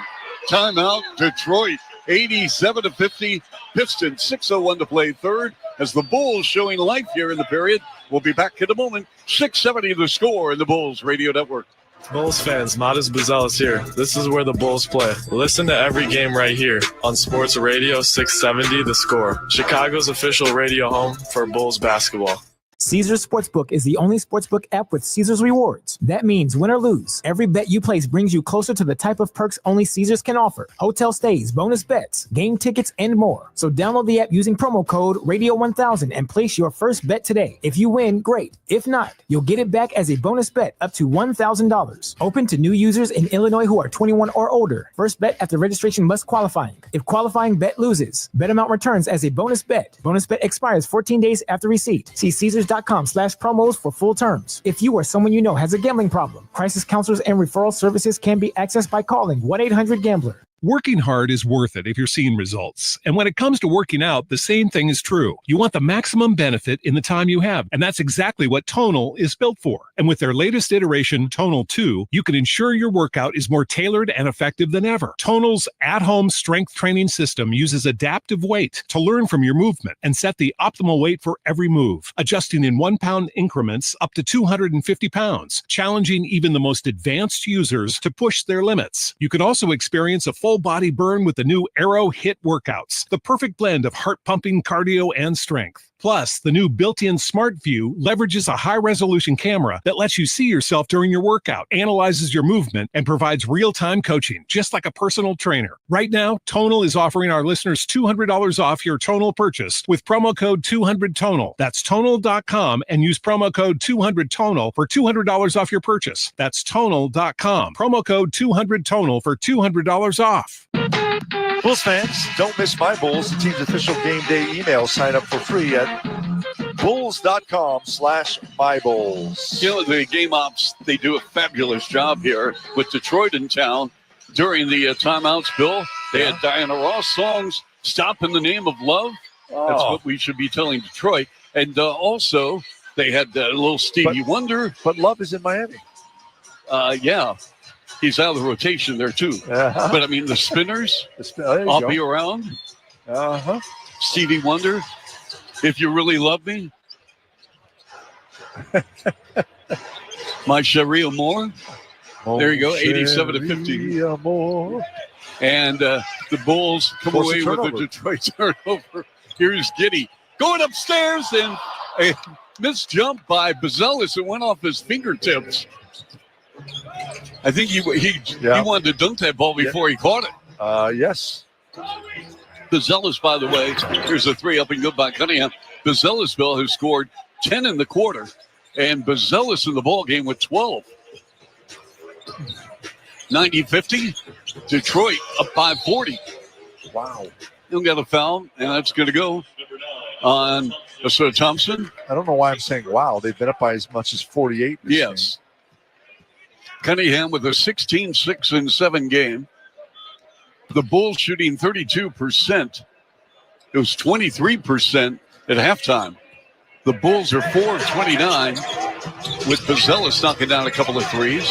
Timeout, Detroit, 87-50. Pistons, 6:01 to play third. As the Bulls showing life here in the period. We'll be back in a moment. 6:70 the score in the Bulls Radio Network. Bulls fans, Modest Bazelis here. This is where the Bulls play. Listen to every game right here on Sports Radio 670 The Score, Chicago's official radio home for Bulls basketball. Caesars Sportsbook is the only sportsbook app with Caesars rewards. That means win or lose, every bet you place brings you closer to the type of perks only Caesars can offer. Hotel stays, bonus bets, game tickets, and more. So download the app using promo code Radio1000 and place your first bet today. If you win, great. If not, you'll get it back as a bonus bet up to $1,000. Open to new users in Illinois who are 21 or older. First bet after registration must qualify. If qualifying bet loses, bet amount returns as a bonus bet. Bonus bet expires 14 days after receipt. See Caesars.com/promos for full terms. If you or someone you know has a gambling problem, crisis counselors and referral services can be accessed by calling 1-800-GAMBLER. Working hard is worth it if you're seeing results. And when it comes to working out, the same thing is true. You want the maximum benefit in the time you have. And that's exactly what Tonal is built for. And with their latest iteration, Tonal 2, you can ensure your workout is more tailored and effective than ever. Tonal's at-home strength training system uses adaptive weight to learn from your movement and set the optimal weight for every move, adjusting in 1-pound increments up to 250 pounds, challenging even the most advanced users to push their limits. You can also experience a full body burn with the new Aero HIIT workouts, the perfect blend of heart-pumping cardio and strength. Plus, the new built-in Smart View leverages a high-resolution camera that lets you see yourself during your workout, analyzes your movement, and provides real-time coaching, just like a personal trainer. Right now, Tonal is offering our listeners $200 off your Tonal purchase with promo code 200TONAL. That's Tonal.com and use promo code 200TONAL for $200 off your purchase. That's Tonal.com. Promo code 200TONAL for $200 off. Bulls fans, don't miss my Bulls, the team's official game day email. Sign up for free at bulls.com/mybulls. You know, the game ops, they do a fabulous job here with Detroit in town during the timeouts, Bill. They had Diana Ross songs, Stop in the Name of Love. That's what we should be telling Detroit. And also, they had a little Stevie Wonder. But Love is in Miami. Yeah. He's out of the rotation there, too. But, I mean, the Spinners, I'll Be Around. Stevie Wonder, If You Really Love Me. My Cherie Amour. There you go, 87-50. And the Bulls come away with a Detroit turnover. Here's Giddy going upstairs, and a missed jump by Bazelis. It went off his fingertips. I think he wanted to dunk that ball before he caught it. Yes. Bazelis, by the way, here's a three up and good by Cunningham. Bazelis, Bill, has scored 10 in the quarter, and Bazelis in the ball game with 12. 90-50. Detroit up by 40. Wow. He'll get a foul, and that's going to go on Sir Thompson. I don't know why I'm saying wow. They've been up by as much as 48. Yes. Cunningham with a 16-6-7 game. The Bulls shooting 32%. It was 23% at halftime. The Bulls are 4 of 29 with Bazelis knocking down a couple of threes.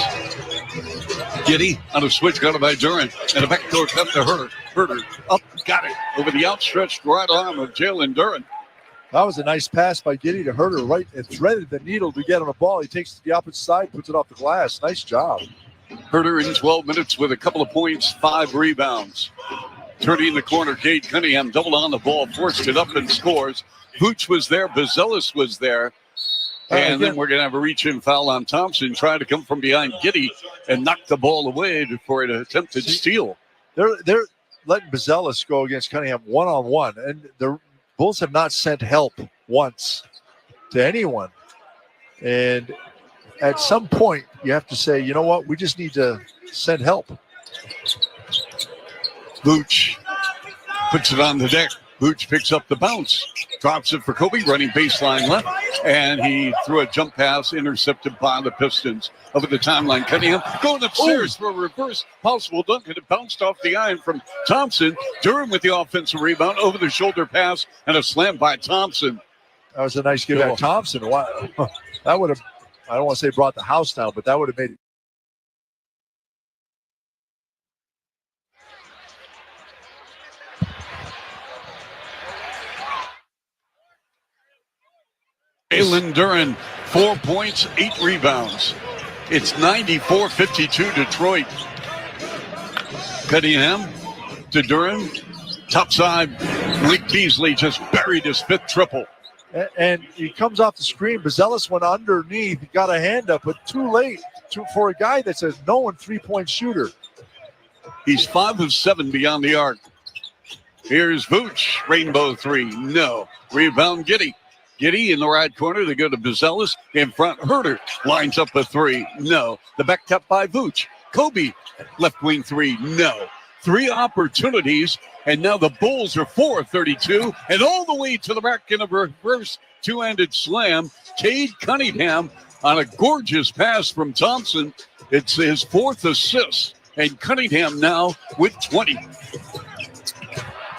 Giddy on a switch, got it by Duran, and a backdoor cut to Herder. Herder up, got it over the outstretched right arm of Jalen Duran. That was a nice pass by Giddy to Herder. Right, it threaded the needle to get on the ball. He takes it to the opposite side, puts it off the glass. Nice job. Herder in 12 minutes with a couple of points, 5 rebounds. Turning the corner, Cade Cunningham doubled on the ball, forced it up and scores. Vooch was there, Bazelis was there. And then we're going to have a reach-in foul on Thompson, trying to come from behind Giddy and knock the ball away for an attempted steal. They're letting Bazelis go against Cunningham one-on-one, and the Bulls have not sent help once to anyone. And at some point, you have to say, you know what, we just need to send help. Vooch puts it on the deck. Vooch picks up the bounce, drops it for Kobe, running baseline left, and he threw a jump pass intercepted by the Pistons. Over the timeline, Cunningham going upstairs for a reverse possible dunk, and it bounced off the iron from Thompson. Durham with the offensive rebound, over the shoulder pass, and a slam by Thompson. That was a nice give at Thompson. That would have, I don't want to say brought the house down, but that would have made it. Jalen Duren, 4 points, 8 rebounds. It's 94-52 Detroit. Cunningham to Duren. Top side, Malik Beasley just buried his 5th triple. And he comes off the screen. Bazelis went underneath. He got a hand up, but too late for a guy that's a known 3-point shooter. He's 5 of 7 beyond the arc. Here's Vooch. Rainbow 3. No. Rebound Giddey. Giddey in the right corner. They go to Bazelis. In front, Herter lines up a 3. No. The back tap by Vooch. Kobe, left wing 3. No. 3 opportunities, and now the Bulls are 4 of 32, and all the way to the rack in a reverse two-handed slam. Cade Cunningham on a gorgeous pass from Thompson. It's his 4th assist, and Cunningham now with 20.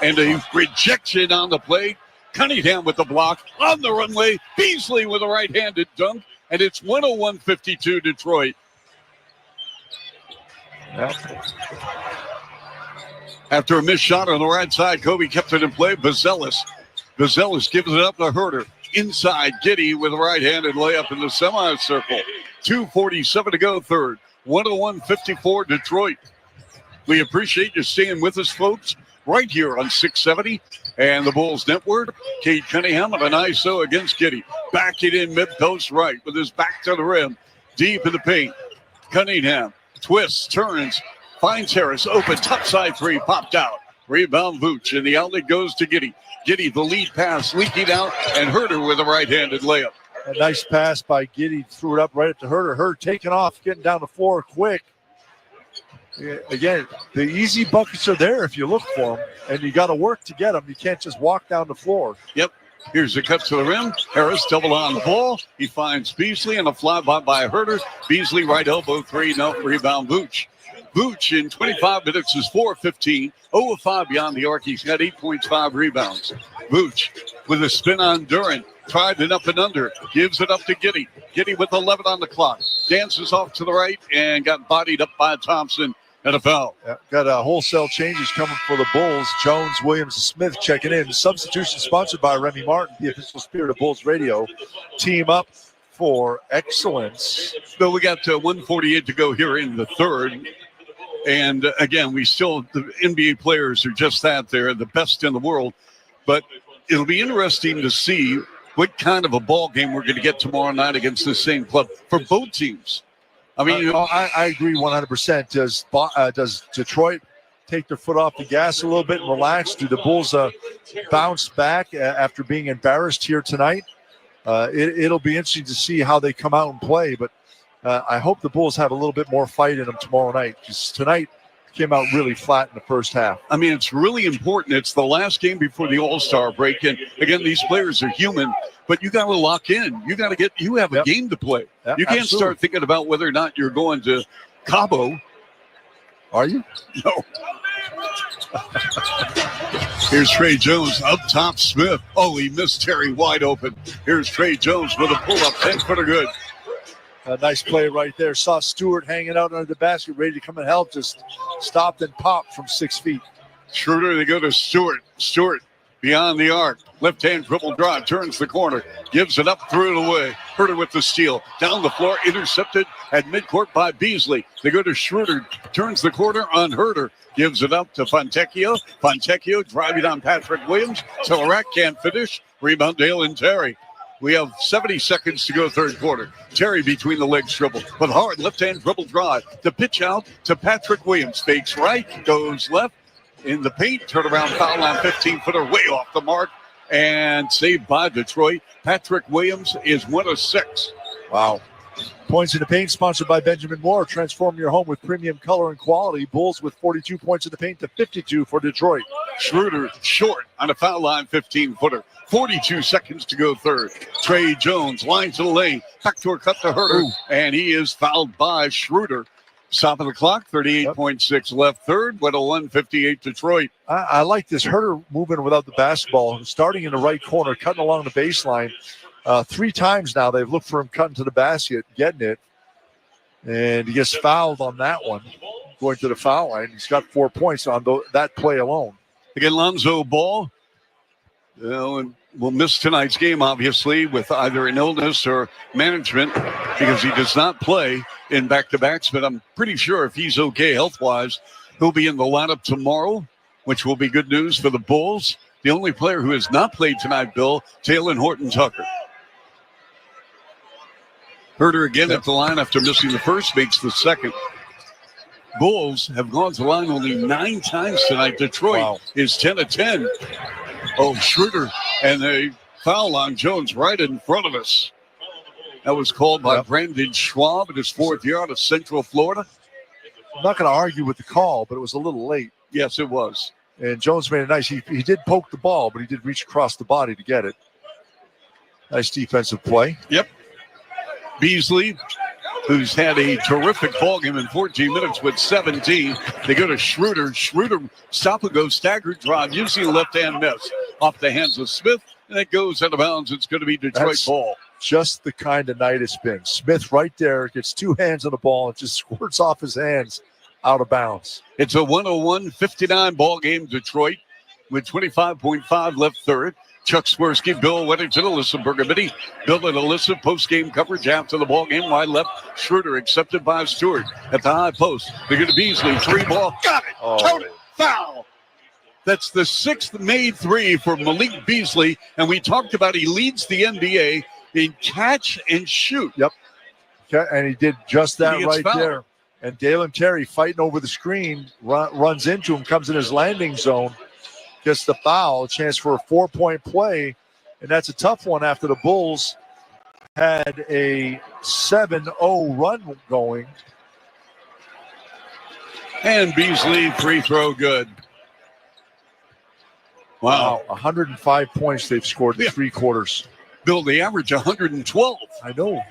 And a rejection on the play. Cunningham with the block on the runway. Beasley with a right-handed dunk, and it's 101-52 Detroit. Yep. After a missed shot on the right side, Kobe kept it in play. Bazelis gives it up to Herter. Inside, Giddey with a right-handed layup in the semicircle. 2:47 to go third. 101-54 Detroit. We appreciate you staying with us, folks, right here on 670 and the Bulls Network. Cade Cunningham of an ISO against Giddey. Back it in mid-post right with his back to the rim. Deep in the paint. Cunningham twists, turns, finds Harris open. Top side 3 popped out. Rebound Vooch, and the outlet goes to Giddey. Giddey, the lead pass, leaking out, and Herter with a right-handed layup. A nice pass by Giddey. Threw it up right up to Herter. Herter taking off, getting down the floor quick. Again, the easy buckets are there if you look for them, and you got to work to get them. You can't just walk down the floor. Yep. Here's the cut to the rim. Harris double on the ball. He finds Beasley and a flyby by Herter. Beasley right elbow 3, no rebound Vooch. Vooch in 25 minutes is 4-15, 0 of 5 beyond the arc. He's got 8 points, 5 rebounds. Vooch with a spin on Duren. Tried it up and under. Gives it up to Giddey. Giddey with 11 on the clock. Dances off to the right and got bodied up by Thompson. And a foul. Yeah, got wholesale changes coming for the Bulls. Jones, Williams, and Smith checking in. Substitution sponsored by Remy Martin, the official spirit of Bulls Radio. Team up for excellence. So we got 1:48 to go here in the third. And again, the NBA players are just that. They're the best in the world. But it'll be interesting to see what kind of a ball game we're going to get tomorrow night against the same club for both teams. I mean, I agree 100%. Does Detroit take their foot off the gas a little bit and relax? Do the Bulls bounce back after being embarrassed here tonight? It'll be interesting to see how they come out and play, but I hope the Bulls have a little bit more fight in them tomorrow night, because tonight came out really flat in the first half. I mean, it's really important. It's the last game before the All-Star break, and again, these players are human, but you got to lock in. You have a game to play. Yep, you can't absolutely. start thinking about whether or not you're going to Cabo. Are you? No. Here's Trey Jones up top. Smith. Oh, he missed Terry wide open. Here's Trey Jones with a pull-up, 10-footer good. A nice play right there. Saw Stewart hanging out under the basket, ready to come and help. Just stopped and popped from 6 feet. Schroeder, they go to Stewart. Stewart beyond the arc. Left-hand dribble drive, turns the corner, gives it up, threw it away. Herter with the steal. Down the floor, intercepted at midcourt by Beasley. They go to Schroeder, turns the corner on Herter. Gives it up to Fontecchio. Fontecchio driving on Patrick Williams. Telerak can't finish. Rebound Dalen Terry. We have 70 seconds to go third quarter. Terry between the legs dribble. With hard left-hand dribble drive. The pitch out to Patrick Williams. Fakes right, goes left. In the paint, turnaround foul line, 15-footer way off the mark. And saved by Detroit. Patrick Williams is 1 of 6. Wow. Points in the paint sponsored by Benjamin Moore. Transform your home with premium color and quality. Bulls with 42 points in the paint to 52 for Detroit. Schroeder short on a foul line 15-footer. 42 seconds to go third. Trey Jones lines to the lane. Backdoor cut to Herter, and he is fouled by Schroeder. Stop of the clock, 38.6 left third, with a 158 Detroit. I like this Herter moving without the basketball, starting in the right corner, cutting along the baseline. 3 times now they've looked for him cutting to the basket, getting it, and he gets fouled on that one, going to the foul line. He's got 4 points on that play alone. Again, Lonzo Ball will miss tonight's game, obviously, with either an illness or management, because he does not play in back-to-backs, but I'm pretty sure if he's okay health-wise, he'll be in the lineup tomorrow, which will be good news for the Bulls. The only player who has not played tonight, Bill, Taylor Horton-Tucker. Herter again at the line after missing the first, makes the second. Bulls have gone to the line only 9 times tonight. Detroit is 10 of 10. Oh, Schroeder, and a foul on Jones right in front of us. That was called by Brandon Schwab at his 4th year out of Central Florida. I'm not going to argue with the call, but it was a little late. Yes, it was. And Jones made it nice. He did poke the ball, but he did reach across the body to get it. Nice defensive play. Yep. Beasley, who's had a terrific ball game in 14 minutes with 17. They go to Schroeder. Schroeder, stop and go, staggered drive, using the left-hand miss. Off the hands of Smith, and it goes out of bounds. It's going to be Detroit ball. Just the kind of night it's been. Smith right there, gets 2 hands on the ball and just squirts off his hands out of bounds. It's a 101-59 ball game, Detroit, with 25.5 left third. Chuck Swirsky, Bill Weddington, Alyssa Bergamini. Bill and Alyssa post-game coverage after the ball game. Wide left, Schroeder accepted by Stewart at the high post. They're going to Beasley, 3 ball. Got it. Count it. Foul. That's the 6th made 3 for Malik Beasley. And we talked about he leads the NBA in catch and shoot. Yep. And he did just that right fouled there. And Dalen Terry fighting over the screen, runs into him, comes in his landing zone, gets the foul, a chance for a 4-point play. And that's a tough one after the Bulls had a 7-0 run going. And Beasley, free throw good. Wow. 105 points they've scored in 3 quarters. Bill, they average 112. I know.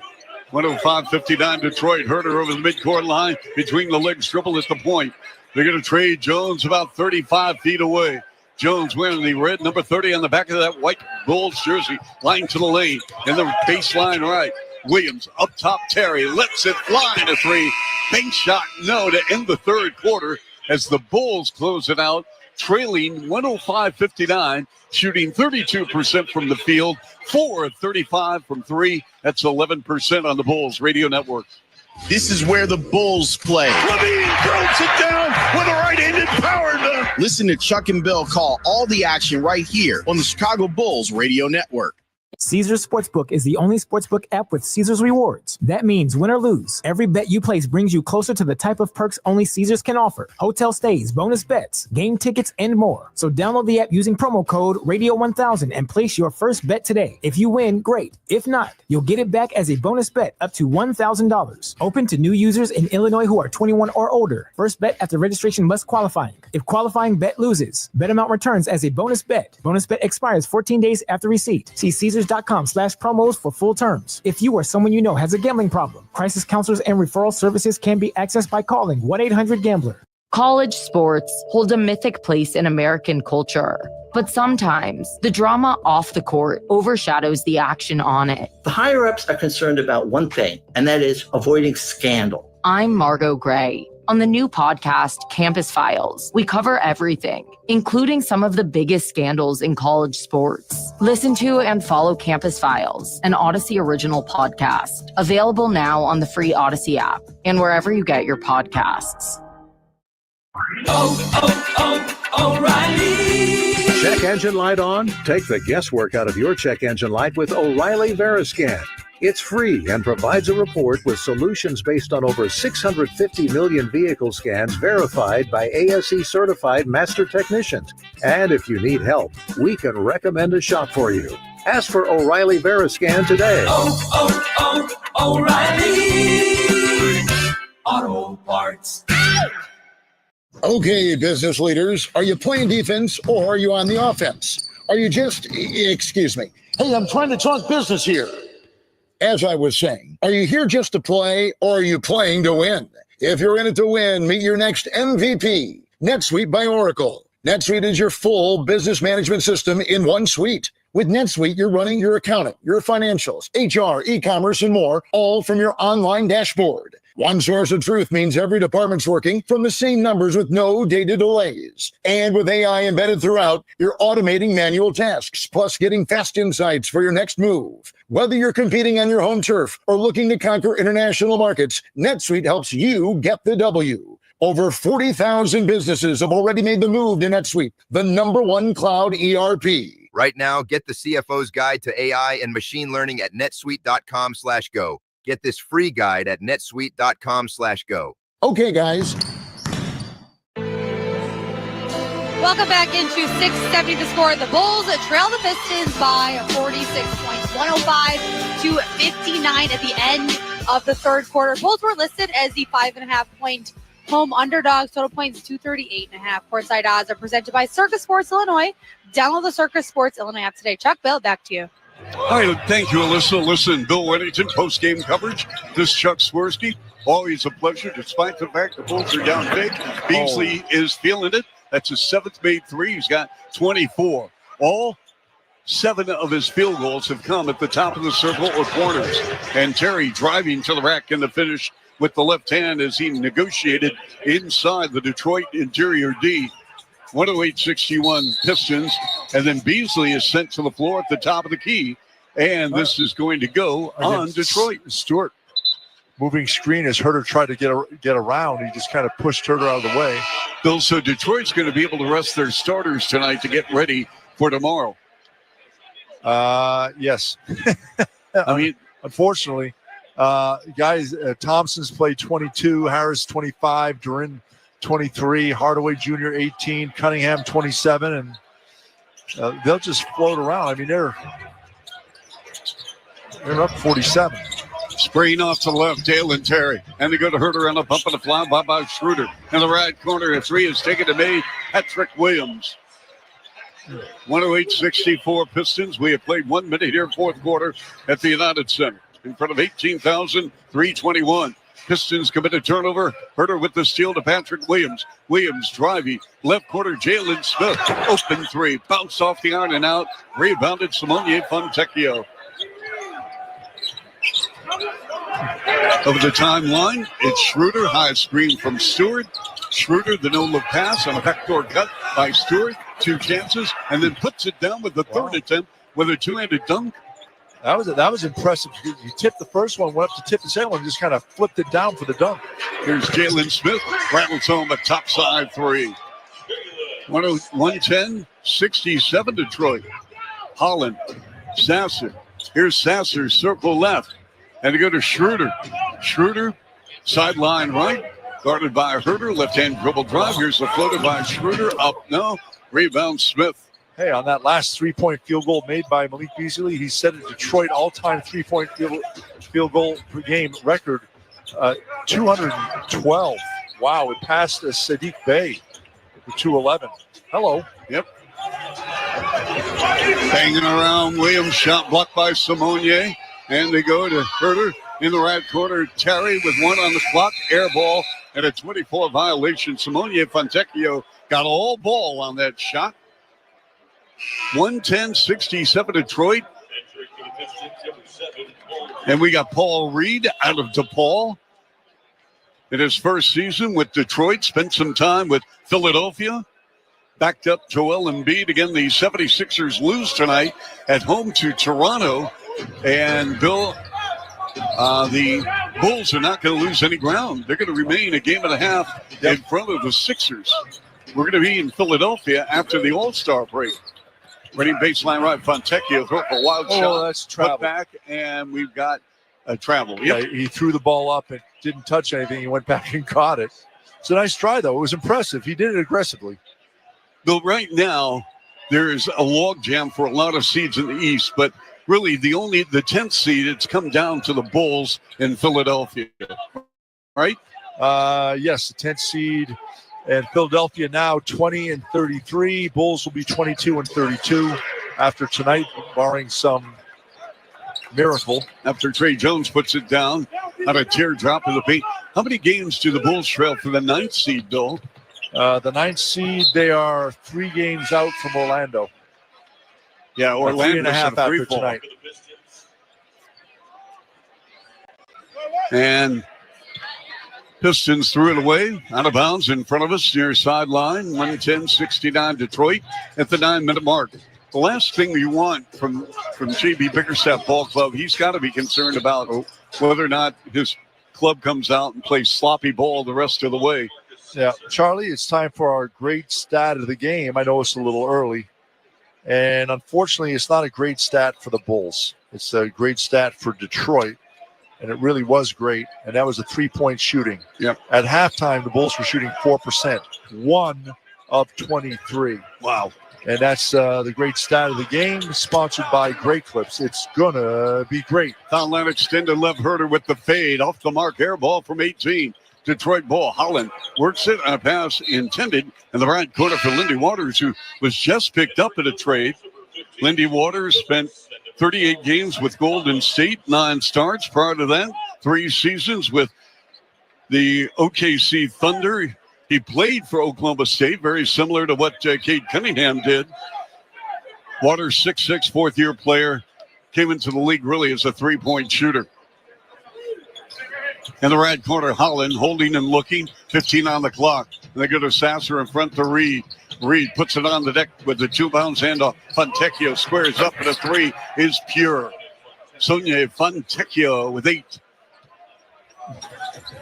105-59 Detroit. Herter over the midcourt line between the legs, dribble at the point. They're going to trade Jones about 35 feet away. Jones wearing the red number 30 on the back of that white Bulls jersey. Line to the lane in the baseline right. Williams up top. Terry lets it fly to 3. Bank shot no to end the third quarter as the Bulls close it out, trailing 105-59, shooting 32% from the field, 4 of 35 from 3. That's 11% on the Bulls radio network. This is where the Bulls play. Levine throws it down with a right-handed power dunk. Listen to Chuck and Bill call all the action right here on the Chicago Bulls radio network. Caesars Sportsbook is the only sportsbook app with Caesars rewards. That means win or lose, every bet you place brings you closer to the type of perks only Caesars can offer. Hotel stays, bonus bets, game tickets, and more. So download the app using promo code Radio1000 and place your first bet today. If you win, great. If not, you'll get it back as a bonus bet up to $1,000. Open to new users in Illinois who are 21 or older. First bet after registration must qualifying. If qualifying bet loses, bet amount returns as a bonus bet. Bonus bet expires 14 days after receipt. See Caesars.com/promos for full terms. If you or someone you know has a gambling problem, crisis counselors and referral services can be accessed by calling 1-800-GAMBLER. College sports hold a mythic place in American culture, but sometimes the drama off the court overshadows the action on it. The higher-ups are concerned about one thing, and that is avoiding scandal. I'm Margot Gray. On the new podcast, Campus Files, we cover everything, including some of the biggest scandals in college sports. Listen to and follow Campus Files, an Odyssey original podcast, available now on the free Odyssey app and wherever you get your podcasts. O'Reilly! Check engine light on? Take the guesswork out of your check engine light with O'Reilly Veriscan. It's free and provides a report with solutions based on over 650 million vehicle scans verified by ASE certified master technicians. And if you need help, we can recommend a shop for you. Ask for O'Reilly Veriscan today. O'Reilly Auto Parts. Okay, business leaders, are you playing defense or are you on the offense? Are you just, excuse me. Hey, I'm trying to talk business here. As I was saying, are you here just to play or are you playing to win? If you're in it to win, meet your next MVP, NetSuite by Oracle. NetSuite is your full business management system in one suite. With NetSuite, you're running your accounting, your financials, HR, e-commerce, and more, all from your online dashboard. One source of truth means every department's working from the same numbers with no data delays. And with AI embedded throughout, you're automating manual tasks, plus getting fast insights for your next move. Whether you're competing on your home turf or looking to conquer international markets, NetSuite helps you get the W. Over 40,000 businesses have already made the move to NetSuite, the #1 cloud ERP. Right now, get the CFO's Guide to AI and Machine Learning at netsuite.com/go. Get this free guide at netsuite.com/go. Okay, guys. Welcome back into 670 The Score. The Bulls trail the Pistons by 46 points, 105-59 at the end of the third quarter. Bulls were listed as the 5.5-point home underdogs. Total points 238.5. Courtside odds are presented by Circus Sports Illinois. Download the Circus Sports Illinois app today. Chuck, Bill, back to you. All right, thank you, Alyssa. Listen, Bill Wennington, post-game coverage. This is Chuck Swirsky. Always a pleasure, despite the fact the Bulls are down big. Beasley is feeling it. That's his 7th made three. He's got 24. All 7 of his field goals have come at the top of the circle or corners. And Terry driving to the rack in the finish with the left hand as he negotiated inside the Detroit interior D. 108-61 Pistons. And then Beasley is sent to the floor at the top of the key. And this is going to go on Detroit. Stewart. Moving screen as Herter tried to get around. He just kind of pushed Herter out of the way. Bill, so Detroit's going to be able to rest their starters tonight to get ready for tomorrow. Yes. I mean, unfortunately, guys, Thompson's played 22, Harris 25, Durin 23, Hardaway Jr. 18, Cunningham 27, and they'll just float around. I mean, they're up 47. Spraying off to the left, Dalen Terry. And they go to Herter on the pump of the fly by Schroeder. In the right corner, a three is taken to me, Patrick Williams. 108-64 Pistons. We have played 1 minute here, fourth quarter at the United Center. In front of 18,321. Pistons commit a turnover. Herter with the steal to Patrick Williams. Williams driving. Left corner, Jalen Smith. Open three. Bounce off the iron and out. Rebounded Simone Fontecchio. Over the timeline, it's Schroeder. High screen from Stewart. Schroeder, the no-look pass on a backdoor cut by Stewart. 2 chances, and then puts it down with the third attempt with a two-handed dunk. That was impressive. You tipped the first one, went up to tip the second one, just kind of flipped it down for the dunk. Here's Jalen Smith. Rattles home a topside three. 110-67 Detroit. Holland. Sasser. Here's Sasser, circle left. And to go to Schroeder. Schroeder, sideline right. Guarded by Herter. Left-hand dribble drive. Here's the floater by Schroeder. Up, no. Rebound Smith. Hey, on that last three-point field goal made by Malik Beasley, he set a Detroit all-time three-point field goal per game record, 212. Wow, it passed Sadiq Bey for 211. Hello. Yep. Hanging around, Williams, shot blocked by Simone. And they go to Herter in the right corner. Terry with one on the clock, air ball, and a 24 violation. Simone Fontecchio got all ball on that shot. 110-67 Detroit. And we got Paul Reed out of DePaul in his first season with Detroit. Spent some time with Philadelphia. Backed up Joel Embiid. Again, the 76ers lose tonight at home to Toronto. And Bill, the Bulls are not going to lose any ground. They're going to remain a game and a half in front of the Sixers. We're going to be in Philadelphia after the All-Star break. Ready baseline right, Fontecchio throw for a wild shot. That's travel. Put back, and we've got a travel. Yep. Yeah, he threw the ball up and didn't touch anything. He went back and caught it. It's a nice try, though. It was impressive. He did it aggressively. Bill, right now, there's a logjam for a lot of seeds in the East, but really the 10th seed, it's come down to the Bulls in Philadelphia, right? Yes, the 10th seed And Philadelphia now 20-33. Bulls will be 22-32 after tonight, barring some miracle. After Trey Jones puts it down on a teardrop in the paint. How many games do the Bulls trail for the 9th seed, Bill? The 9th seed, they are 3 games out from Orlando. Yeah, Orlando 3.5 after tonight. And Pistons threw it away, out of bounds in front of us near sideline, 110-69 Detroit at the 9-minute mark. The last thing you want from J.B. Bickerstaff Ball Club, he's got to be concerned about whether or not his club comes out and plays sloppy ball the rest of the way. Yeah, Charlie, it's time for our great stat of the game. I know it's a little early. And unfortunately, it's not a great stat for the Bulls. It's a great stat for Detroit. And it really was great. And that was a 3-point shooting. Yep. At halftime, the Bulls were shooting 4%, 1 of 23. Wow. And that's the great stat of the game, sponsored by Great Clips. It's going to be great. Foul line extended left Herter with the fade. Off the mark, air ball from 18. Detroit ball. Holland works it on a pass intended in the right corner for Lindy Waters, who was just picked up in a trade. Lindy Waters spent 38 games with Golden State, 9 starts. Prior to that, 3 seasons with the OKC Thunder. He played for Oklahoma State, very similar to what Cade Cunningham did. Waters, 6'6", fourth-year player, came into the league really as a 3-point shooter. In the right corner, Holland holding and looking, 15 on the clock. And they go to Sasser in front to Reed. Reed puts it on the deck with the 2-bounce handoff. Fontecchio squares up, and a 3 is pure. Sonia Fontecchio with 8.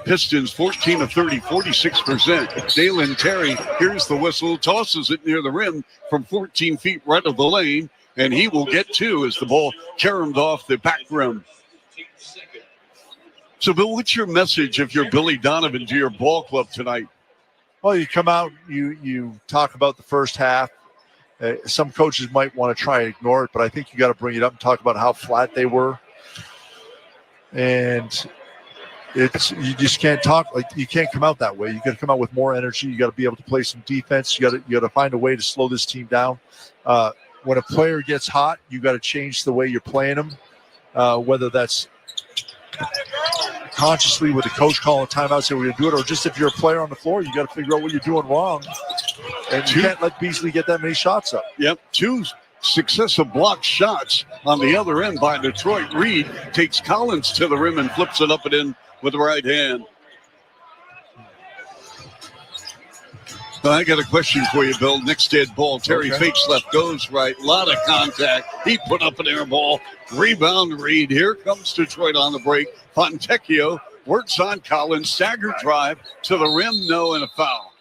Pistons 14 of 30, 46%. Dalen Terry, here's the whistle, tosses it near the rim from 14 feet right of the lane, and he will get 2 as the ball caromed off the back rim. So, Bill, what's your message if you're Billy Donovan to your ball club tonight? Well, you come out, you talk about the first half. Some coaches might want to try and ignore it, but I think you got to bring it up and talk about how flat they were. And you just can't talk like you can't come out that way. You got to come out with more energy. You got to be able to play some defense. You got to find a way to slow this team down. When a player gets hot, you got to change the way you're playing them, whether that's consciously with the coach calling a timeout, say we're going to do it, or just if you're a player on the floor, you got to figure out what you're doing wrong. And you can't let Beasley get that many shots up. Yep, 2 successive blocked shots on the other end by Detroit. Reed takes Collins to the rim and flips it up and in with the right hand. So I got a question for you, Bill. Nick's dead ball. Terry fakes left, goes right. A lot of contact. He put up an air ball. Rebound, Reed. Here comes Detroit on the break. Fontecchio works on Collins. Stagger drive to the rim. No, and a foul.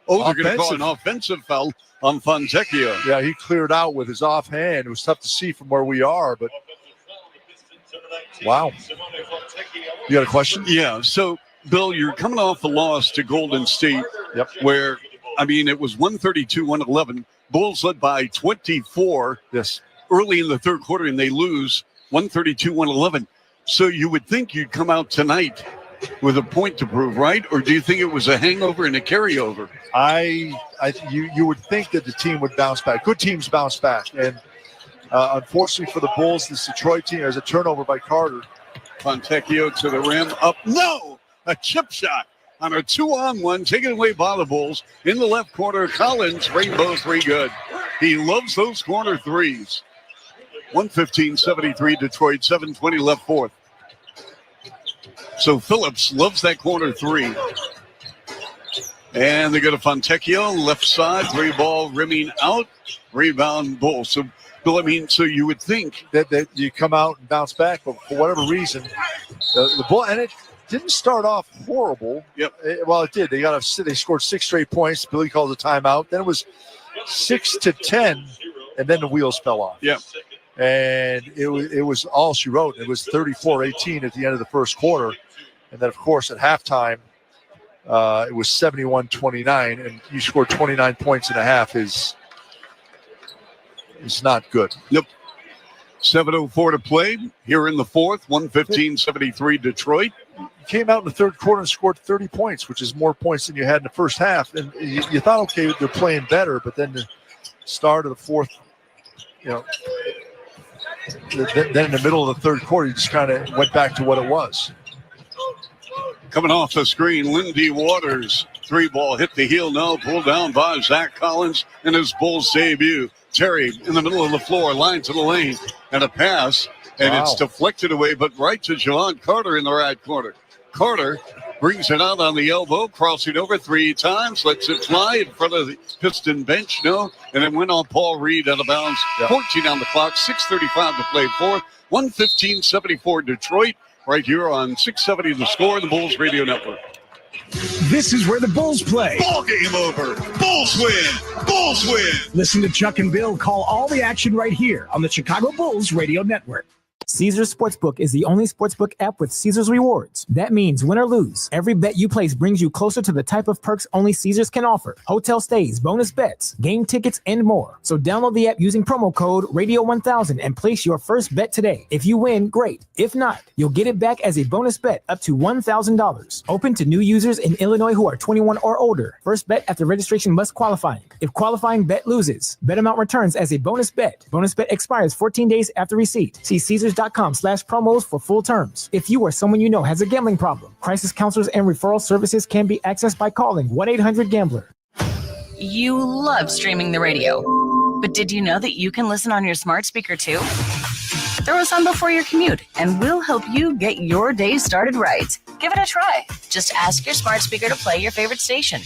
Oh, they're going to call an offensive foul on Fontecchio. Yeah, he cleared out with his offhand. It was tough to see from where we are, but wow. You got a question? Yeah, so, Bill, you're coming off a loss to Golden State, where, I mean, it was 132-111. Bulls led by 24 early in the third quarter, and they lose 132-111. So you would think you'd come out tonight with a point to prove, right? Or do you think it was a hangover and a carryover? You would think that the team would bounce back. Good teams bounce back. And unfortunately for the Bulls, this Detroit team, there's a turnover by Carter. Fontecchio to the rim, up, no! A chip shot on a 2-on-1, taken away by the Bulls. In the left corner, Collins, rainbow 3 good. He loves those corner threes. 115-73 Detroit, 7:20 left fourth. So Phillips loves that corner 3. And they go to Fontecchio, left side, 3-ball rimming out, rebound Bulls. So, Bill, I mean, so you would think that you come out and bounce back, but for whatever reason, the Bull, and it didn't start off horrible. Yep. Well, it did. They scored 6 straight points. Billy called a timeout. Then it was 6-10, and then the wheels fell off. Yep. And it was all she wrote. It was 34-18 at the end of the first quarter. And then, of course, at halftime, it was 71-29. And you scored 29 points in a half is not good. Nope. 7:04 to play here in the fourth. 115-73 Detroit. came out in the third quarter and scored 30 points, which is more points than you had in the first half. And you thought, okay, they're playing better, but then the start of the fourth, then in the middle of the third quarter, you just kind of went back to what it was. Coming off the screen, Lindy Waters. 3-ball hit the heel now, pulled down by Zach Collins in his Bulls debut. Terry in the middle of the floor, line to the lane, and a pass, and it's deflected away, but right to Javon Carter in the right corner. Carter brings it out on the elbow, crossing over 3 times, lets it fly in front of the Piston bench, and then went on Paul Reed out of bounds. 14 on the clock, 6:35 to play fourth, 115-74 Detroit, right here on 670 The Score, the Bulls Radio Network. This is where the Bulls play. Ball game over. Bulls win. Bulls win. Listen to Chuck and Bill call all the action right here on the Chicago Bulls Radio Network. Caesars Sportsbook is the only sportsbook app with Caesars rewards. That means win or lose, every bet you place brings you closer to the type of perks only Caesars can offer. Hotel stays, bonus bets, game tickets, and more. So download the app using promo code Radio1000 and place your first bet today. If you win, great. If not, you'll get it back as a bonus bet up to $1,000. Open to new users in Illinois who are 21 or older. First bet after registration must qualify. If qualifying bet loses, bet amount returns as a bonus bet. Bonus bet expires 14 days after receipt. See Caesars.com/promos for full terms. If you or someone you know has a gambling problem, crisis counselors and referral services can be accessed by calling 1-800-GAMBLER. You love streaming the radio, but did you know that you can listen on your smart speaker too? Throw us on before your commute, and we'll help you get your day started right. Give it a try. Just ask your smart speaker to play your favorite station.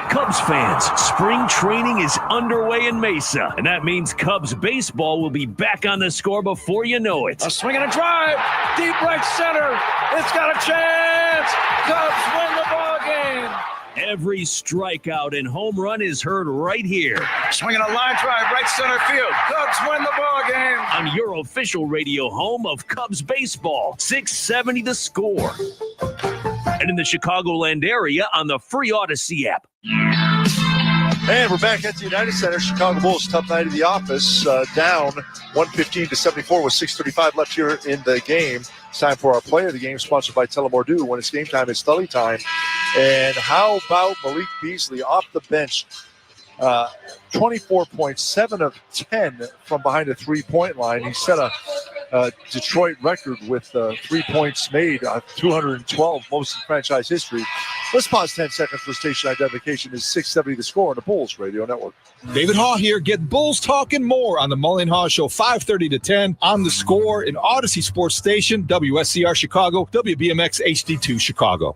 Cubs fans, spring training is underway in Mesa, and that means Cubs baseball will be back on the score before you know it. A swing and a drive, deep right center. It's got a chance. Cubs win the ball game. Every strikeout and home run is heard right here. Swinging a line drive, right center field. Cubs win the ball game. On your official radio home of Cubs baseball, 670 The Score. And in the Chicagoland area on the free Odyssey app. And we're back at the United Center. Chicago Bulls, tough night of the office, down 115-74 with 6:35 left here in the game. It's time for our play of the game, sponsored by Telemordu. When it's game time, it's Tully time. And how about Malik Beasley off the bench? 24.7 of 10 from behind the three-point line. He set a Detroit record with 3 points made, 212, most in franchise history. Let's pause 10 seconds for station identification. Is 670 The Score on the Bulls Radio Network. David Haw here. Get Bulls talking more on the Mullen Haw Show, 5:30 to 10 on The Score in Odyssey Sports Station, WSCR Chicago, WBMX HD2 Chicago.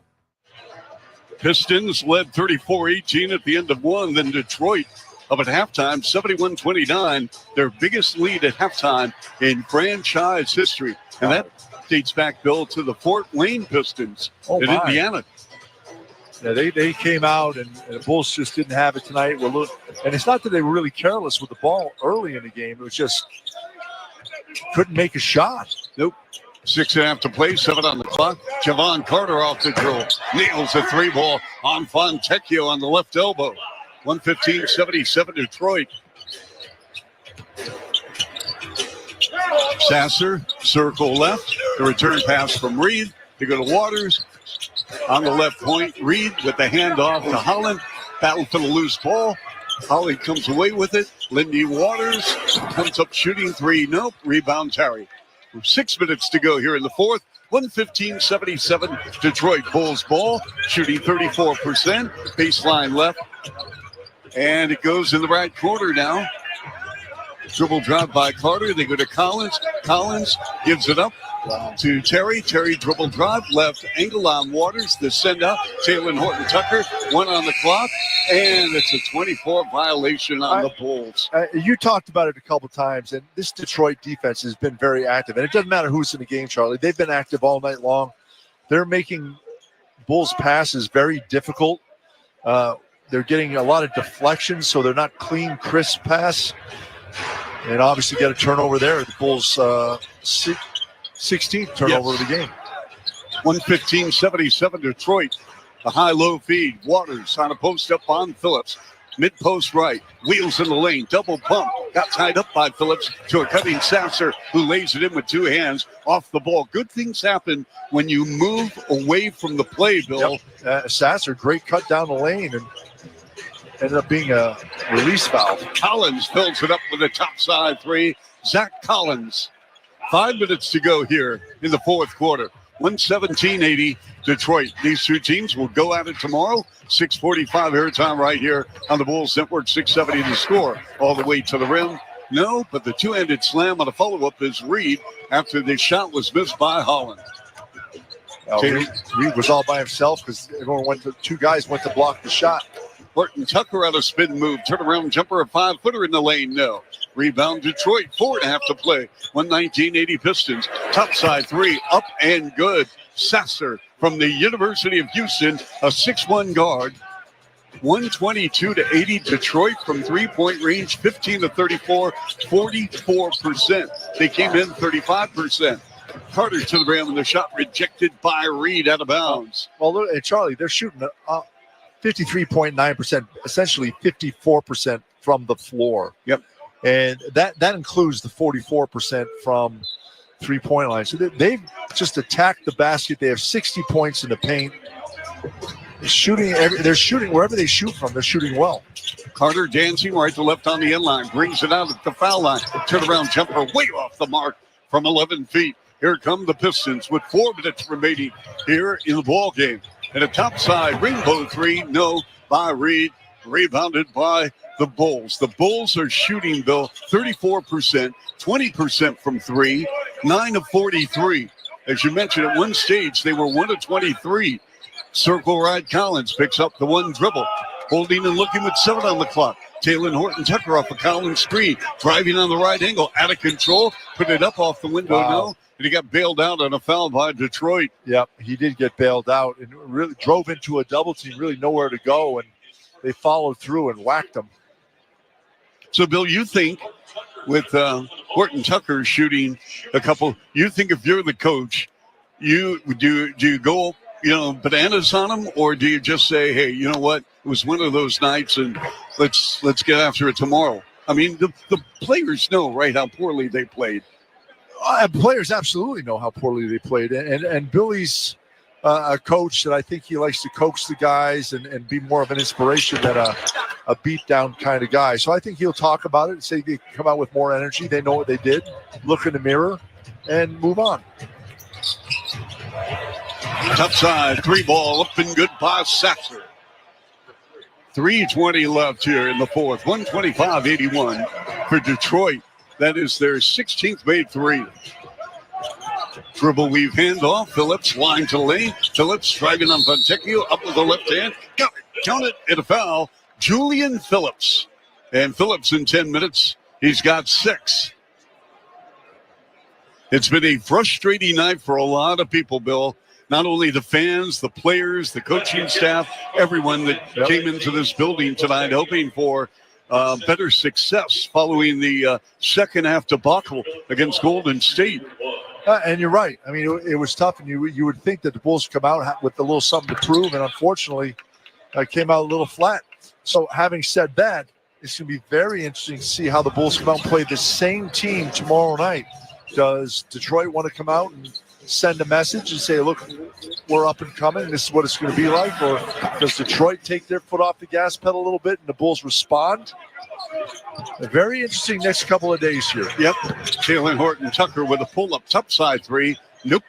Pistons led 34-18 at the end of one. Then Detroit up at halftime, 71-29, their biggest lead at halftime in franchise history. And that dates back, Bill, to the Fort Wayne Pistons in Indiana. Yeah, they came out, and the Bulls just didn't have it tonight. And it's not that they were really careless with the ball early in the game. It was just couldn't make a shot. Nope. 6.5 to play, 7 on the clock. Javon Carter off the drill. Nails a 3-ball on Fontecchio on the left elbow. 115-77 Detroit. Sasser, circle left. The return pass from Reed. They go to Waters. On the left point, Reed with the handoff to Holland. Battle for the loose ball. Holland comes away with it. Lindy Waters comes up shooting 3. Nope. Rebound Terry. 6 minutes to go here in the fourth. 115-77 Detroit Bulls ball. Shooting 34%. Baseline left. And it goes in the right corner now. Dribble drive by Carter. They go to Collins. Collins gives it up to Terry. Terry dribble drive. Left angle on Waters. The send out. Taylor Horton Tucker. 1 on the clock. And it's a 24 violation on the Bulls. You talked about it a couple times, and this Detroit defense has been very active. And it doesn't matter who's in the game, Charlie. They've been active all night long. They're making Bulls passes very difficult. They're getting a lot of deflections, so they're not clean, crisp pass. And obviously get a turnover there. The Bulls' 16th turnover of the game. 115-77 Detroit. The high-low feed. Waters on a post up on Phillips. Mid-post right. Wheels in the lane. Double pump. Got tied up by Phillips to a cutting Sasser, who lays it in with two hands off the ball. Good things happen when you move away from the play, Bill. Sasser, great cut down the lane, and ended up being a release valve. Collins fills it up with a top side three. Zach Collins. 5 minutes to go here in the fourth quarter. 117-80 Detroit. These two teams will go at it tomorrow. 6:45 airtime right here on the Bulls Network. 6:70 to score all the way to the rim. No, but the two-handed slam on a follow-up is Reed after the shot was missed by Holland. Reed was all by himself because two guys went to block the shot. Horton Tucker on a spin move. Turnaround jumper, a 5-footer in the lane. No. Rebound Detroit. 4.5 to play. 119-80 Pistons. Top side three. Up and good. Sasser from the University of Houston. A 6'1 guard. 122-80 Detroit from three-point range. 15 to 34. 44%. They came in 35%. Carter to the rim, and the shot rejected by Reed out of bounds. Well, Charlie, they're shooting 53.9%, essentially 54% from the floor. Yep. And that includes the 44% from three-point line. So they've just attacked the basket. They have 60 points in the paint. They're shooting wherever they shoot from. They're shooting well. Carter dancing right to left on the end line. Brings it out at the foul line. Turnaround jumper way off the mark from 11 feet. Here come the Pistons with 4 minutes remaining here in the ball game. And a top side rainbow three, no, by Reed, rebounded by the Bulls. The Bulls are shooting, Bill, 34%, 20% from three, 9 of 43. As you mentioned, at one stage, they were 1 of 23. Circle right Collins picks up the one dribble, holding and looking with 7 on the clock. Taylor Horton Tucker off a Collins screen, driving on the right angle, out of control, put it up off the window, no. And he got bailed out on a foul by Detroit. Yep, he did get bailed out and really drove into a double team, really nowhere to go, and they followed through and whacked him. So, Bill, you think with Horton Tucker shooting a couple, you think if you're the coach, do you go, bananas on him, or do you just say, hey, you know what, it was one of those nights, and let's get after it tomorrow? I mean, the players know, right, how poorly they played. Players absolutely know how poorly they played, and Billy's a coach that I think he likes to coax the guys and be more of an inspiration than a beat down kind of guy. So I think he'll talk about it and say they come out with more energy. They know what they did, look in the mirror, and move on. Top side, three ball, up and good by Sasser. 3:20 left here in the fourth. 125-81 for Detroit. That is their 16th made three. Dribble weave handoff. Phillips line to lane. Phillips driving on Fontecchio up with the left hand. Got it. Count it. And a foul. Julian Phillips. And Phillips in 10 minutes, he's got 6. It's been a frustrating night for a lot of people, Bill. Not only the fans, the players, the coaching staff, everyone that came into this building tonight hoping for better success following the second half debacle against Golden State. And you're right. I mean, it was tough, and you would think that the Bulls come out with a little something to prove, and unfortunately, came out a little flat. So having said that, it's going to be very interesting to see how the Bulls come out and play the same team tomorrow night. Does Detroit want to come out and send a message and say, look, we're up and coming, this is what it's going to be like? Or does Detroit take their foot off the gas pedal a little bit and the Bulls respond? A very interesting next couple of days here. Yep. Taylor Horton Tucker with a pull-up top side three. Nope.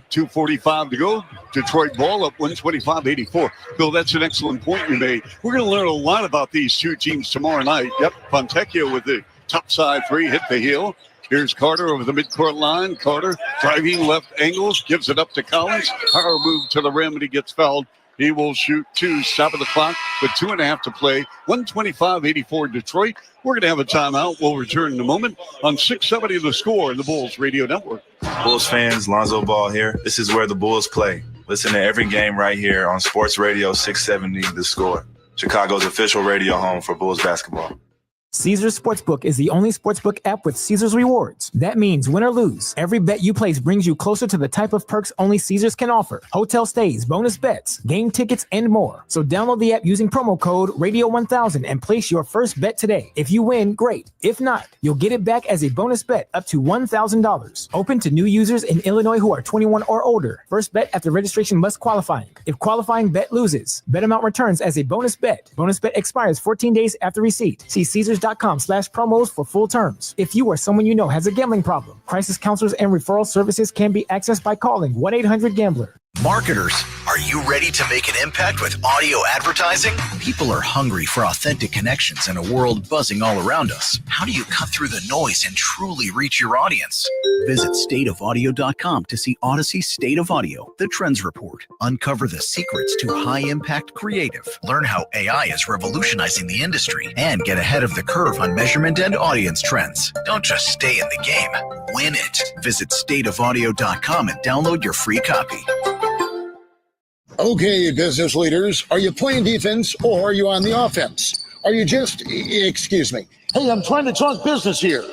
2:45 to go. Detroit ball up 125-84. Bill, that's an excellent point you made. We're going to learn a lot about these two teams tomorrow night. Yep. Fontecchio with the top side three, hit the heel. Here's Carter over the midcourt line. Carter driving left angles, gives it up to Collins. Power move to the rim, and he gets fouled. He will shoot 2, stop of the clock with 2.5 to play. 125-84 Detroit. We're going to have a timeout. We'll return in a moment on 670 The Score in the Bulls Radio Network. Bulls fans, Lonzo Ball here. This is where the Bulls play. Listen to every game right here on Sports Radio 670 The Score, Chicago's official radio home for Bulls basketball. Caesars Sportsbook is the only sportsbook app with Caesars rewards. That means win or lose, every bet you place brings you closer to the type of perks only Caesars can offer. Hotel stays, bonus bets, game tickets, and more. So download the app using promo code Radio1000 and place your first bet today. If you win, great. If not, you'll get it back as a bonus bet up to $1,000. Open to new users in Illinois who are 21 or older. First bet after registration must qualify. If qualifying bet loses, bet amount returns as a bonus bet. Bonus bet expires 14 days after receipt. See Caesars.com/promos for full terms. If you or someone you know has a gambling problem, crisis counselors and referral services can be accessed by calling 1-800-GAMBLER. Marketers, are you ready to make an impact with audio advertising? People are hungry for authentic connections in a world buzzing all around us. How do you cut through the noise and truly reach your audience? Visit stateofaudio.com to see Odyssey State of Audio, the Trends Report. Uncover the secrets to high-impact creative. Learn how AI is revolutionizing the industry and get ahead of the curve on measurement and audience trends. Don't just stay in the game, win it. Visit stateofaudio.com and download your free copy. Okay, business leaders, are you playing defense or are you on the offense? Are you just, excuse me, hey, I'm trying to talk business here.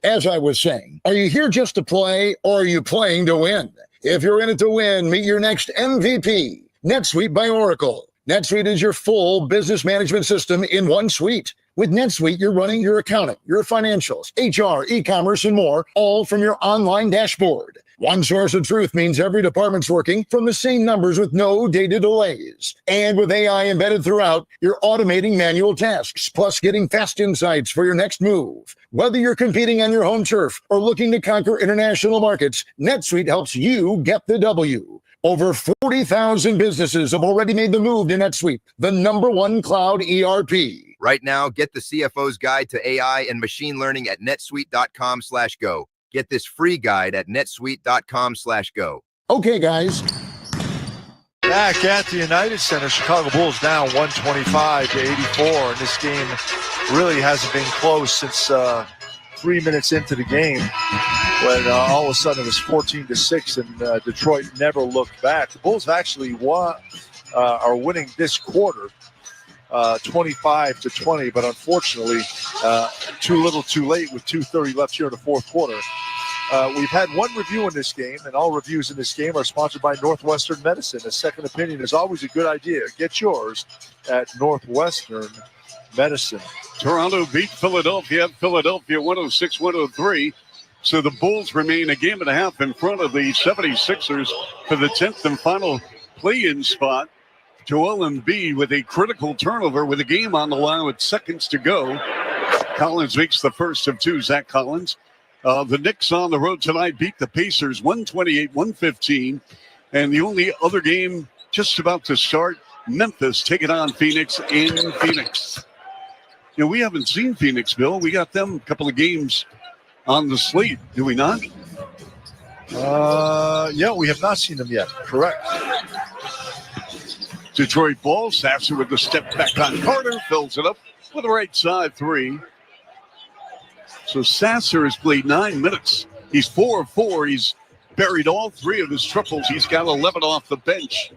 As I was saying, are you here just to play or are you playing to win? If you're in it to win, meet your next MVP, NetSuite by Oracle. NetSuite is your full business management system in one suite. With NetSuite, you're running your accounting, your financials, HR, e-commerce, and more, all from your online dashboard. One source of truth means every department's working from the same numbers with no data delays. And with AI embedded throughout, you're automating manual tasks, plus getting fast insights for your next move. Whether you're competing on your home turf or looking to conquer international markets, NetSuite helps you get the W. Over 40,000 businesses have already made the move to NetSuite, the #1 cloud ERP. Right now, get the CFO's guide to AI and machine learning at netsuite.com/go. Get this free guide at netsuite.com/go. Okay, guys. Back at the United Center, Chicago Bulls down 125-84, and this game really hasn't been close since 3 minutes into the game, when all of a sudden it was 14-6, and Detroit never looked back. The Bulls actually are winning this quarter, 25-20, but unfortunately, too little, too late with 2:30 left here in the fourth quarter. We've had one review in this game, and all reviews in this game are sponsored by Northwestern Medicine. A second opinion is always a good idea. Get yours at Northwestern Medicine. Toronto beat Philadelphia 106-103. So the Bulls remain a game and a half in front of the 76ers for the 10th and final play-in spot. Joel Embiid with a critical turnover with a game on the line with seconds to go. Collins makes the first of two, Zach Collins. The Knicks on the road tonight beat the Pacers 128-115. And the only other game just about to start, Memphis taking on Phoenix in Phoenix. You know, we haven't seen Phoenix, Bill. We got them a couple of games on the slate, do we not? Yeah, we have not seen them yet. Correct. Detroit ball. Sasser with the step back on Carter. Fills it up with a right side three. So Sasser has played 9 minutes. He's 4 of 4. He's buried all 3 of his triples. He's got 11 off the bench.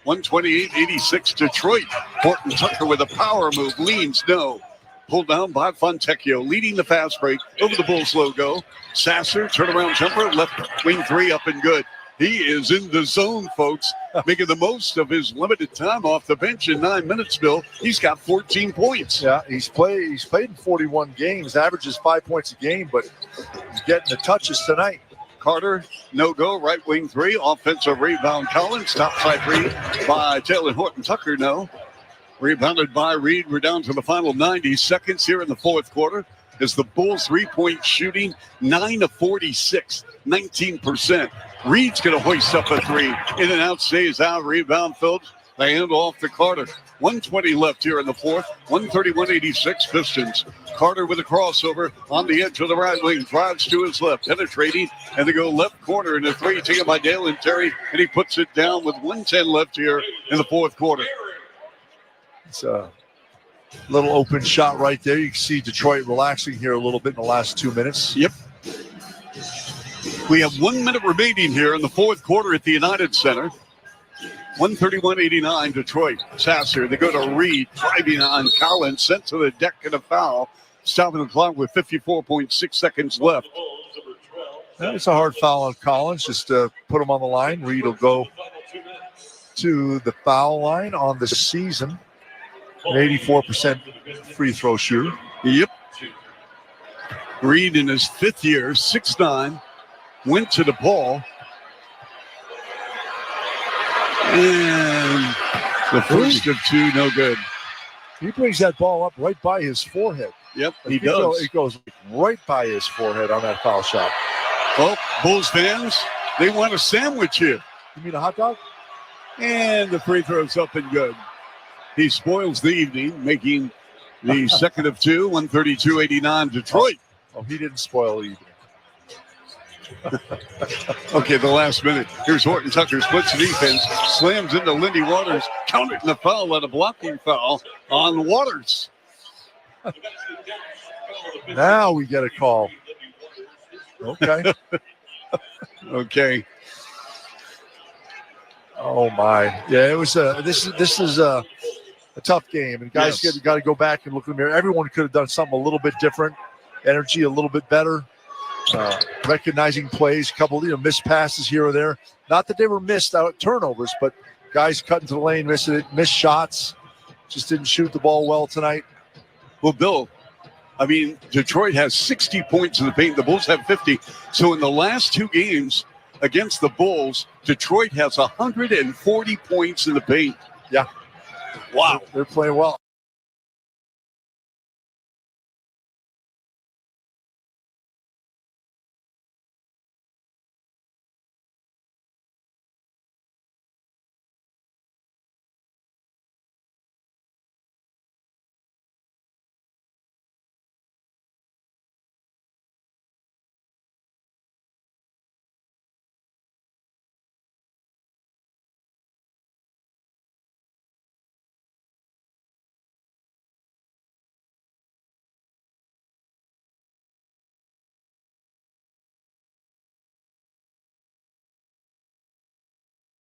128-86 Detroit. Horton Tucker with a power move. Leans, no. Pulled down by Fontecchio, leading the fast break over the Bulls logo. Sasser, turnaround jumper, left wing 3 up and good. He is in the zone, folks, making the most of his limited time off the bench in 9 minutes, Bill. He's got 14 points. Yeah, he's played in 41 games, averages 5 points a game, but he's getting the touches tonight. Carter, no go, right wing 3, offensive rebound. Collins, top side 3 by Taylor Horton Tucker, no. Rebounded by Reed. We're down to the final 90 seconds here in the fourth quarter as the Bulls 3-point shooting 9 of 46, 19%. Reed's going to hoist up a 3. In and out, stays out. Rebound filled. They hand off to Carter. 1:20 left here in the fourth. 131-86 Pistons. Carter with a crossover on the edge of the right wing. Drives to his left, penetrating, and they go left corner in the 3 taken by Dalen Terry, and he puts it down with 1:10 left here in the fourth quarter. It's a little open shot right there. You can see Detroit relaxing here a little bit in the last 2 minutes. Yep. We have 1 minute remaining here in the fourth quarter at the United Center. 131-89 Detroit. Sasser, they go to Reed, driving on Collins, sent to the deck and a foul. stopping the clock with 54.6 seconds left. It's a hard foul on Collins. Just put him on the line. Reed will go to the foul line on the season. An 84% free throw shooter. Yep. Reed in his 5th year, 6'9", went to the ball. And the first of 2, no good. He brings that ball up right by his forehead. Yep, he does. It goes right by his forehead on that foul shot. Well, Bulls fans, they want a sandwich here. You mean a hot dog? And the free throw's up and good. He spoils the evening, making the second of 2, 132-89 Detroit. Oh, he didn't spoil the evening. Okay, the last minute. Here's Horton Tucker, splits the defense, slams into Lindy Waters, countered in the foul and a blocking foul on Waters. Now we get a call. Okay. Okay. Oh my! Yeah, it was. This is a tough game, and guys got to go back and look in the mirror. Everyone could have done something a little bit different, energy a little bit better, recognizing plays, a couple missed passes here or there. Not that they were missed out turnovers, but guys cutting to the lane, missed shots, just didn't shoot the ball well tonight. Well, Bill, I mean, Detroit has 60 points in the paint. The Bulls have 50. So in the last 2 games against the Bulls, Detroit has 140 points in the paint. Yeah. Wow. They're playing well.